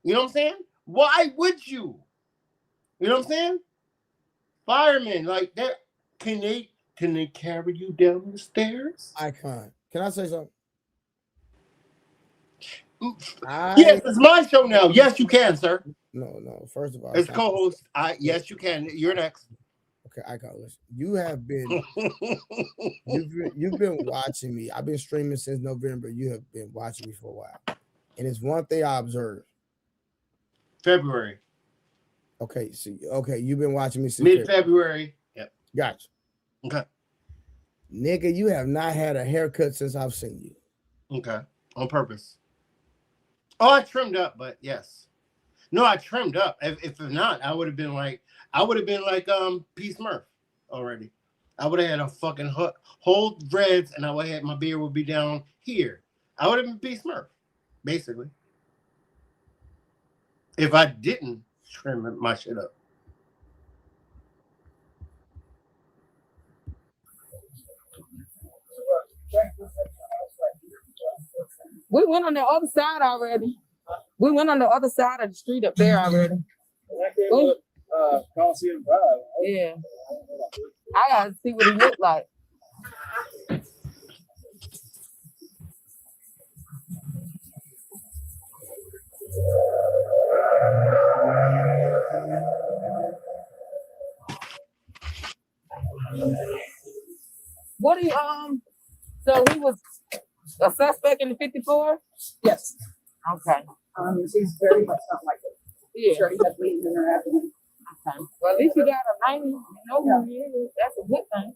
Speaker 12: know what I'm saying? Why would you? You know what I'm saying? Firemen, like that, can they carry you down the stairs?
Speaker 3: Icon. Can I say something?
Speaker 12: Yes, it's my show now. Yes, you can, sir.
Speaker 3: No. First of all,
Speaker 12: as co-host, yes, you can. You're next.
Speaker 3: Okay, Icon. Listen, you have been you've been watching me. I've been streaming since November. You have been watching me for a while, and it's one thing I observed.
Speaker 12: February.
Speaker 3: Okay, you've been watching me since
Speaker 12: mid-February. Yep.
Speaker 3: Gotcha.
Speaker 12: Okay.
Speaker 3: Nigga, you have not had a haircut since I've seen you.
Speaker 12: Okay. On purpose. Oh, I trimmed up, but yes. No, I trimmed up. If not, I would have been like P. Smurf already. I would have had a fucking whole dreads, and I would have had my beard would be down here. I would have been P. Smurf, basically. If I didn't trim my shit up.
Speaker 7: We went on the other side already. We went on the other side of the street up there already.
Speaker 18: Coliseum Drive.
Speaker 7: Yeah. I gotta see what he looked like. What do you so he was a suspect in the 54?
Speaker 2: Yes.
Speaker 7: Okay.
Speaker 2: She's very much not like it.
Speaker 7: Yeah.
Speaker 2: Sure, he had bleeding in her abdomen.
Speaker 7: Okay. Well, at least you got a name. You know who he is. That's a good thing.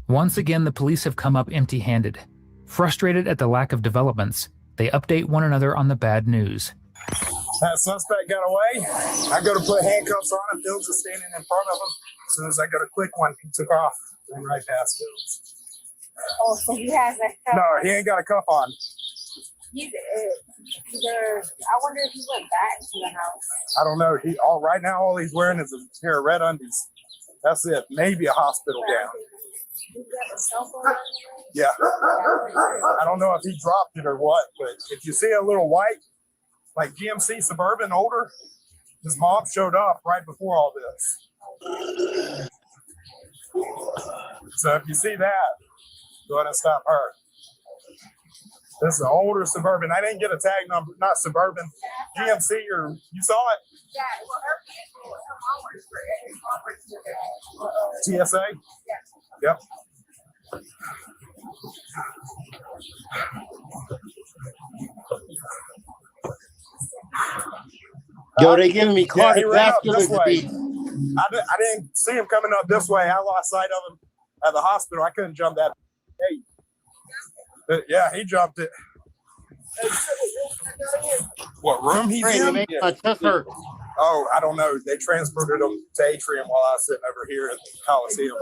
Speaker 19: Once again, the police have come up empty-handed. Frustrated at the lack of developments, they update one another on the bad news.
Speaker 18: That suspect got away. I go to put handcuffs on him. Phillips was standing in front of him. As soon as I go to click one, he took off. Ran right past Phillips.
Speaker 11: Oh, so he has a cuff.
Speaker 18: No, he ain't got a cuff on.
Speaker 11: He's either, I wonder if he went back to the house.
Speaker 18: I don't know. Right now, all he's wearing is a pair of red undies. That's it. Maybe a hospital gown. Yeah. I don't know if he dropped it or what, but if you see a little white, like GMC Suburban older, his mom showed up right before all this. So if you see that, go ahead and stop her.
Speaker 8: This is an older Suburban. I didn't get a tag number, not Suburban, GMC, or you saw it?
Speaker 11: Yeah, well, her mom works for
Speaker 8: TSA? Yep.
Speaker 12: Yo, they giving me
Speaker 8: Yeah, he ran up
Speaker 12: cardiovascular
Speaker 8: this way.
Speaker 12: disease.
Speaker 8: I didn't see him coming up this way. I lost sight of him at the hospital. I couldn't jump that gate. But yeah, he jumped it. What room he's
Speaker 12: Hey,
Speaker 8: in?
Speaker 12: man, my chest hurt.
Speaker 8: Oh, I don't know. They transported him to Atrium while I was sitting over here at the Coliseum.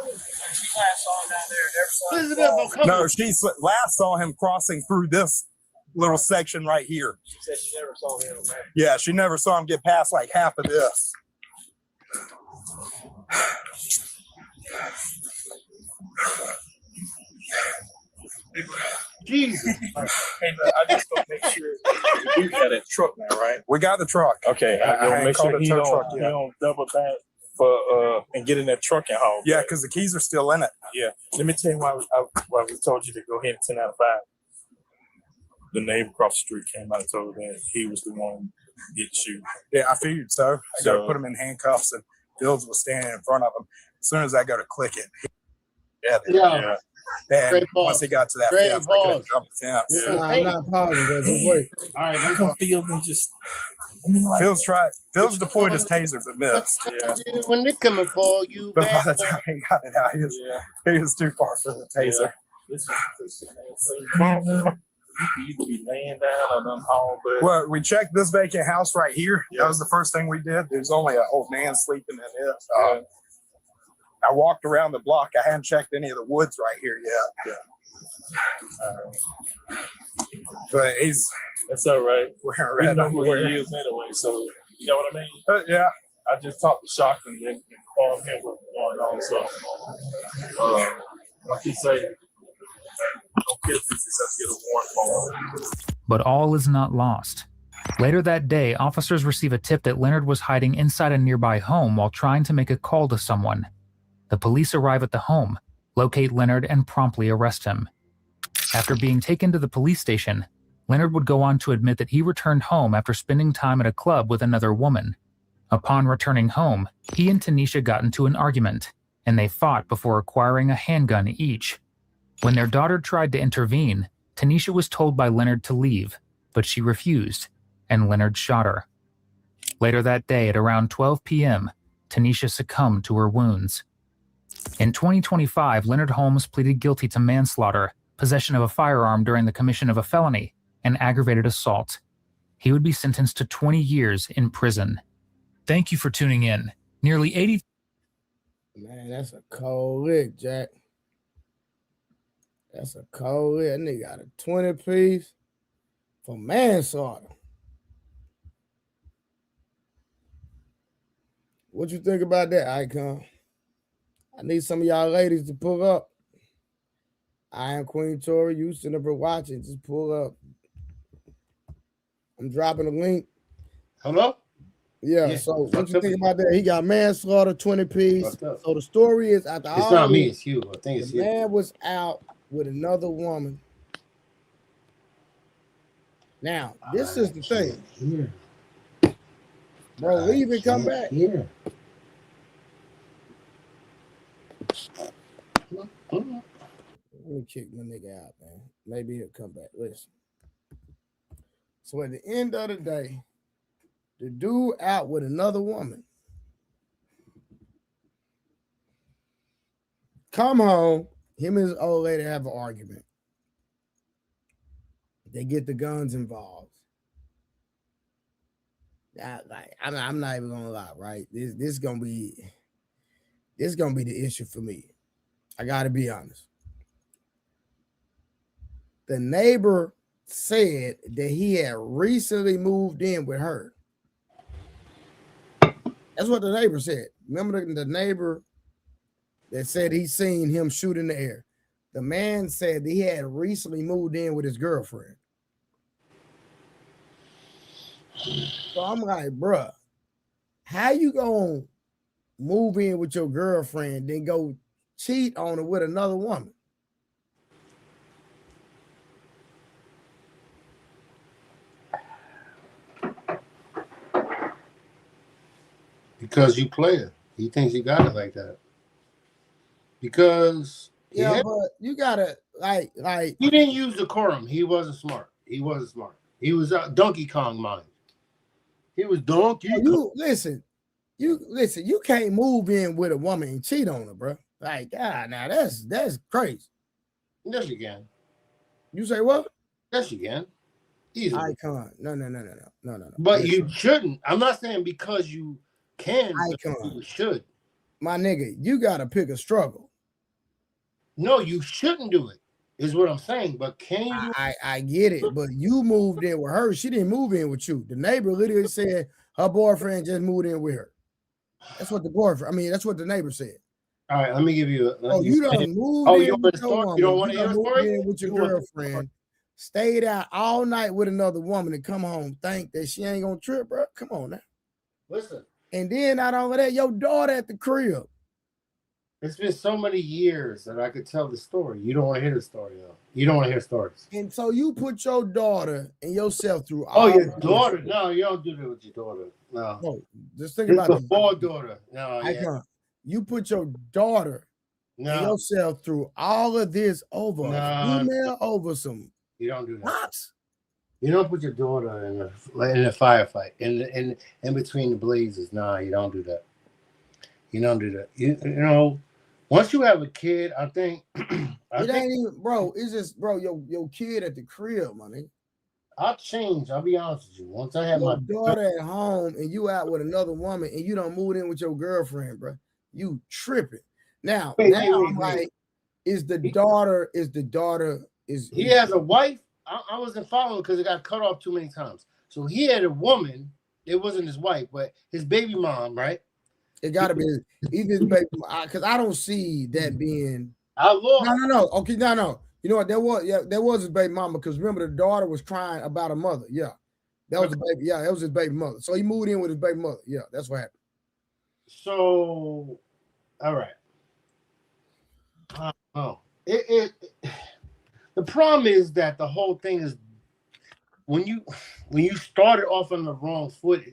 Speaker 12: Elizabeth, I'm coming.
Speaker 8: No, she last saw him crossing through this little section right here.
Speaker 18: She said she never saw him. Man.
Speaker 8: Yeah, she never saw him get past like half of this.
Speaker 12: Jesus.
Speaker 18: Hey, man, I just don't make sure you got that truck now, right?
Speaker 8: We got the truck.
Speaker 18: Okay,
Speaker 8: I
Speaker 18: I
Speaker 8: ain't
Speaker 18: make
Speaker 8: called
Speaker 18: sure
Speaker 8: the
Speaker 18: he
Speaker 8: tow
Speaker 18: don't,
Speaker 8: truck
Speaker 18: he
Speaker 8: yet.
Speaker 18: don't double back for and get in that truck and haul.
Speaker 8: Yeah, because the keys are still in it.
Speaker 18: Yeah. Let me tell you why we told you to go ahead and 10 out of 5. The neighbor across the street came out and told that he was the one getting shot.
Speaker 8: Yeah, I figured so. I got to put him in handcuffs, and Fields was standing in front of him. As soon as I go to click it,
Speaker 12: Yeah.
Speaker 8: And
Speaker 12: Great pause.
Speaker 8: once he got to that
Speaker 12: Great
Speaker 8: fence, I couldn't
Speaker 12: pause.
Speaker 8: jump the fence.
Speaker 3: Nah, I'm not pausing, bro. Just wait.
Speaker 12: All right,
Speaker 18: I'm gonna feel and just.
Speaker 8: Fields deployed his taser but missed.
Speaker 18: Yeah.
Speaker 12: When they coming for you,
Speaker 8: But by
Speaker 12: bad
Speaker 8: the time he got it out, he was too far for the taser.
Speaker 18: This is you can either be laying down or them haul, but
Speaker 8: Well, we checked this vacant house right here. That was the first thing we did. There's only an old man sleeping in it. I walked around the block. I hadn't checked any of the woods right here yet. But
Speaker 18: that's all right.
Speaker 8: We're
Speaker 18: We
Speaker 8: right
Speaker 18: know who
Speaker 8: where.
Speaker 18: he is anyway, so you know what I mean?
Speaker 8: Yeah.
Speaker 18: I just talked to Shock and then called him what's going on. So like he say, don't get this except get a warrant for him.
Speaker 19: But all is not lost. Later that day, officers receive a tip that Leonard was hiding inside a nearby home while trying to make a call to someone. The police arrive at the home, locate Leonard, and promptly arrest him. After being taken to the police station, Leonard would go on to admit that he returned home after spending time at a club with another woman. Upon returning home, he and Tanisha got into an argument, and they fought before acquiring a handgun each. When their daughter tried to intervene, Tanisha was told by Leonard to leave, but she refused, and Leonard shot her. Later that day at around 12 p.m., Tanisha succumbed to her wounds. In 2025, Leonard Holmes pleaded guilty to manslaughter, possession of a firearm during the commission of a felony, and aggravated assault. He would be sentenced to 20 years in prison. Thank you for tuning in. Nearly 80...
Speaker 3: Man, that's a cold lick, Jack. That's a cold lick. That nigga got a 20-piece for manslaughter. What you think about that, Icon? I need some of y'all ladies to pull up. I am Queen Tori. You sitting up here watching. Just pull up. I'm dropping a link.
Speaker 12: Hello?
Speaker 3: Yeah, so what you think about that? He got manslaughter, 20 piece. So the story is after
Speaker 12: It's
Speaker 3: all
Speaker 12: not me,
Speaker 3: this,
Speaker 12: it's you. I think it's
Speaker 3: the
Speaker 12: you.
Speaker 3: man was out with another woman. Now, this is the thing.
Speaker 12: Here.
Speaker 3: Bro, leave and come back.
Speaker 12: Here.
Speaker 3: Let me kick my nigga out, man. Maybe he'll come back. Listen. So at the end of the day, the dude out with another woman. Come home. Him and his old lady have an argument. They get the guns involved. I'm not even gonna lie, right? This is gonna be the issue for me. I gotta be honest. The neighbor said that he had recently moved in with her. That's what the neighbor said. Remember the neighbor that said he seen him shoot in the air? The man said that he had recently moved in with his girlfriend. So I'm like, bruh, how you gonna move in with your girlfriend, then go cheat on her with another woman?
Speaker 12: Because you play it. He thinks he got it like that. Because
Speaker 3: Yeah, but you gotta like
Speaker 12: he didn't use decorum. He wasn't smart. He was Donkey Kong mind. He was Donkey Kong.
Speaker 3: You listen. You can't move in with a woman and cheat on her, bro. Like, God, now that's crazy.
Speaker 12: Yes, you can.
Speaker 3: You say what?
Speaker 12: Yes, you can. Easily.
Speaker 3: Icon. No.
Speaker 12: But you shouldn't. I'm not saying because you can,
Speaker 3: Icon.
Speaker 12: you should.
Speaker 3: My nigga, you gotta pick a struggle.
Speaker 12: No, you shouldn't do it, is what I'm saying. But can you?
Speaker 3: I get it, but you moved in with her. She didn't move in with you. The neighbor literally said her boyfriend just moved in with her. That's what that's what the neighbor said.
Speaker 12: All right, let me give you a.
Speaker 3: You done moved in with your woman.
Speaker 12: You don't want to hear a story?
Speaker 3: With your girlfriend, stayed out all night with another woman and come home, think that she ain't gonna trip, bro. Come on now.
Speaker 12: Listen.
Speaker 3: And then not only that, your daughter at the crib.
Speaker 12: It's been so many years that I could tell the story. You don't want to hear the story, though. You don't want to hear stories.
Speaker 3: And so you put your daughter and yourself through
Speaker 12: all your daughter. No, you don't do that with your daughter. No.
Speaker 3: Just think about
Speaker 12: the boy daughter. No,
Speaker 3: you put your daughter and yourself through all of this over a female, over some.
Speaker 12: You don't do that. What? You don't put your daughter in a firefight in between the blazes. No, you don't do that. You don't do that. You know, once you have a kid, I think
Speaker 3: ain't even, bro. It's just, bro, your kid at the crib, money.
Speaker 12: I'll change. I'll be honest with you. Once I have
Speaker 3: your
Speaker 12: my
Speaker 3: daughter at home and you out with another woman and you don't move in with your girlfriend, bro, you tripping. Now, like, is the daughter?
Speaker 12: He has a wife. I wasn't following because it got cut off too many times. So he had a woman. It wasn't his wife, but his baby mom, right?
Speaker 3: It gotta be either his baby, because I don't see that being.
Speaker 12: No.
Speaker 3: Okay, no. You know what? There was his baby mama, because remember the daughter was crying about her mother. Yeah, that was the baby. Yeah, that was his baby mother. So he moved in with his baby mother. Yeah, that's what happened.
Speaker 12: So, all right. The problem is that the whole thing is when you started off on the wrong foot,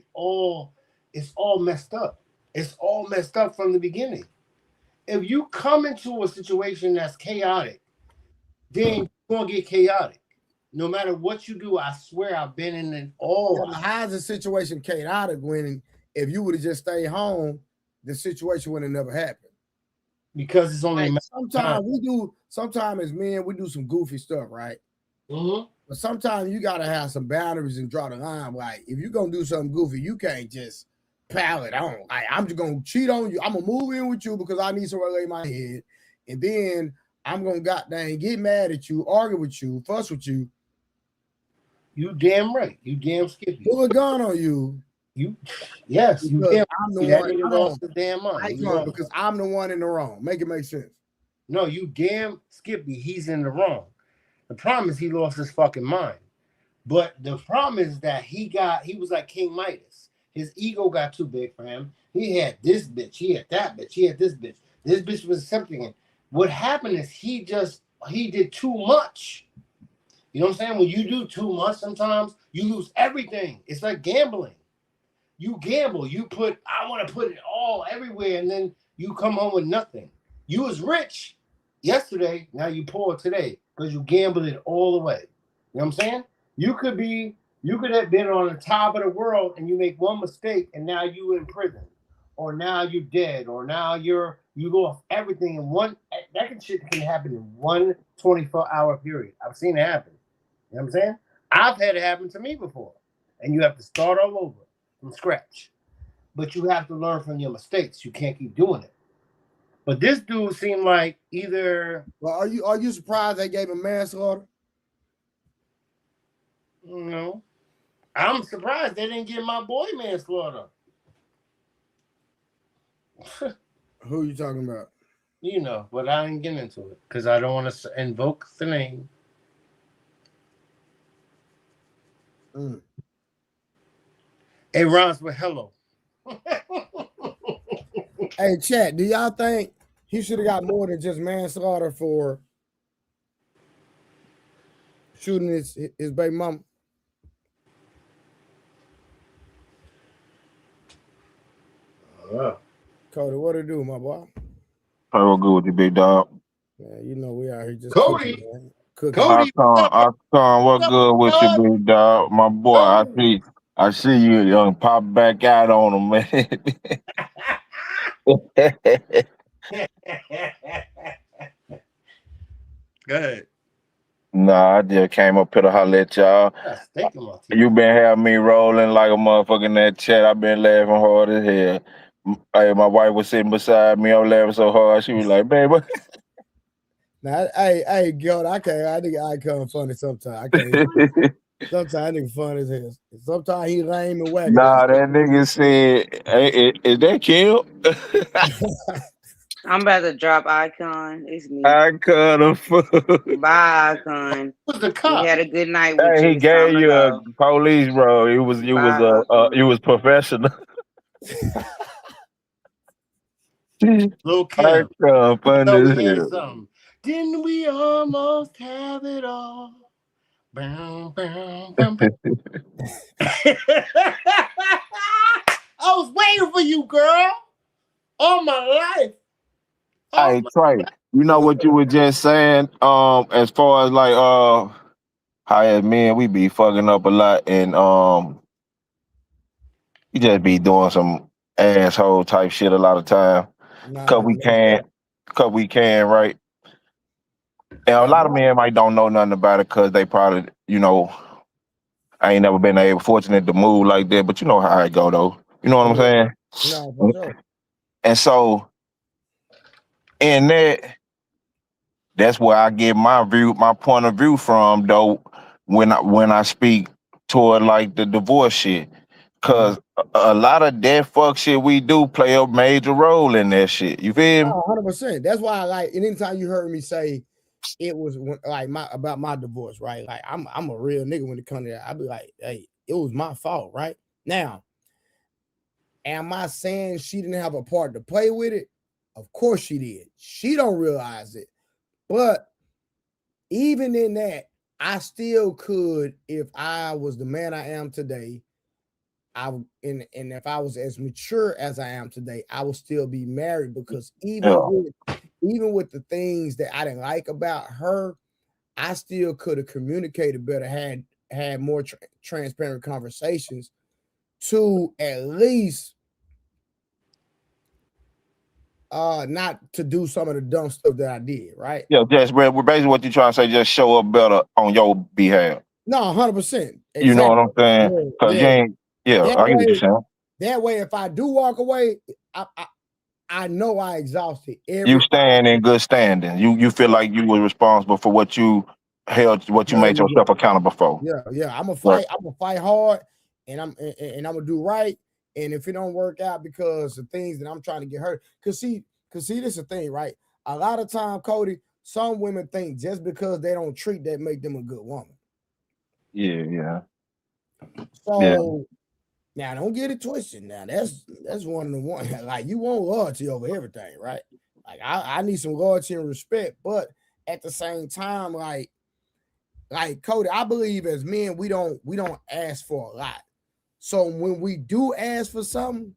Speaker 12: it's all messed up. It's all messed up from the beginning. If you come into a situation that's chaotic, then you're gonna get chaotic. No matter what you do, I swear I've been in it all.
Speaker 3: Yeah, how's the situation chaotic when if you would have just stayed home, the situation would have never happened?
Speaker 12: Because it's only
Speaker 3: sometimes as men we do some goofy stuff, right?
Speaker 12: Mm-hmm.
Speaker 3: But sometimes you gotta have some boundaries and draw the line. Like if you're gonna do something goofy, you can't just pile it on. Like I'm just gonna cheat on you. I'm gonna move in with you because I need somewhere to lay my head, and then I'm gonna goddamn get mad at you, argue with you, fuss with you.
Speaker 12: You damn right. You damn skippy.
Speaker 3: Pull a gun on you.
Speaker 12: Yes, you damn.
Speaker 3: I'm the one.
Speaker 12: You lost the damn mind.
Speaker 3: Because I'm the one in the wrong. Make it make sense.
Speaker 12: No, you damn Skippy. He's in the wrong. The problem is he lost his fucking mind. But the problem is that he was like King Midas. His ego got too big for him. He had this bitch. He had that bitch. He had this bitch. This bitch was accepting him. What happened is he did too much. You know what I'm saying? When you do too much, sometimes you lose everything. It's like gambling. You gamble. I want to put it all everywhere, and then you come home with nothing. You was rich yesterday, now you poor today because you gambled it all away. You know what I'm saying? You could have been on the top of the world and you make one mistake and now you in prison, or now you're dead, or now you lost everything in one. That shit can happen in one 24-hour period. I've seen it happen. You know what I'm saying? I've had it happen to me before, and you have to start all over from scratch. But you have to learn from your mistakes. You can't keep doing it. But this dude seemed like either.
Speaker 3: Well, are you surprised they gave him manslaughter?
Speaker 12: No. I'm surprised they didn't give my boy manslaughter.
Speaker 3: Who are you talking about?
Speaker 12: You know, but I ain't getting into it because I don't want to invoke the name. It rhymes with hello.
Speaker 3: Hey, chat, do y'all think he should have got more than just manslaughter for shooting his baby mama? Cody, what it do, my boy?
Speaker 4: Hey, what good with you, big dog?
Speaker 3: Man, you know we out here just
Speaker 12: Cody.
Speaker 3: cooking, man. Cooking.
Speaker 4: Ocon, what good with you, big dog? My boy, I see you young pop back out on him, man.
Speaker 12: Go ahead.
Speaker 4: Nah, I just came up here to holler at y'all. You been having me rolling like a motherfucker in that chat. I've been laughing hard as hell. Hey, my wife was sitting beside me. I'm laughing so hard. She was like, baby.
Speaker 3: Now, hey, Gil, I think I come funny sometimes. I can't. Sometimes I think funny as hell. Sometimes he lame and wacky.
Speaker 4: Nah, that nigga said, hey, is that Kill?
Speaker 9: I'm about to drop Icon. It's me.
Speaker 4: Icon of fuck.
Speaker 9: Bye, Icon. We had a good night with
Speaker 4: Hey,
Speaker 9: you.
Speaker 4: he
Speaker 9: It's
Speaker 4: gave
Speaker 9: time to
Speaker 4: you
Speaker 9: go.
Speaker 4: a police, bro. You was professional.
Speaker 12: Lil' Kim.
Speaker 4: Fun
Speaker 12: So
Speaker 4: as
Speaker 12: we had
Speaker 4: hell.
Speaker 12: something. Didn't we almost have it all? Bow, bow, bow, bow. I was waiting for you, girl. All my life.
Speaker 4: Hey, Trey, you know what you were just saying? As far as like how as men we be fucking up a lot, and you just be doing some asshole type shit a lot of time. Cause we can, right? And a lot of men might don't know nothing about it because they probably, I ain't never been fortunate to move like that, but you know how it go though. You know what I'm saying?
Speaker 3: No, for sure.
Speaker 4: And so in that's where I get my point of view from though, when I speak toward like the divorce shit. Cause a lot of that fuck shit we do play a major role in that shit. You feel me?
Speaker 3: 100%. That's why I like. And anytime you heard me say it was like about my divorce, right? Like I'm a real nigga when it comes to that. I be like, hey, it was my fault, right? Now, am I saying she didn't have a part to play with it? Of course she did. She don't realize it. But even in that, I still could, if I was the man I am today, and if I was as mature as I am today, I would still be married, because even with the things that I didn't like about her, I still could have communicated better, had more transparent conversations to at least not to do some of the dumb stuff that I did, right?
Speaker 4: Yeah, just basically what you're trying to say, just show up better on your behalf.
Speaker 3: No, 100%.
Speaker 4: You know what I'm saying? Because you ain't, I get what you're saying.
Speaker 3: That way, if I do walk away, I know I exhausted
Speaker 4: You stand in good standing. You feel like you were responsible for what you made yourself accountable for.
Speaker 3: Yeah. I'm gonna fight. I'm gonna fight hard, and I'm gonna do right. And if it don't work out because of things that I'm trying to get hurt, cause see, this is the thing, right? A lot of time, Cody, some women think just because they don't treat that make them a good woman.
Speaker 4: Yeah.
Speaker 3: So now don't get it twisted. Now that's one of the one. Like, you want loyalty over everything, right? Like I need some loyalty and respect, but at the same time, like Cody, I believe as men we don't ask for a lot. So when we do ask for something,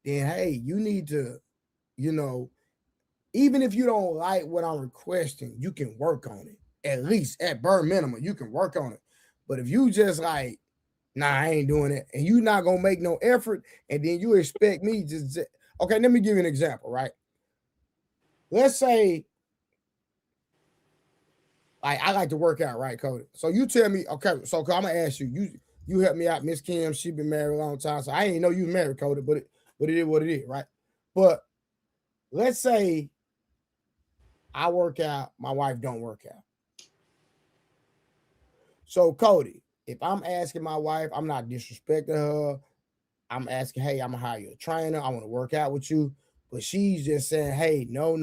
Speaker 3: then hey, you need to, even if you don't like what I'm requesting, you can work on it. At least at bare minimum, you can work on it. But if you just like, nah, I ain't doing it, and you not gonna make no effort, and then you expect me just okay, let me give you an example, right? Let's say, like, I like to work out, right, Cody? So you tell me, okay, so I'm gonna ask you help me out, Miss Kim. She been married a long time, so I ain't know you married, Cody, but it is what it is, right? But let's say I work out, my wife don't work out. So Cody, if I'm asking my wife, I'm not disrespecting her. I'm asking, hey, I'm gonna hire you a trainer. I want to work out with you. But she's just saying, hey, no.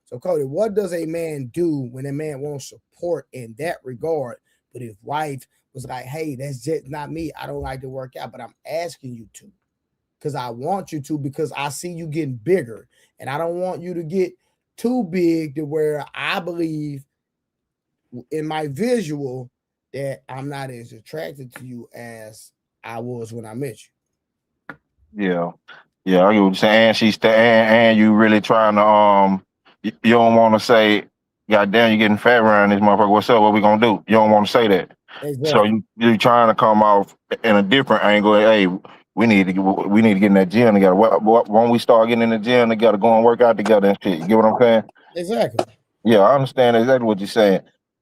Speaker 3: So Cody, what does a man do when a man wants support in that regard? But his wife was like, hey, that's just not me. I don't like to work out, but I'm asking you to, because I want you to, because I see you getting bigger, and I don't want you to get too big to where I believe in my visual that I'm not as attracted to you as I was when I met you.
Speaker 4: Yeah. Yeah, I get what you're saying. And and you really trying to you don't want to say, God damn, you getting fat around this motherfucker. What's up? What we gonna do? You don't want to say that. So
Speaker 3: Exactly.
Speaker 4: you trying to come off in a different angle. Hey, we need to get in that gym together. When we start getting in the gym together, go and work out together and shit. You get what I'm saying?
Speaker 3: Exactly.
Speaker 4: Yeah, I understand exactly what you're saying.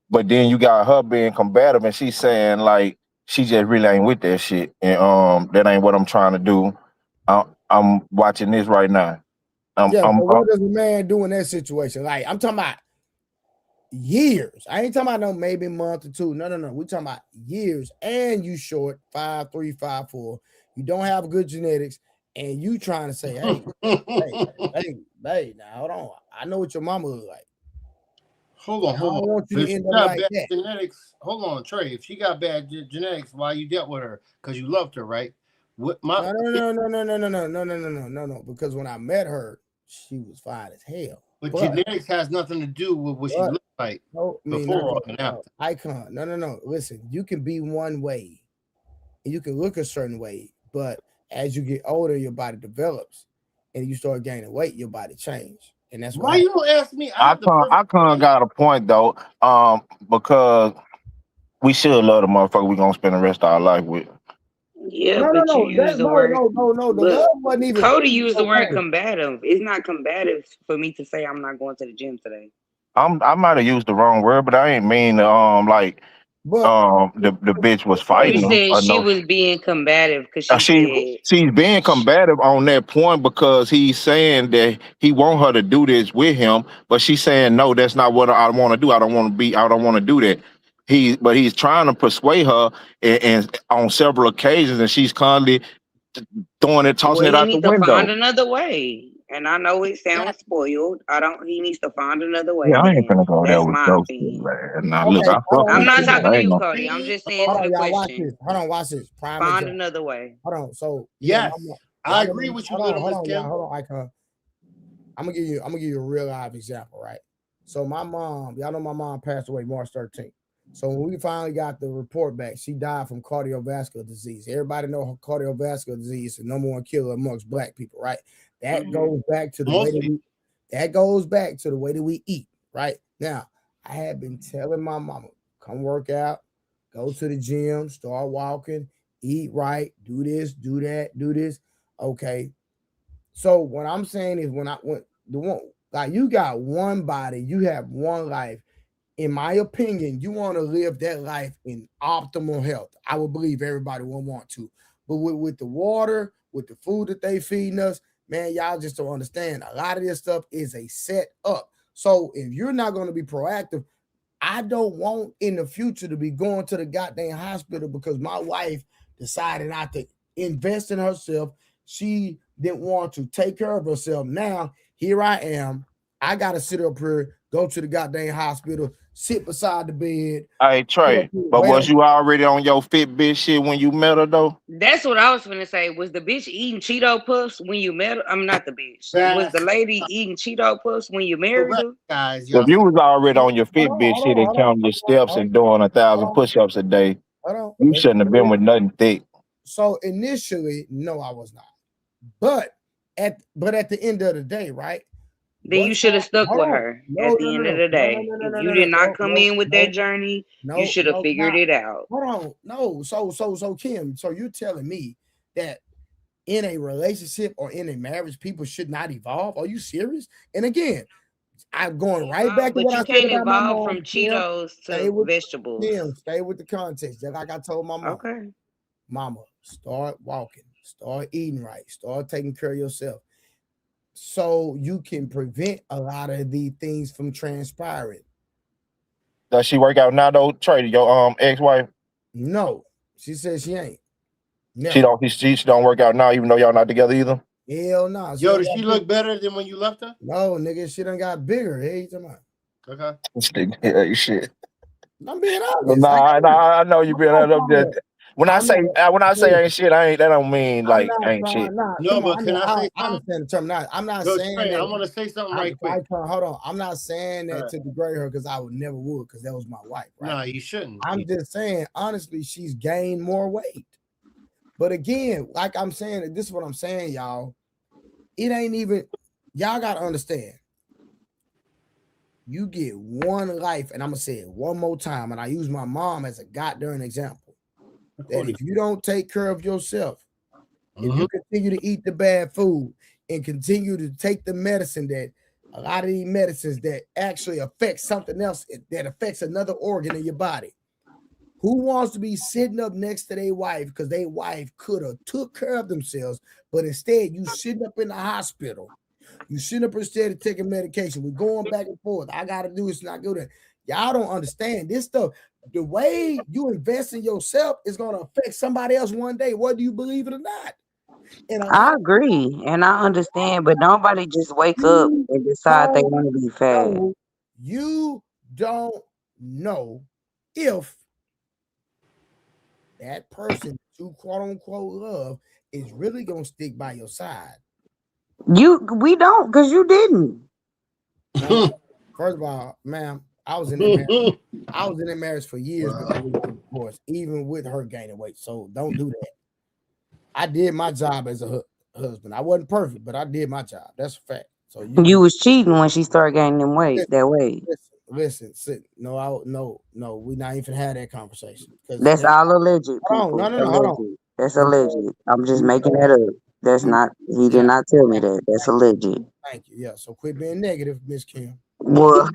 Speaker 4: But then you got her being combative and she's saying like she just really ain't with that shit. And that ain't what I'm trying to do. I'm watching this right now.
Speaker 3: Yeah, but what does a man do in that situation? Like, I'm talking about years. I ain't talking about no maybe month or two. No. We talking about years. And you short 5'3", 5'4". You don't have good genetics, and you trying to say, hey, now hold on. I know what your mama look like.
Speaker 12: Hold on.
Speaker 3: I don't want you
Speaker 12: If
Speaker 3: to
Speaker 12: she
Speaker 3: end up
Speaker 12: got
Speaker 3: like
Speaker 12: bad
Speaker 3: that.
Speaker 12: genetics, hold on, Trey. If she got bad genetics, why you dealt with her? Because you loved her, right?
Speaker 3: No. Because when I met her, she was fine as hell.
Speaker 12: But genetics has nothing to do with what she looked like before and after.
Speaker 3: Icon. No. Listen, you can be one way and you can look a certain way, but as you get older, your body develops and you start gaining weight, your body changes. And that's
Speaker 12: why you don't ask me.
Speaker 4: I got a point though, because we should love the motherfucker we gonna spend the rest of our life with.
Speaker 9: Yeah, but you use the word.
Speaker 3: No. The love wasn't even.
Speaker 9: Cody used the word combative. It's not combative for me to say I'm not going to the gym today.
Speaker 4: I might have used the wrong word, but I ain't mean to the bitch was fighting.
Speaker 9: You said she was being combative because
Speaker 4: she's being combative on that point because he's saying that he want her to do this with him, but she's saying no, that's not what I want to do. I don't want to do that. He's trying to persuade her and on several occasions, and she's constantly tossing it out the window.
Speaker 9: He needs to find another way. And I know it sounds spoiled. He needs to find another way.
Speaker 4: Yeah, I ain't gonna go there with
Speaker 9: my
Speaker 4: those
Speaker 9: opinion.
Speaker 4: man. Nah, look,
Speaker 9: I'm not talking to you, Cody. I'm just saying to the question.
Speaker 3: Watch this.
Speaker 9: Find another way.
Speaker 3: Hold on. So
Speaker 12: yes, I agree with you,
Speaker 3: Hold on, Icon. I'm gonna give you a real live example, right? So my mom, y'all know my mom passed away March 13th. So when we finally got the report back, she died from cardiovascular disease. Everybody know cardiovascular disease is the number one killer amongst Black people, right? That goes back to the way that we eat, right? Now, I had been telling my mama, come work out, go to the gym, start walking, eat right, do this, do that, do this. Okay. So what I'm saying is you got one body, you have one life. In my opinion, you want to live that life in optimal health. I would believe everybody will want to. But with the water, with the food that they feeding us, man, y'all just don't understand. A lot of this stuff is a set up. So if you're not going to be proactive, I don't want in the future to be going to the goddamn hospital because my wife decided not to invest in herself. She didn't want to take care of herself. Now, here I am. I got to sit up here, go to the goddamn hospital, sit beside the bed.
Speaker 4: Hey, Trey, but was you already on your Fitbit shit when you met her, though?
Speaker 9: That's what I was going to say. Was the bitch eating Cheeto Puffs when you met her? I'm not the bitch. Was the lady eating Cheeto Puffs when you married her?
Speaker 4: If you was already on your Fitbit shit and counting your steps and doing 1,000 push-ups a day, you shouldn't have been with nothing thick.
Speaker 3: So initially, no, I was not. But at the end of the day, right?
Speaker 9: Then you should have stuck with her at the end of the day. If you did not come in with that journey, you should have figured it out.
Speaker 3: Hold on. No. So Kim, so you're telling me that in a relationship or in a marriage, people should not evolve? Are you serious? And again, I'm going right back to what I said about my mom.
Speaker 9: Evolve from Cheetos to vegetables.
Speaker 3: Kim, stay with the context. Just like I told my mom.
Speaker 9: Okay.
Speaker 3: Mama, start walking, start eating right, start taking care of yourself. So you can prevent a lot of the things from transpiring.
Speaker 4: Does she work out now though, Trey, your ex-wife?
Speaker 3: No, she says she ain't.
Speaker 4: Never. She don't work out now, even though y'all not together either?
Speaker 3: Hell no. Nah.
Speaker 12: Yo, does she look better than when you left her?
Speaker 3: No, nigga, she done got bigger. Hey, you talking about?
Speaker 12: Okay.
Speaker 4: Yeah, shit.
Speaker 3: I'm being honest.
Speaker 4: I know you being honest. When I say ain't shit, that don't mean like ain't shit.
Speaker 12: No, but can I say
Speaker 3: I understand the term. I'm not saying
Speaker 12: Trey,
Speaker 3: that.
Speaker 12: I want to say something right quick.
Speaker 3: Hold on. I'm not saying that to degrade her because I would never would because that was my wife. Right?
Speaker 12: No, you shouldn't.
Speaker 3: I'm just saying, honestly, she's gained more weight. But again, like I'm saying, this is what I'm saying, y'all. It ain't even, y'all got to understand. You get one life, and I'm going to say it one more time, and I use my mom as a goddamn example. That if you don't take care of yourself, if you continue to eat the bad food and continue to take the medicine that a lot of these medicines that actually affect something else that affects another organ in your body. Who wants to be sitting up next to their wife because their wife could have took care of themselves, but instead you sitting up in the hospital. You sitting up instead of taking medication. We're going back and forth. I got to do this and I go there. Y'all don't understand this stuff. The way you invest in yourself is going to affect somebody else one day, whether you believe it or not. And
Speaker 9: I agree and I understand, but nobody just wake up and decide they want to be fat.
Speaker 3: You don't know if that person you quote unquote love is really gonna stick by your side.
Speaker 9: We don't, because you didn't.
Speaker 3: First of all, ma'am, I was in that marriage for years before we got divorced, even with her gaining weight. So don't do that. I did my job as a husband. I wasn't perfect, but I did my job. That's a fact. So
Speaker 9: you was cheating when she started gaining weight. That weight.
Speaker 3: Listen. No. We not even had that conversation.
Speaker 9: That's all alleged. People.
Speaker 3: No. Hold on.
Speaker 9: That's alleged. I'm just making that up. That's not. He did not tell me that. That's alleged.
Speaker 3: Thank you. Yeah. So quit being negative, Miss Kim.
Speaker 9: Well,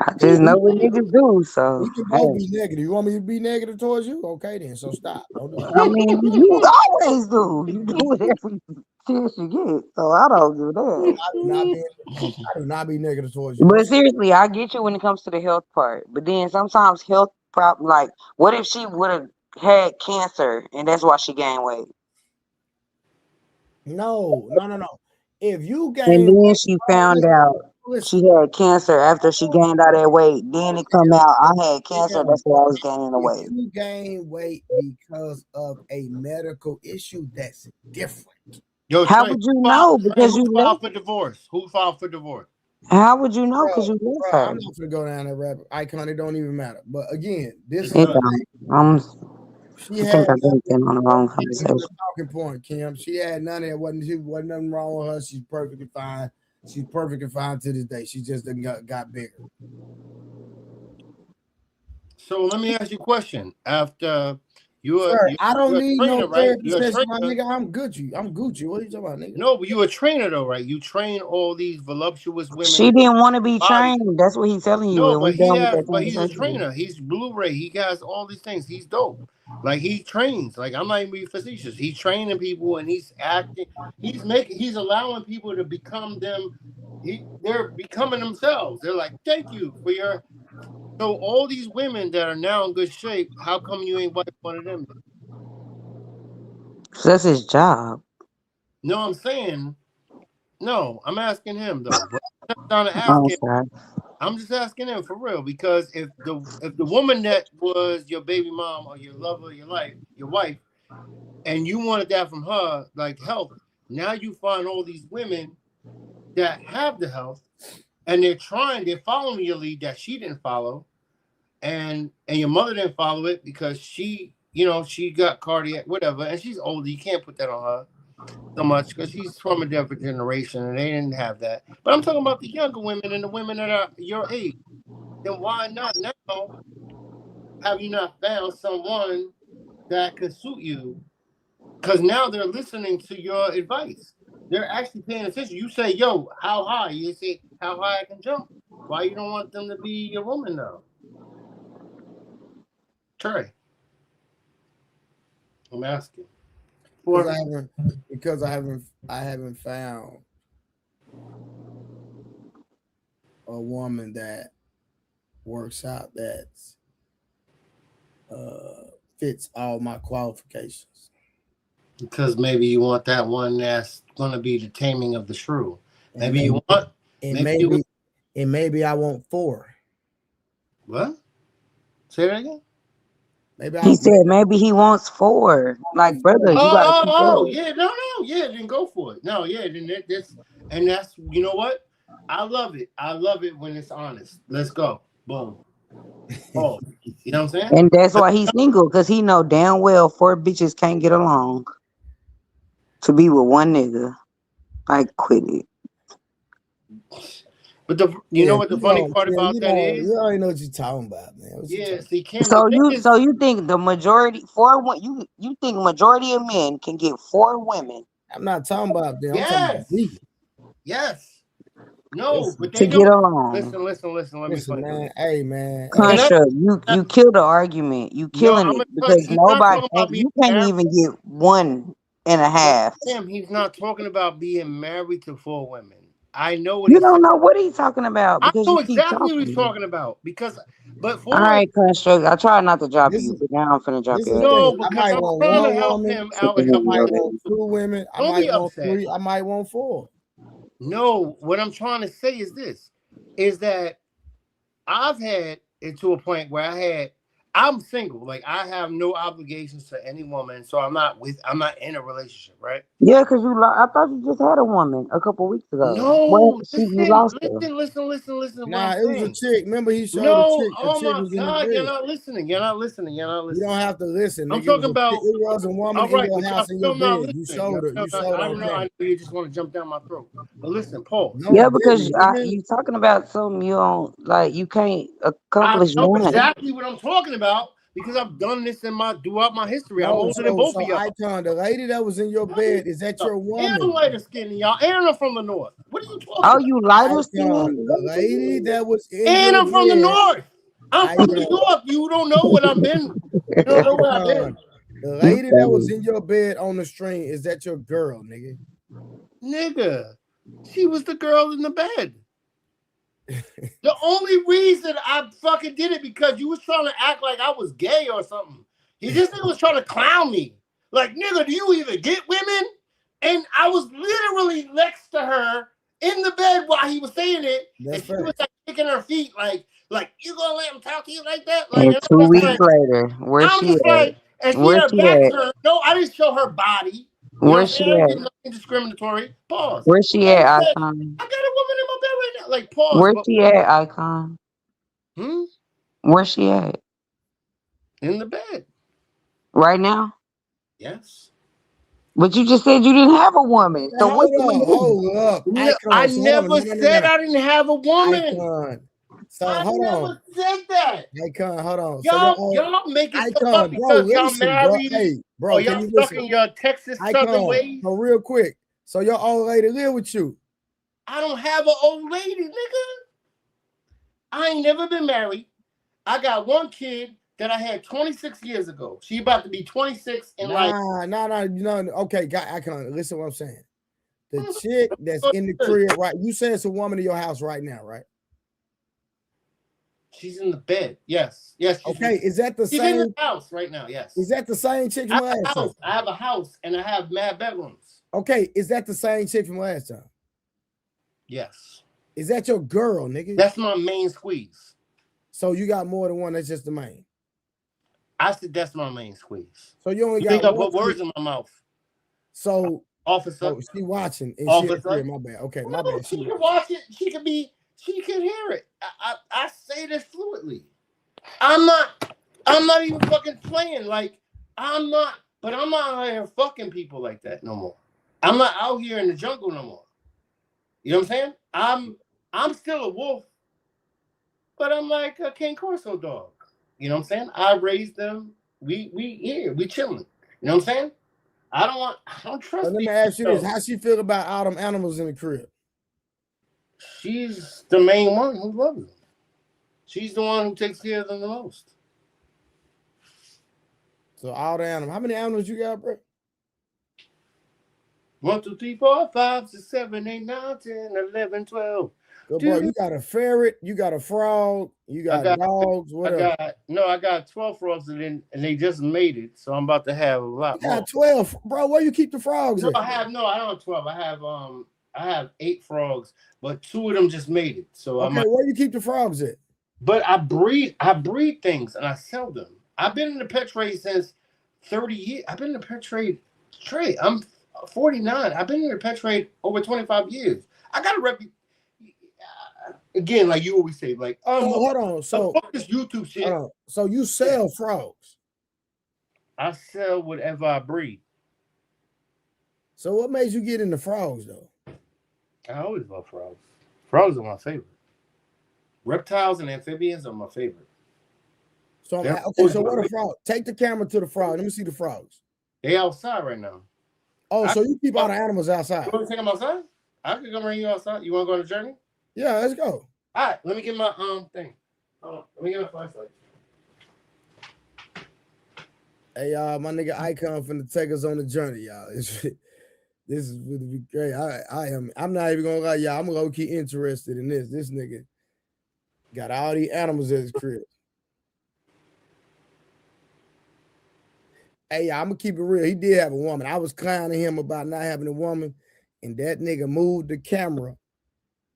Speaker 9: I just know what niggas do. So
Speaker 3: we can both be negative. You want me to be negative towards you? Okay, then. So stop. Don't do that.
Speaker 9: I mean, you always do. You do whatever chance you get. So I don't do that.
Speaker 3: I do not be negative towards you.
Speaker 9: But seriously, I get you when it comes to the health part. But then sometimes health problem, like what if she would have had cancer and that's why she gained weight?
Speaker 3: No. If you gain
Speaker 9: and then she found out she had cancer after she gained all that weight. Then it come out I had cancer. That's why I was gaining the weight.
Speaker 3: If you gain weight because of a medical issue, that's different.
Speaker 12: Yo,
Speaker 9: how
Speaker 12: Trey,
Speaker 9: would you know? Because
Speaker 12: who
Speaker 9: you
Speaker 12: filed for divorce? Who filed for divorce?
Speaker 9: How would you know? Because you live her.
Speaker 3: I'm not gonna go down that rabbit icon. It don't even matter. But again, this
Speaker 9: I think I've been on the wrong conversation.
Speaker 3: Talking point, Kim. She had none of it. Wasn't nothing wrong with her. She's perfectly fine. She's perfectly fine to this day. She just got bigger.
Speaker 12: So let me ask you a question. After
Speaker 3: I don't need no therapy
Speaker 12: You're a
Speaker 3: session, my
Speaker 12: trainer.
Speaker 3: nigga. I'm Gucci. What are you talking about, nigga?
Speaker 12: No, but you're a trainer though, right? You train all these voluptuous women.
Speaker 9: She didn't want to be trained. That's what he's telling you.
Speaker 12: No,
Speaker 9: and
Speaker 12: but
Speaker 9: we done with that
Speaker 12: he's a
Speaker 9: conversation.
Speaker 12: trainer. He's Blu-ray. He has all these things. He's dope. Like he trains. Like I'm not even being facetious. He's training people and he's acting. He's allowing people to become them. They're becoming themselves. They're like, thank you for your. So all these women that are now in good shape, how come you ain't wife one of them?
Speaker 9: That's his job.
Speaker 12: No, I'm saying, no, I'm asking him though. But I'm just asking. I'm just asking him for real because if the woman that was your baby mom or your lover, your wife, and you wanted that from her, like health, now you find all these women that have the health and they're following your lead that she didn't follow, and your mother didn't follow it because she got cardiac, whatever, and she's older. You can't put that on her so much because she's from a different generation and they didn't have that. But I'm talking about the younger women and the women that are your age. Then why not now have you not found someone that can suit you? Because now they're listening to your advice. They're actually paying attention. You say, yo, how high? You say, how high I can jump. Why you don't want them to be your woman now? Trey. I'm asking.
Speaker 3: Because I haven't found a woman that works out that fits all my qualifications.
Speaker 12: Because maybe you want that one that's going to be the taming of the shrew. Maybe you want.
Speaker 3: And maybe I want 4.
Speaker 12: What? Say that again.
Speaker 9: He said maybe he wants 4. Like, brother, you gotta
Speaker 12: yeah, then go for it. No, yeah, then that's you know what? I love it. I love it when it's honest. Let's go. Boom. Oh, you know what I'm saying?
Speaker 9: And that's why he's single, because he know damn well 4 bitches can't get along to be with one nigga. Like, quit it.
Speaker 12: But you know what the funny part about that is?
Speaker 3: You already know what you're talking about, man.
Speaker 12: Yeah, see, Kim.
Speaker 9: So you think the majority you think majority of men can get 4 women?
Speaker 3: I'm not talking about them. I'm talking about me.
Speaker 12: Yes. No, but
Speaker 9: to
Speaker 12: they
Speaker 9: get
Speaker 12: don't.
Speaker 9: along.
Speaker 12: Listen. Let me
Speaker 3: Listen,
Speaker 12: explain.
Speaker 3: man. Hey, man.
Speaker 9: Construct, you kill the argument. You killing
Speaker 12: I'm
Speaker 9: it
Speaker 12: gonna tell you,
Speaker 9: because
Speaker 12: he's not
Speaker 9: nobody
Speaker 12: talking about being
Speaker 9: you can't
Speaker 12: married.
Speaker 9: even get 1 and a half.
Speaker 12: Kim, he's not talking about being married to 4 women. I know what
Speaker 9: You don't know what he's talking about
Speaker 12: I
Speaker 9: because
Speaker 12: know
Speaker 9: you keep
Speaker 12: exactly what he's
Speaker 9: talking.
Speaker 12: talking about but
Speaker 9: All right, Construct. I try not to drop you, but now I'm finna drop
Speaker 3: This
Speaker 9: you.
Speaker 3: is
Speaker 12: No,
Speaker 3: the thing. I
Speaker 12: because
Speaker 3: might
Speaker 12: I'm
Speaker 3: want
Speaker 12: trying to
Speaker 3: 1
Speaker 12: help
Speaker 3: woman.
Speaker 12: him out
Speaker 3: I
Speaker 12: and help
Speaker 3: might
Speaker 12: him.
Speaker 3: want 2 women. I
Speaker 12: Don't
Speaker 3: might
Speaker 12: be
Speaker 3: want
Speaker 12: upset.
Speaker 3: 3. I might want 4.
Speaker 12: No, what I'm trying to say is this: is that I've had it to a point where I'm single, like I have no obligations to any woman, so I'm not in a relationship, right?
Speaker 9: Yeah, because I thought you just had a woman a couple weeks ago.
Speaker 12: No,
Speaker 9: Well, you lost her.
Speaker 12: listen.
Speaker 3: Nah,
Speaker 12: what
Speaker 3: it
Speaker 12: I'm
Speaker 3: was a
Speaker 12: saying.
Speaker 3: chick. Remember, he showed
Speaker 12: No,
Speaker 3: the chick. The
Speaker 12: oh
Speaker 3: chick
Speaker 12: my
Speaker 3: was in the
Speaker 12: God,
Speaker 3: bed.
Speaker 12: you're not listening.
Speaker 3: You don't have to listen.
Speaker 12: I'm
Speaker 3: Nigga.
Speaker 12: talking about.
Speaker 3: It was a woman
Speaker 12: All
Speaker 3: in
Speaker 12: right,
Speaker 3: your
Speaker 12: but y'all
Speaker 3: house in
Speaker 12: still
Speaker 3: your
Speaker 12: not
Speaker 3: bed. You
Speaker 12: listening.
Speaker 3: showed her.
Speaker 12: Y'all
Speaker 3: You
Speaker 12: still
Speaker 3: showed
Speaker 12: not- I
Speaker 3: her
Speaker 12: don't know. I know you just want to jump down my throat. But listen, pause.
Speaker 3: No,
Speaker 9: Yeah, because
Speaker 3: nigga.
Speaker 9: you talking about something you don't like. You can't
Speaker 12: I
Speaker 9: accomplish
Speaker 12: know
Speaker 9: one.
Speaker 12: exactly what I'm talking about because I've done this throughout my history. I'm older than both of y'all.
Speaker 3: Icon, the lady that was in your bed, is that your
Speaker 12: And
Speaker 3: woman?
Speaker 12: I'm lighter skinned than y'all. And I'm from the north. What are you talking
Speaker 9: Oh,
Speaker 12: about?
Speaker 9: you lighter
Speaker 3: Icon,
Speaker 9: skinned?
Speaker 3: the lady that was in
Speaker 12: And
Speaker 3: your
Speaker 12: I'm from the
Speaker 3: bed.
Speaker 12: north. I'm from New York. You don't know what I've been. You don't know where I've been.
Speaker 3: Icon, the lady that was in your bed on the string, is that your girl, nigga?
Speaker 12: Nigga, she was the girl in the bed. The only reason I fucking did it because you was trying to act like I was gay or something. This nigga was trying to clown me. Like, nigga, do you even get women? And I was literally next to her in the bed while he was saying it.
Speaker 3: That's
Speaker 12: and she was like kicking her feet like you gonna let him talk to you like that?
Speaker 9: And
Speaker 12: Like,
Speaker 9: 2 weeks later, where's
Speaker 12: I'm
Speaker 9: she
Speaker 12: just
Speaker 9: at?
Speaker 12: like, and she
Speaker 9: Where's
Speaker 12: had her
Speaker 9: she
Speaker 12: back
Speaker 9: at?
Speaker 12: turned. No, I didn't show her body. You know what I'm
Speaker 9: Where's she
Speaker 12: saying? I
Speaker 9: at?
Speaker 12: did nothing discriminatory. Pause.
Speaker 9: Where's she
Speaker 12: And
Speaker 9: at,
Speaker 12: said,
Speaker 9: Icon?
Speaker 12: I got a woman in my bed right now. Like, pause.
Speaker 9: Where's
Speaker 12: But
Speaker 9: she at, Icon? Where's she at?
Speaker 12: in the bed.
Speaker 9: Right now?
Speaker 12: Yes.
Speaker 9: But you just said you didn't have a woman. So what
Speaker 3: Hold up.
Speaker 12: No,
Speaker 3: Icon,
Speaker 12: I
Speaker 3: so
Speaker 12: never
Speaker 3: hold on.
Speaker 12: said I didn't have a woman.
Speaker 3: Icon. So
Speaker 12: I
Speaker 3: hold
Speaker 12: never
Speaker 3: on.
Speaker 12: said that.
Speaker 3: Icon, hold on. So
Speaker 12: Y'all making stuff
Speaker 3: Icon,
Speaker 12: up
Speaker 3: bro,
Speaker 12: because y'all
Speaker 3: listen,
Speaker 12: married.
Speaker 3: bro. Hey, bro,
Speaker 12: or
Speaker 3: can
Speaker 12: y'all
Speaker 3: you
Speaker 12: stuck
Speaker 3: listen?
Speaker 12: in your Texas Southern
Speaker 3: Icon,
Speaker 12: ways.
Speaker 3: so real quick. So your old lady live with you?
Speaker 12: I don't have an old lady, nigga. I ain't never been married. I got one kid that I had 26 years ago. She about to be 26 in life.
Speaker 3: No. Okay, Icon, listen to what I'm saying. The chick that's in the crib, right? You say it's a woman in your house right now, right?
Speaker 12: She's in the bed. Yes.
Speaker 3: Okay, is that the
Speaker 12: she's
Speaker 3: same?
Speaker 12: in the house right now? Yes.
Speaker 3: Is that the same chick from last time?
Speaker 12: I have a house and I have mad bedrooms.
Speaker 3: Okay, is that the same chick from last time?
Speaker 12: Yes.
Speaker 3: Is that your girl, nigga?
Speaker 12: That's my main squeeze.
Speaker 3: So you got more than one. That's just the main.
Speaker 12: I said that's my main squeeze.
Speaker 3: So you only
Speaker 12: You
Speaker 3: got
Speaker 12: think I
Speaker 3: one
Speaker 12: put words in my mouth?
Speaker 3: So
Speaker 12: officer,
Speaker 3: oh, she watching and
Speaker 12: officer.
Speaker 3: my bad. Okay, my
Speaker 12: No,
Speaker 3: bad.
Speaker 12: she can watch it. She can hear it. I say this fluidly. I'm not even fucking playing. Like I'm not out here fucking people like that no more. I'm not out here in the jungle no more. You know what I'm saying? I'm still a wolf, but I'm like a King Corso dog. You know what I'm saying? I raised them. We here. We chilling. You know what I'm saying? I don't trust.
Speaker 3: So let me ask you this: how she feel about all them animals in the crib?
Speaker 12: She's the main one who loves them. She's the one who takes care of them the most.
Speaker 3: So all the animals. How many animals you got, bro?
Speaker 12: 1, 2, 3, 4, 5, 6, 7, 8, 9, 10, 11, 12.
Speaker 3: Good boy. You got a ferret. You got a frog. You got dogs. What else?
Speaker 12: I got 12 frogs and they just made it, so I'm about to have a lot
Speaker 3: You
Speaker 12: more.
Speaker 3: got 12, bro. Where you keep the frogs?
Speaker 12: No,
Speaker 3: at?
Speaker 12: I don't have 12. I have 8 frogs, but 2 of them just made it. So
Speaker 3: okay, where you keep the frogs at?
Speaker 12: But I breed things and I sell them. I've been in the pet trade since 30 years. I've been in the pet trade. I'm 49. I've been in the pet trade over 25 years. I got a reputation. again, like you always say, like,
Speaker 3: So hold on. So
Speaker 12: fuck this YouTube shit.
Speaker 3: hold on. So you sell frogs.
Speaker 12: I sell whatever I breed.
Speaker 3: So what made you get into frogs though?
Speaker 12: I always love frogs. Frogs are my favorite. Reptiles and amphibians are my favorite.
Speaker 3: So
Speaker 12: They're
Speaker 3: okay, so what a frog? Take the camera to the frog. Let me see the frogs.
Speaker 12: They outside right now.
Speaker 3: Oh, so you keep all the animals outside?
Speaker 12: You want to take them outside? I can come bring you outside. You want to go on a journey?
Speaker 3: Yeah, let's go.
Speaker 12: All right, let me get my thing. Hold on, let me get my flashlight.
Speaker 3: Hey, y'all, my nigga Icon finna take us on the journey, y'all. This is gonna be great. I'm not even gonna lie, y'all. I'm gonna keep interested in this. This nigga got all these animals at his crib. Hey, I'm gonna keep it real. He did have a woman. I was clowning him about not having a woman, and that nigga moved the camera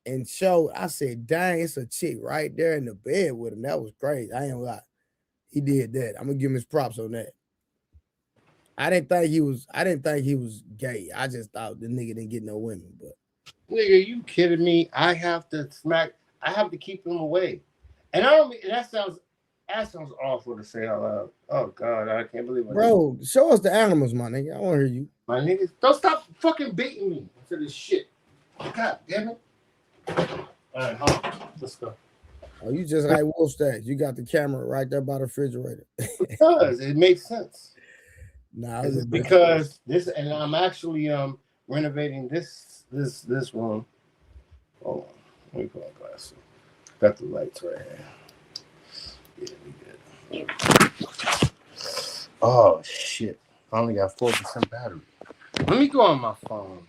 Speaker 3: and showed. I said, "Dang, it's a chick right there in the bed with him." That was great. I ain't gonna lie. He did that. I'm gonna give him his props on that. I didn't think he was gay. I just thought the nigga didn't get no women. But
Speaker 12: nigga, you kidding me? I have to keep them away. And I don't mean that sounds awful to say out loud. Oh God, I can't believe it.
Speaker 3: Bro, show us the animals, my nigga. I want to hear you.
Speaker 12: My niggas, don't stop fucking baiting me into this shit. God damn it. All right, hold on. Let's go.
Speaker 3: Oh, you just like Wolf Stacks. You got the camera right there by the refrigerator.
Speaker 12: It does. It makes sense.
Speaker 3: Nah,
Speaker 12: it's because this, and I'm actually renovating this room. Hold on. Let me put my glasses. Got the lights right here. Yeah, we good. Oh shit. I only got 4% battery. Let me go on my phone.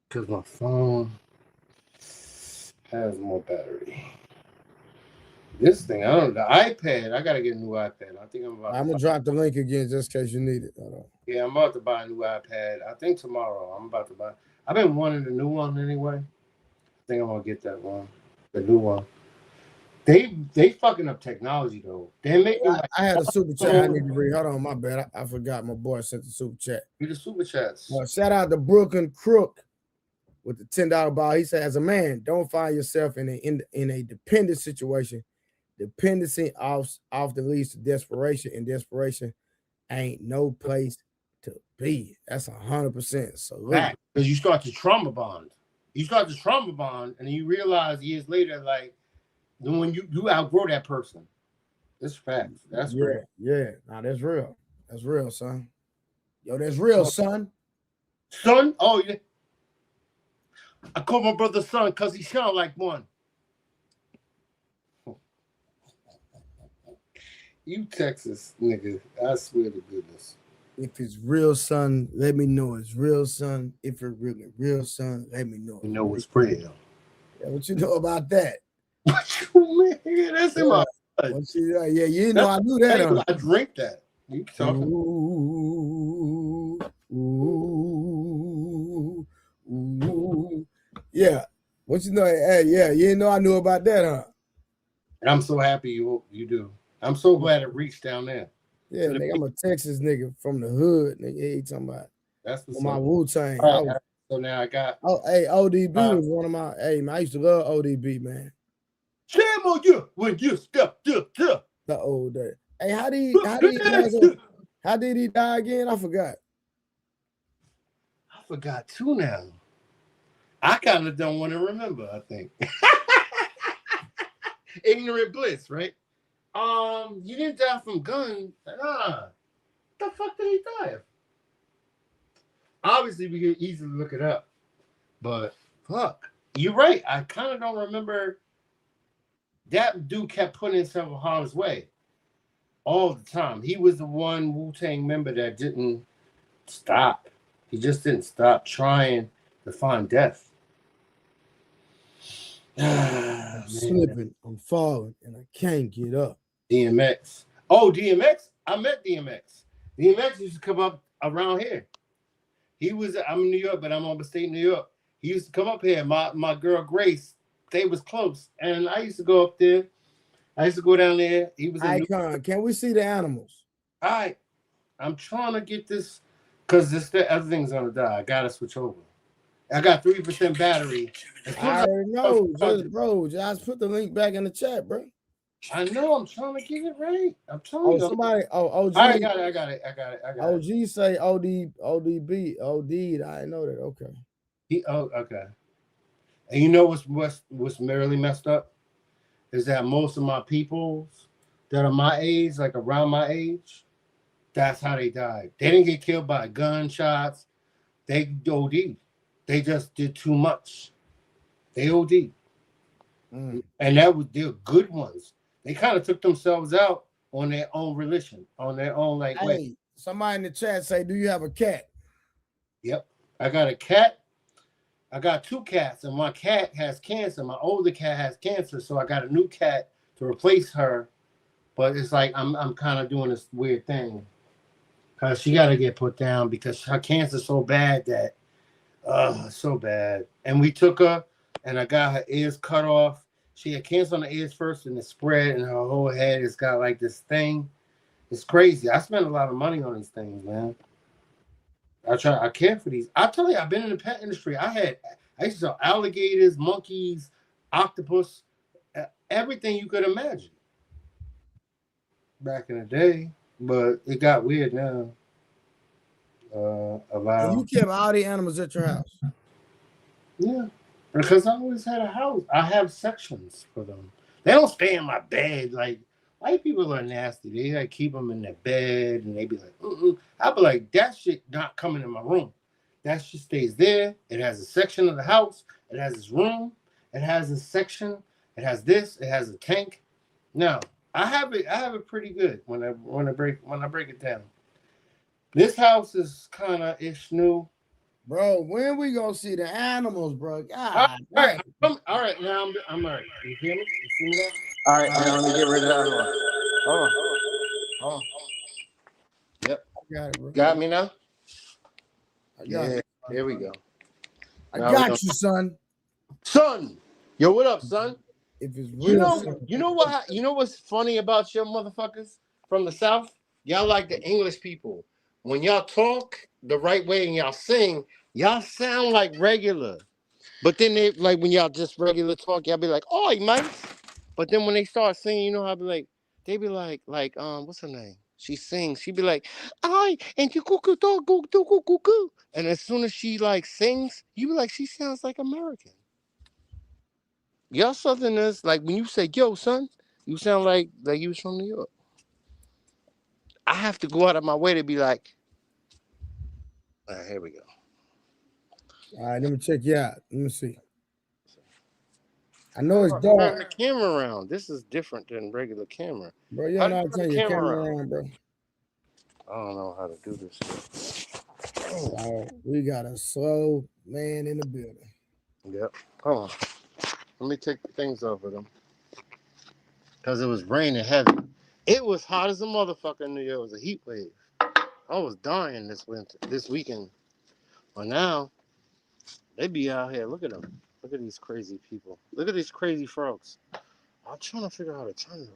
Speaker 12: Because my phone has more battery. This thing, I don't know. The iPad, I gotta get a new iPad. I think I'm
Speaker 3: gonna drop the link again just in case you need it.
Speaker 12: Yeah, I'm about to buy a new iPad. I think tomorrow I'm about to buy. I've been wanting a new one anyway. I think I'm gonna get that one, the new one. They fucking up technology though. They make.
Speaker 3: I had a super chat I need to read. Hold on, my bad. I forgot my boy sent the super chat.
Speaker 12: Read the super chats.
Speaker 3: Shout out to Brooklyn Crook with the $10 ball. He said, as a man, don't find yourself in a dependent situation. Dependency often leads to desperation, and desperation ain't no place to be. That's 100%. So
Speaker 12: because you start to trauma bond. You start to trauma bond, and then you realize years later, like when you outgrow that person. It's facts. That's real.
Speaker 3: Yeah. Nah, that's real. That's real, son. Yo, that's real, son.
Speaker 12: Son? Oh yeah. I call my brother son because he sound like one. You Texas nigga, I swear to goodness.
Speaker 3: If it's real, son, let me know it's real, son. If it's really real, son, let me know.
Speaker 12: You know it's real.
Speaker 3: Yeah, what you know about that?
Speaker 12: What you mean? That's in my blood.
Speaker 3: You know I knew that.
Speaker 12: I drink that. You talking?
Speaker 3: Ooh. Yeah. What you know? Hey, yeah, you know I knew about that, huh?
Speaker 12: And I'm so happy you do. I'm so glad it reached down there.
Speaker 3: Yeah, nigga, I'm a Texas nigga from the hood. Nigga, you talking about?
Speaker 12: That's what's
Speaker 3: my Wu-Tang.
Speaker 12: So now I got.
Speaker 3: Oh, hey, ODB was one of my. Hey, man, I used to love ODB, man.
Speaker 12: Shame on you when you stepped up.
Speaker 3: The old day. Hey, how did he die again? I forgot.
Speaker 12: I forgot too now. I kind of don't want to remember. I think. Ignorant bliss, right? You didn't die from gun. The fuck did he die of? Obviously, we could easily look it up. But fuck, you're right. I kind of don't remember. That dude kept putting himself in harm's way all the time. He was the one Wu-Tang member that didn't stop. He just didn't stop trying to find death.
Speaker 3: I'm slipping, I'm falling, and I can't get up.
Speaker 12: DMX. Oh, DMX. I met DMX. DMX used to come up around here. I'm in New York, but I'm on upstate New York. He used to come up here. My girl Grace, they was close. And I used to go up there. I used to go down there. He was
Speaker 3: Icon. Can we see the animals?
Speaker 12: All right. I'm trying to get this Because the other thing's gonna die. I gotta switch over. I got 3% battery.
Speaker 3: I already know. Just put the link back in the chat, bro.
Speaker 12: I know. I'm trying to get it right. I'm telling you.
Speaker 3: Somebody. OG.
Speaker 12: I got it.
Speaker 3: OG say ODB. OD. I didn't know that. Okay.
Speaker 12: Okay. And you know what's really messed up is that most of my peoples that are my age, like around my age, that's how they died. They didn't get killed by gunshots. They OD'd. They just did too much. They OD'd. And they're good ones. They kind of took themselves out on their own religion, on their own way.
Speaker 3: Somebody in the chat say, "Do you have a cat?"
Speaker 12: Yep, I got a cat. I got 2 cats, and my cat has cancer. My older cat has cancer, so I got a new cat to replace her. But it's like I'm kind of doing this weird thing because she got to get put down because her cancer's so bad that, so bad. And we took her, and I got her ears cut off. She had cancer on the ears first, and it spread, and her whole head has got like this thing. It's crazy. I spent a lot of money on these things, man. I care for these. I tell you, I've been in the pet industry. I used to sell alligators, monkeys, octopus, everything you could imagine back in the day. But it got weird now.
Speaker 3: And you kept all the animals at your house?
Speaker 12: Yeah, because I always had a house. I have sections for them. They don't stay in my bed. Like, white people are nasty. They like keep them in their bed, and they be like, I'll be like, that shit not coming in my room. That shit stays there. It has a section of the house. It has its room. It has a section. It has this. It has a tank. No, I have it pretty good when I break it down. This house is kind of ish new.
Speaker 3: Bro, when we gonna see the animals, bro? God,
Speaker 12: all right. Now I'm all right. You hear me? You see me now?
Speaker 20: All right, now let me get rid of that one. Hold on. Yep.
Speaker 3: Got it, bro.
Speaker 12: Got me now?
Speaker 20: Yeah, here we go.
Speaker 3: I got you, son.
Speaker 12: Son, yo, what up, son?
Speaker 3: If it's real,
Speaker 12: you know what's funny about your motherfuckers from the South? Y'all like the English people. When y'all talk the right way and y'all sing, y'all sound like regular. But then they like when y'all just regular talk, y'all be like, "Oi, mate." But then when they start singing, you know how they be like, what's her name? She sings. She be like, "I and you cuckoo dog go cuckoo." And as soon as she like sings, you be like, she sounds like American. Y'all Southerners, like when you say, "Yo, son," you sound like you was from New York. I have to go out of my way to be like, all right, here we go.
Speaker 3: All right, let me check you out. Let me see. I know it's
Speaker 12: Turn
Speaker 3: dark.
Speaker 12: the camera around. This is different than regular camera.
Speaker 3: Bro, you don't know how to turn your camera around, bro.
Speaker 12: I don't know how to do this.
Speaker 3: We got a slow man in the building.
Speaker 12: Yep. Hold on. Let me take the things over them. Because it was raining heavy. It was hot as a motherfucker in New York. It was a heat wave. I was dying this weekend. But now, they be out here. Look at them. Look at these crazy people. Look at these crazy frogs. I'm trying to figure out how to turn them.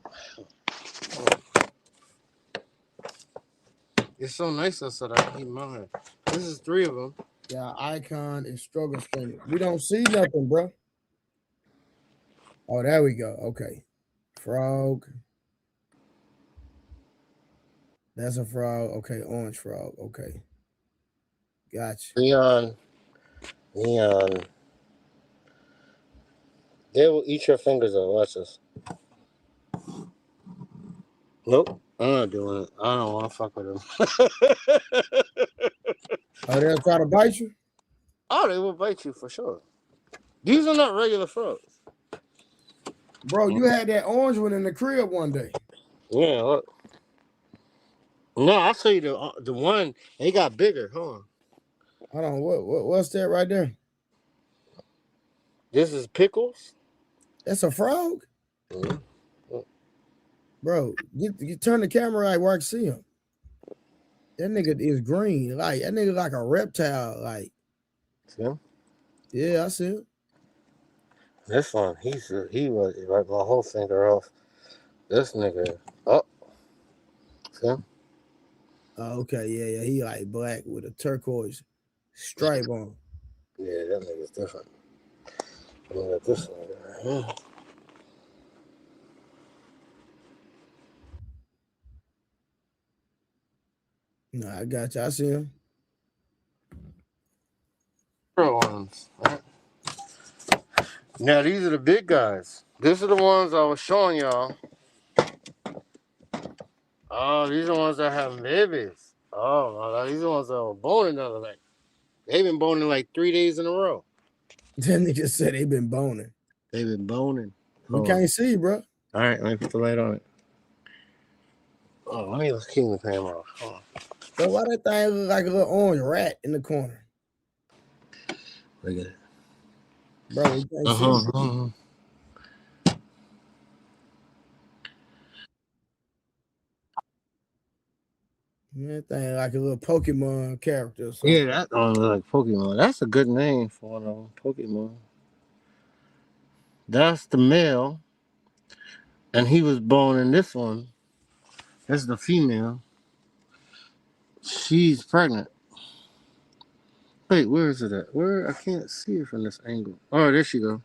Speaker 12: It's so nice outside. I keep mine. This is 3 of them.
Speaker 3: Yeah, icon is struggle screen. We don't see nothing, bro. Oh, there we go. Okay. Frog. That's a frog. Okay, orange frog. Okay. Gotcha.
Speaker 12: Neon. They will eat your fingers out. Watch this. Nope. I'm not doing it. I don't want to fuck with them.
Speaker 3: Oh, they'll try to bite you?
Speaker 12: Oh, they will bite you for sure. These are not regular frogs.
Speaker 3: Bro, you had that orange one in the crib one day.
Speaker 12: Yeah, look. No, I'll tell you the one, they got bigger. Hold on.
Speaker 3: Hold on. What's that right there?
Speaker 12: This is Pickles.
Speaker 3: That's a frog?
Speaker 12: Mm-hmm.
Speaker 3: Bro, you turn the camera right where I can see him. That nigga is green. Like, that nigga like a reptile. Like,
Speaker 12: see him?
Speaker 3: Yeah, I see him.
Speaker 12: This one, he was like my whole finger off. This nigga, oh, see him?
Speaker 3: Oh, okay, yeah. He like black with a turquoise stripe on.
Speaker 12: Yeah, that nigga's different. Look at this nigga right here.
Speaker 3: No, I got you. I see him.
Speaker 12: Ones, right? Now these are the big guys. These are the ones I was showing y'all. Oh, these are the ones that have babies. Oh, these are the ones that were boning the other night. They've been boning like 3 days in a row.
Speaker 3: That nigga said they been boning.
Speaker 12: They've been boning.
Speaker 3: You can't see, bro.
Speaker 12: All right, let me put the light on it. Oh, let me keep the camera off. Hold on.
Speaker 3: So why that thing look like a little orange rat in the corner?
Speaker 12: Look at it.
Speaker 3: Bro, you can't see. That thing like a little Pokemon character or something.
Speaker 12: Yeah, that one look like Pokemon. That's a good name for one of them. Pokemon. That's the male. And he was born in this one. That's the female. She's pregnant. Wait, where is it at? Where? I can't see it from this angle. Oh, there she go.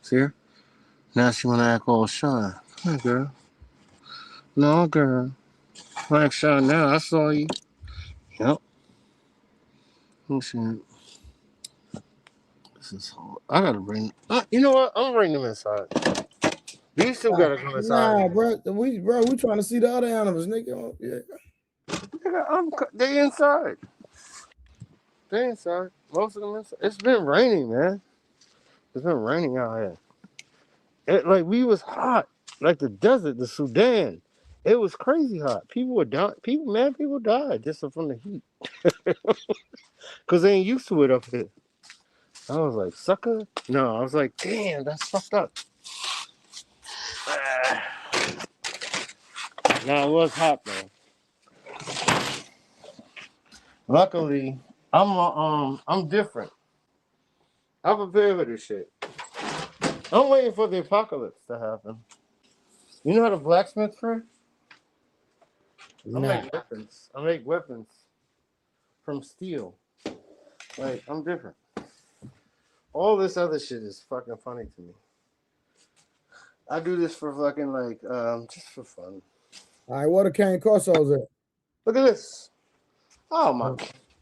Speaker 12: See her? Now she want to act all shy. Come on, girl. No, girl. Don't act shy now. I saw you. Yep. Let me see. This is hard. I gotta bring. You know what? I'm gonna bring them inside. These two gotta come inside.
Speaker 3: Nah, bro. We trying to see the other animals, nigga. Yeah.
Speaker 12: They inside. They inside. Most of them inside. It's been raining, man. It's been raining out here. Like we was hot, like the desert, the Sudan. It was crazy hot. People were dying. People died just from the heat. Cause they ain't used to it up here. I was like, sucker. No, I was like, damn, that's fucked up. No, it was hot though. Luckily, I'm different. I'm prepared for this shit. I'm waiting for the apocalypse to happen. You know how to blacksmith, Fred? I make weapons from steel. Like, I'm different. All this other shit is fucking funny to me. I do this for fucking like just for fun.
Speaker 3: All right, what a Cane Corso's at?
Speaker 12: Look at this. Oh my.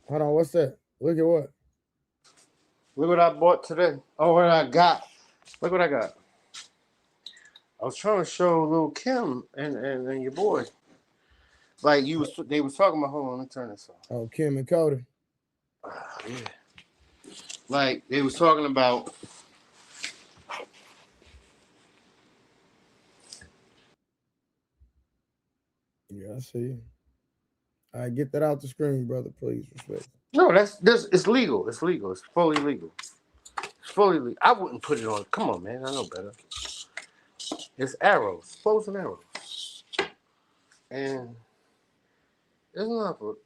Speaker 3: Hold on, what's that? Look at what?
Speaker 12: Look what I bought today. Oh, what I got. Look what I got. I was trying to show Lil Kim and your boy. Like they was talking about. Hold on, let me turn this off.
Speaker 3: Oh, Kim and Cody.
Speaker 12: Yeah. Like they was talking about.
Speaker 3: Yeah, I see you. All right, get that out the screen, brother, please. Respect.
Speaker 12: No, it's legal. It's legal. It's fully legal. It's fully legal. I wouldn't put it on. Come on, man. I know better. It's arrows, bows and arrows, and it's not for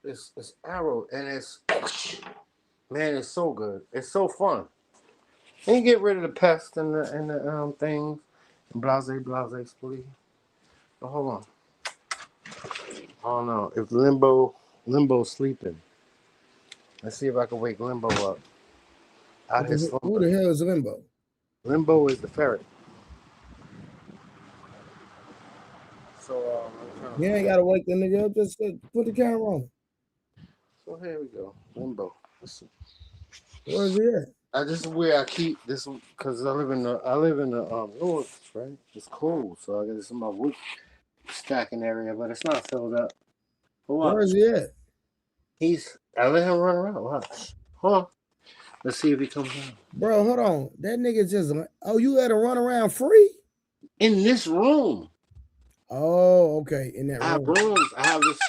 Speaker 12: It's arrow and it's man. It's so good. It's so fun. And you get rid of the pest and the things. Blase, please. But hold on. I don't know if Limbo's sleeping. Let's see if I can wake Limbo up.
Speaker 3: Who the hell is Limbo?
Speaker 12: Limbo is the ferret. So
Speaker 3: you ain't gotta wake the nigga up. Just put the camera on.
Speaker 12: So here we go. Limbo.
Speaker 3: Where is he at?
Speaker 12: This is where I keep this because I live in the north, right? It's cold, so I got this in my wood stacking area, but it's not filled up.
Speaker 3: Where is he at?
Speaker 12: I let him run around. Watch. Hold on. Let's see if he comes out.
Speaker 3: Bro, hold on. That nigga just you let him run around free?
Speaker 12: In this room.
Speaker 3: Oh, okay. In that room.
Speaker 12: I have rooms. I have this.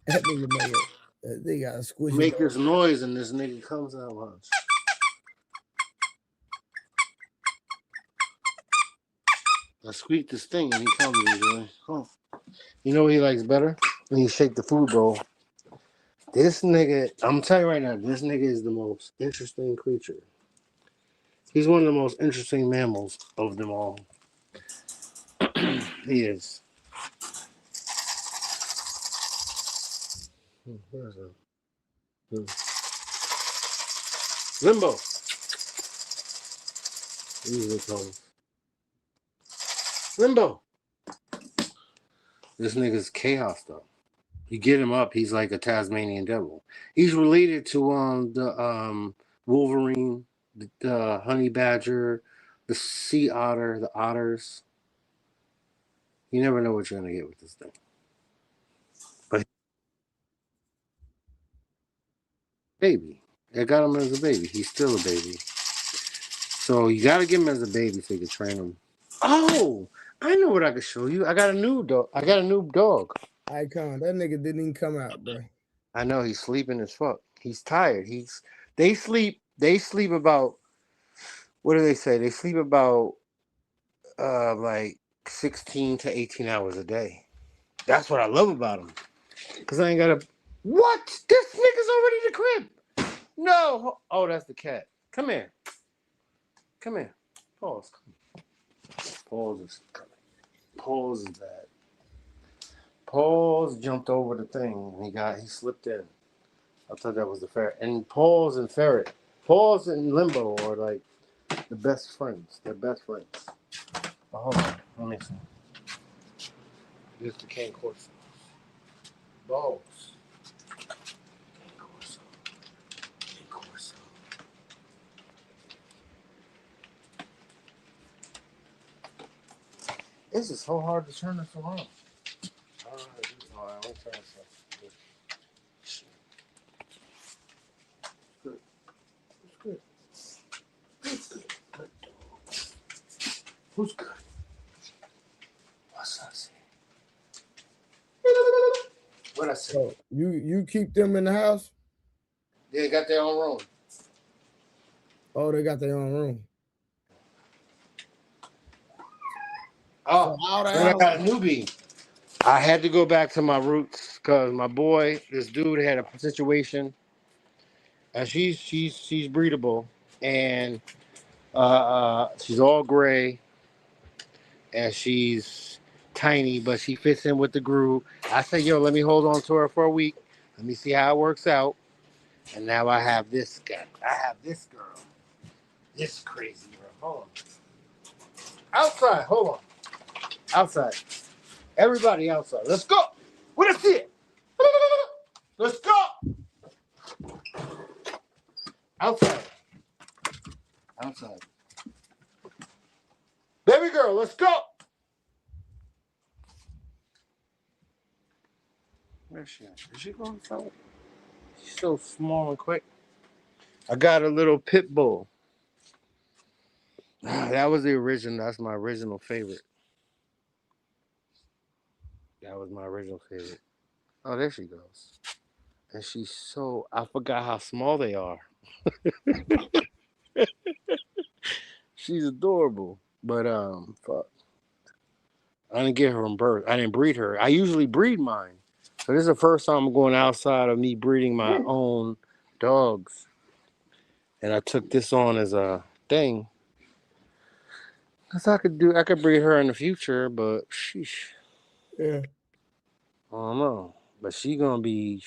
Speaker 3: That nigga make it. They got a squishy.
Speaker 12: Make this noise and this nigga comes out. Watch. I squeak this thing and he comes usually. Oh. You know what he likes better? When you shake the food bowl. This nigga, I'm telling you right now, this nigga is the most interesting creature. He's one of the most interesting mammals of them all. He is. Where's it? Limbo. Usually comes. Limbo. This nigga's chaos though. You get him up, he's like a Tasmanian devil. He's related to the Wolverine, the honey badger, the sea otter, the otters. You never know what you're gonna get with this thing. But baby. I got him as a baby. He's still a baby. So you gotta get him as a baby so you can train him. Oh, I know what I could show you. I got a new dog.
Speaker 3: Icon, that nigga didn't even come out, bro.
Speaker 12: I know he's sleeping as fuck. He's tired. They sleep about, what do they say? They sleep about like 16 to 18 hours a day. That's what I love about them. Cause I ain't gotta. What? This nigga's already in the crib. No. Oh, that's the cat. Come here. Come here. Pause. Pause is coming. Pause is bad. Pause jumped over the thing. He slipped in. I thought that was the ferret. And Pause and Ferret. Pause and Limbo are like the best friends. They're best friends. Oh, hold on. Let me see. Here's the cane corso. Balls. Cane corso. Cane corso. This is so hard to turn this around. All right, let me turn this up. Good. Who's good? Who's good? Good dog. Who's good? What's that say? What I say?
Speaker 3: So you keep them in the house?
Speaker 12: They got their own room.
Speaker 3: Oh, they got their own room.
Speaker 12: Oh, then I got a newbie. I had to go back to my roots because my boy, this dude had a situation, and she's breedable, and she's all gray, and she's tiny, but she fits in with the groove. I said, yo, let me hold on to her for a week. Let me see how it works out. And now I have this guy. I have this girl. This crazy girl. Hold on. Outside. Hold on. Outside. Everybody outside. Let's go. Let's see it. Let's go. Outside. Outside. Baby girl, let's go. Where's she at? Is she going somewhere? She's so small and quick. I got a little pit bull. That was the original. That's my original favorite. That was my original favorite. Oh, there she goes. And she's so, I forgot how small they are. She's adorable. But fuck. I didn't get her from birth. I didn't breed her. I usually breed mine. So this is the first time I'm going outside of me breeding my own dogs. And I took this on as a thing. Cause I could breed her in the future, but sheesh.
Speaker 3: Yeah.
Speaker 12: I don't know. But she gonna be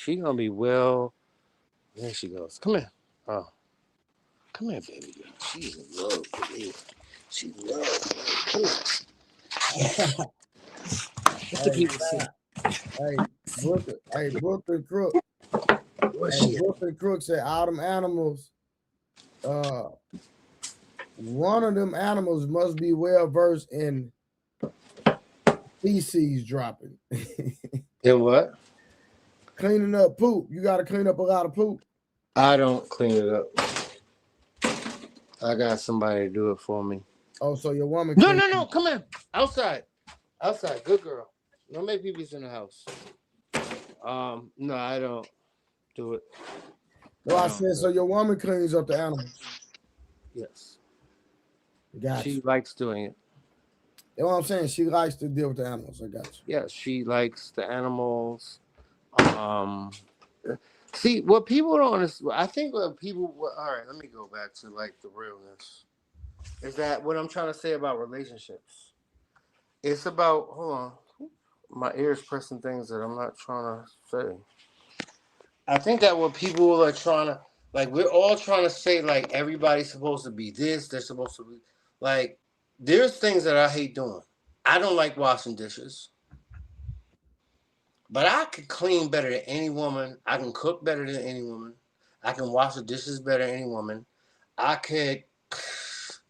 Speaker 12: well. There she goes. Come here. Oh. Come here, baby girl. She's in love with me. She's in love. Come here. What the people say?
Speaker 3: Brooklyn Crook. Brooklyn Crook said all them animals, one of them animals must be well versed in feces dropping.
Speaker 12: In what?
Speaker 3: Cleaning up poop. You got to clean up a lot of poop.
Speaker 12: I don't clean it up. I got somebody to do it for me.
Speaker 3: Oh, so your woman?
Speaker 12: No. Come in. Outside. Good girl. No make peepees in the house. No, I don't do it.
Speaker 3: No, I said so. Your woman cleans up the animals.
Speaker 12: Yes.
Speaker 3: Gotcha.
Speaker 12: She likes doing it.
Speaker 3: You know what I'm saying? She likes to deal with the animals. I got you.
Speaker 12: Yeah, she likes the animals. See, what people don't understand, I think what people, all right, let me go back to like the realness. Is that what I'm trying to say about relationships? It's about, hold on. My ear's pressing things that I'm not trying to say. I think that what people are trying to, like, we're all trying to say, like, everybody's supposed to be this, they're supposed to be, like, there's things that I hate doing. I don't like washing dishes. But I can clean better than any woman. I can cook better than any woman. I can wash the dishes better than any woman. I could,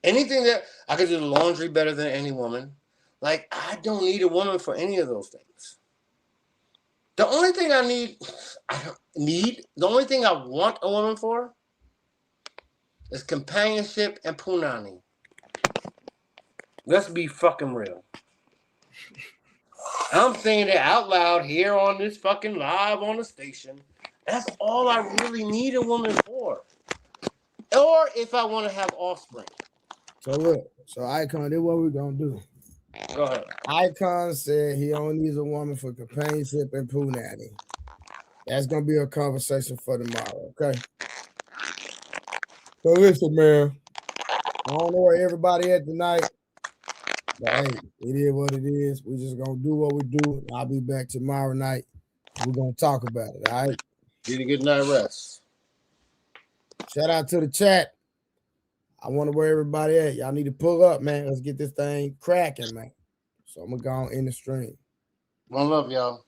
Speaker 12: anything that, I could do the laundry better than any woman. Like, I don't need a woman for any of those things. The only thing the only thing I want a woman for is companionship and punani. Let's be fucking real. I'm saying it out loud here on this fucking live on the station. That's all I really need a woman for. Or if I want to have offspring.
Speaker 3: So look, so Icon, this is what we're gonna do.
Speaker 12: Go ahead.
Speaker 3: Icon said he only needs a woman for companionship and punani. That's gonna be a conversation for tomorrow, okay? So listen, man. I don't know where everybody at tonight, but hey, it is what it is. We just gonna do what we do. I'll be back tomorrow night. We're gonna talk about it, all right?
Speaker 12: Get a good night rest.
Speaker 3: Shout out to the chat. I wonder where everybody at. Y'all need to pull up, man. Let's get this thing cracking, man. So I'm gonna go on in the stream.
Speaker 12: One love, y'all.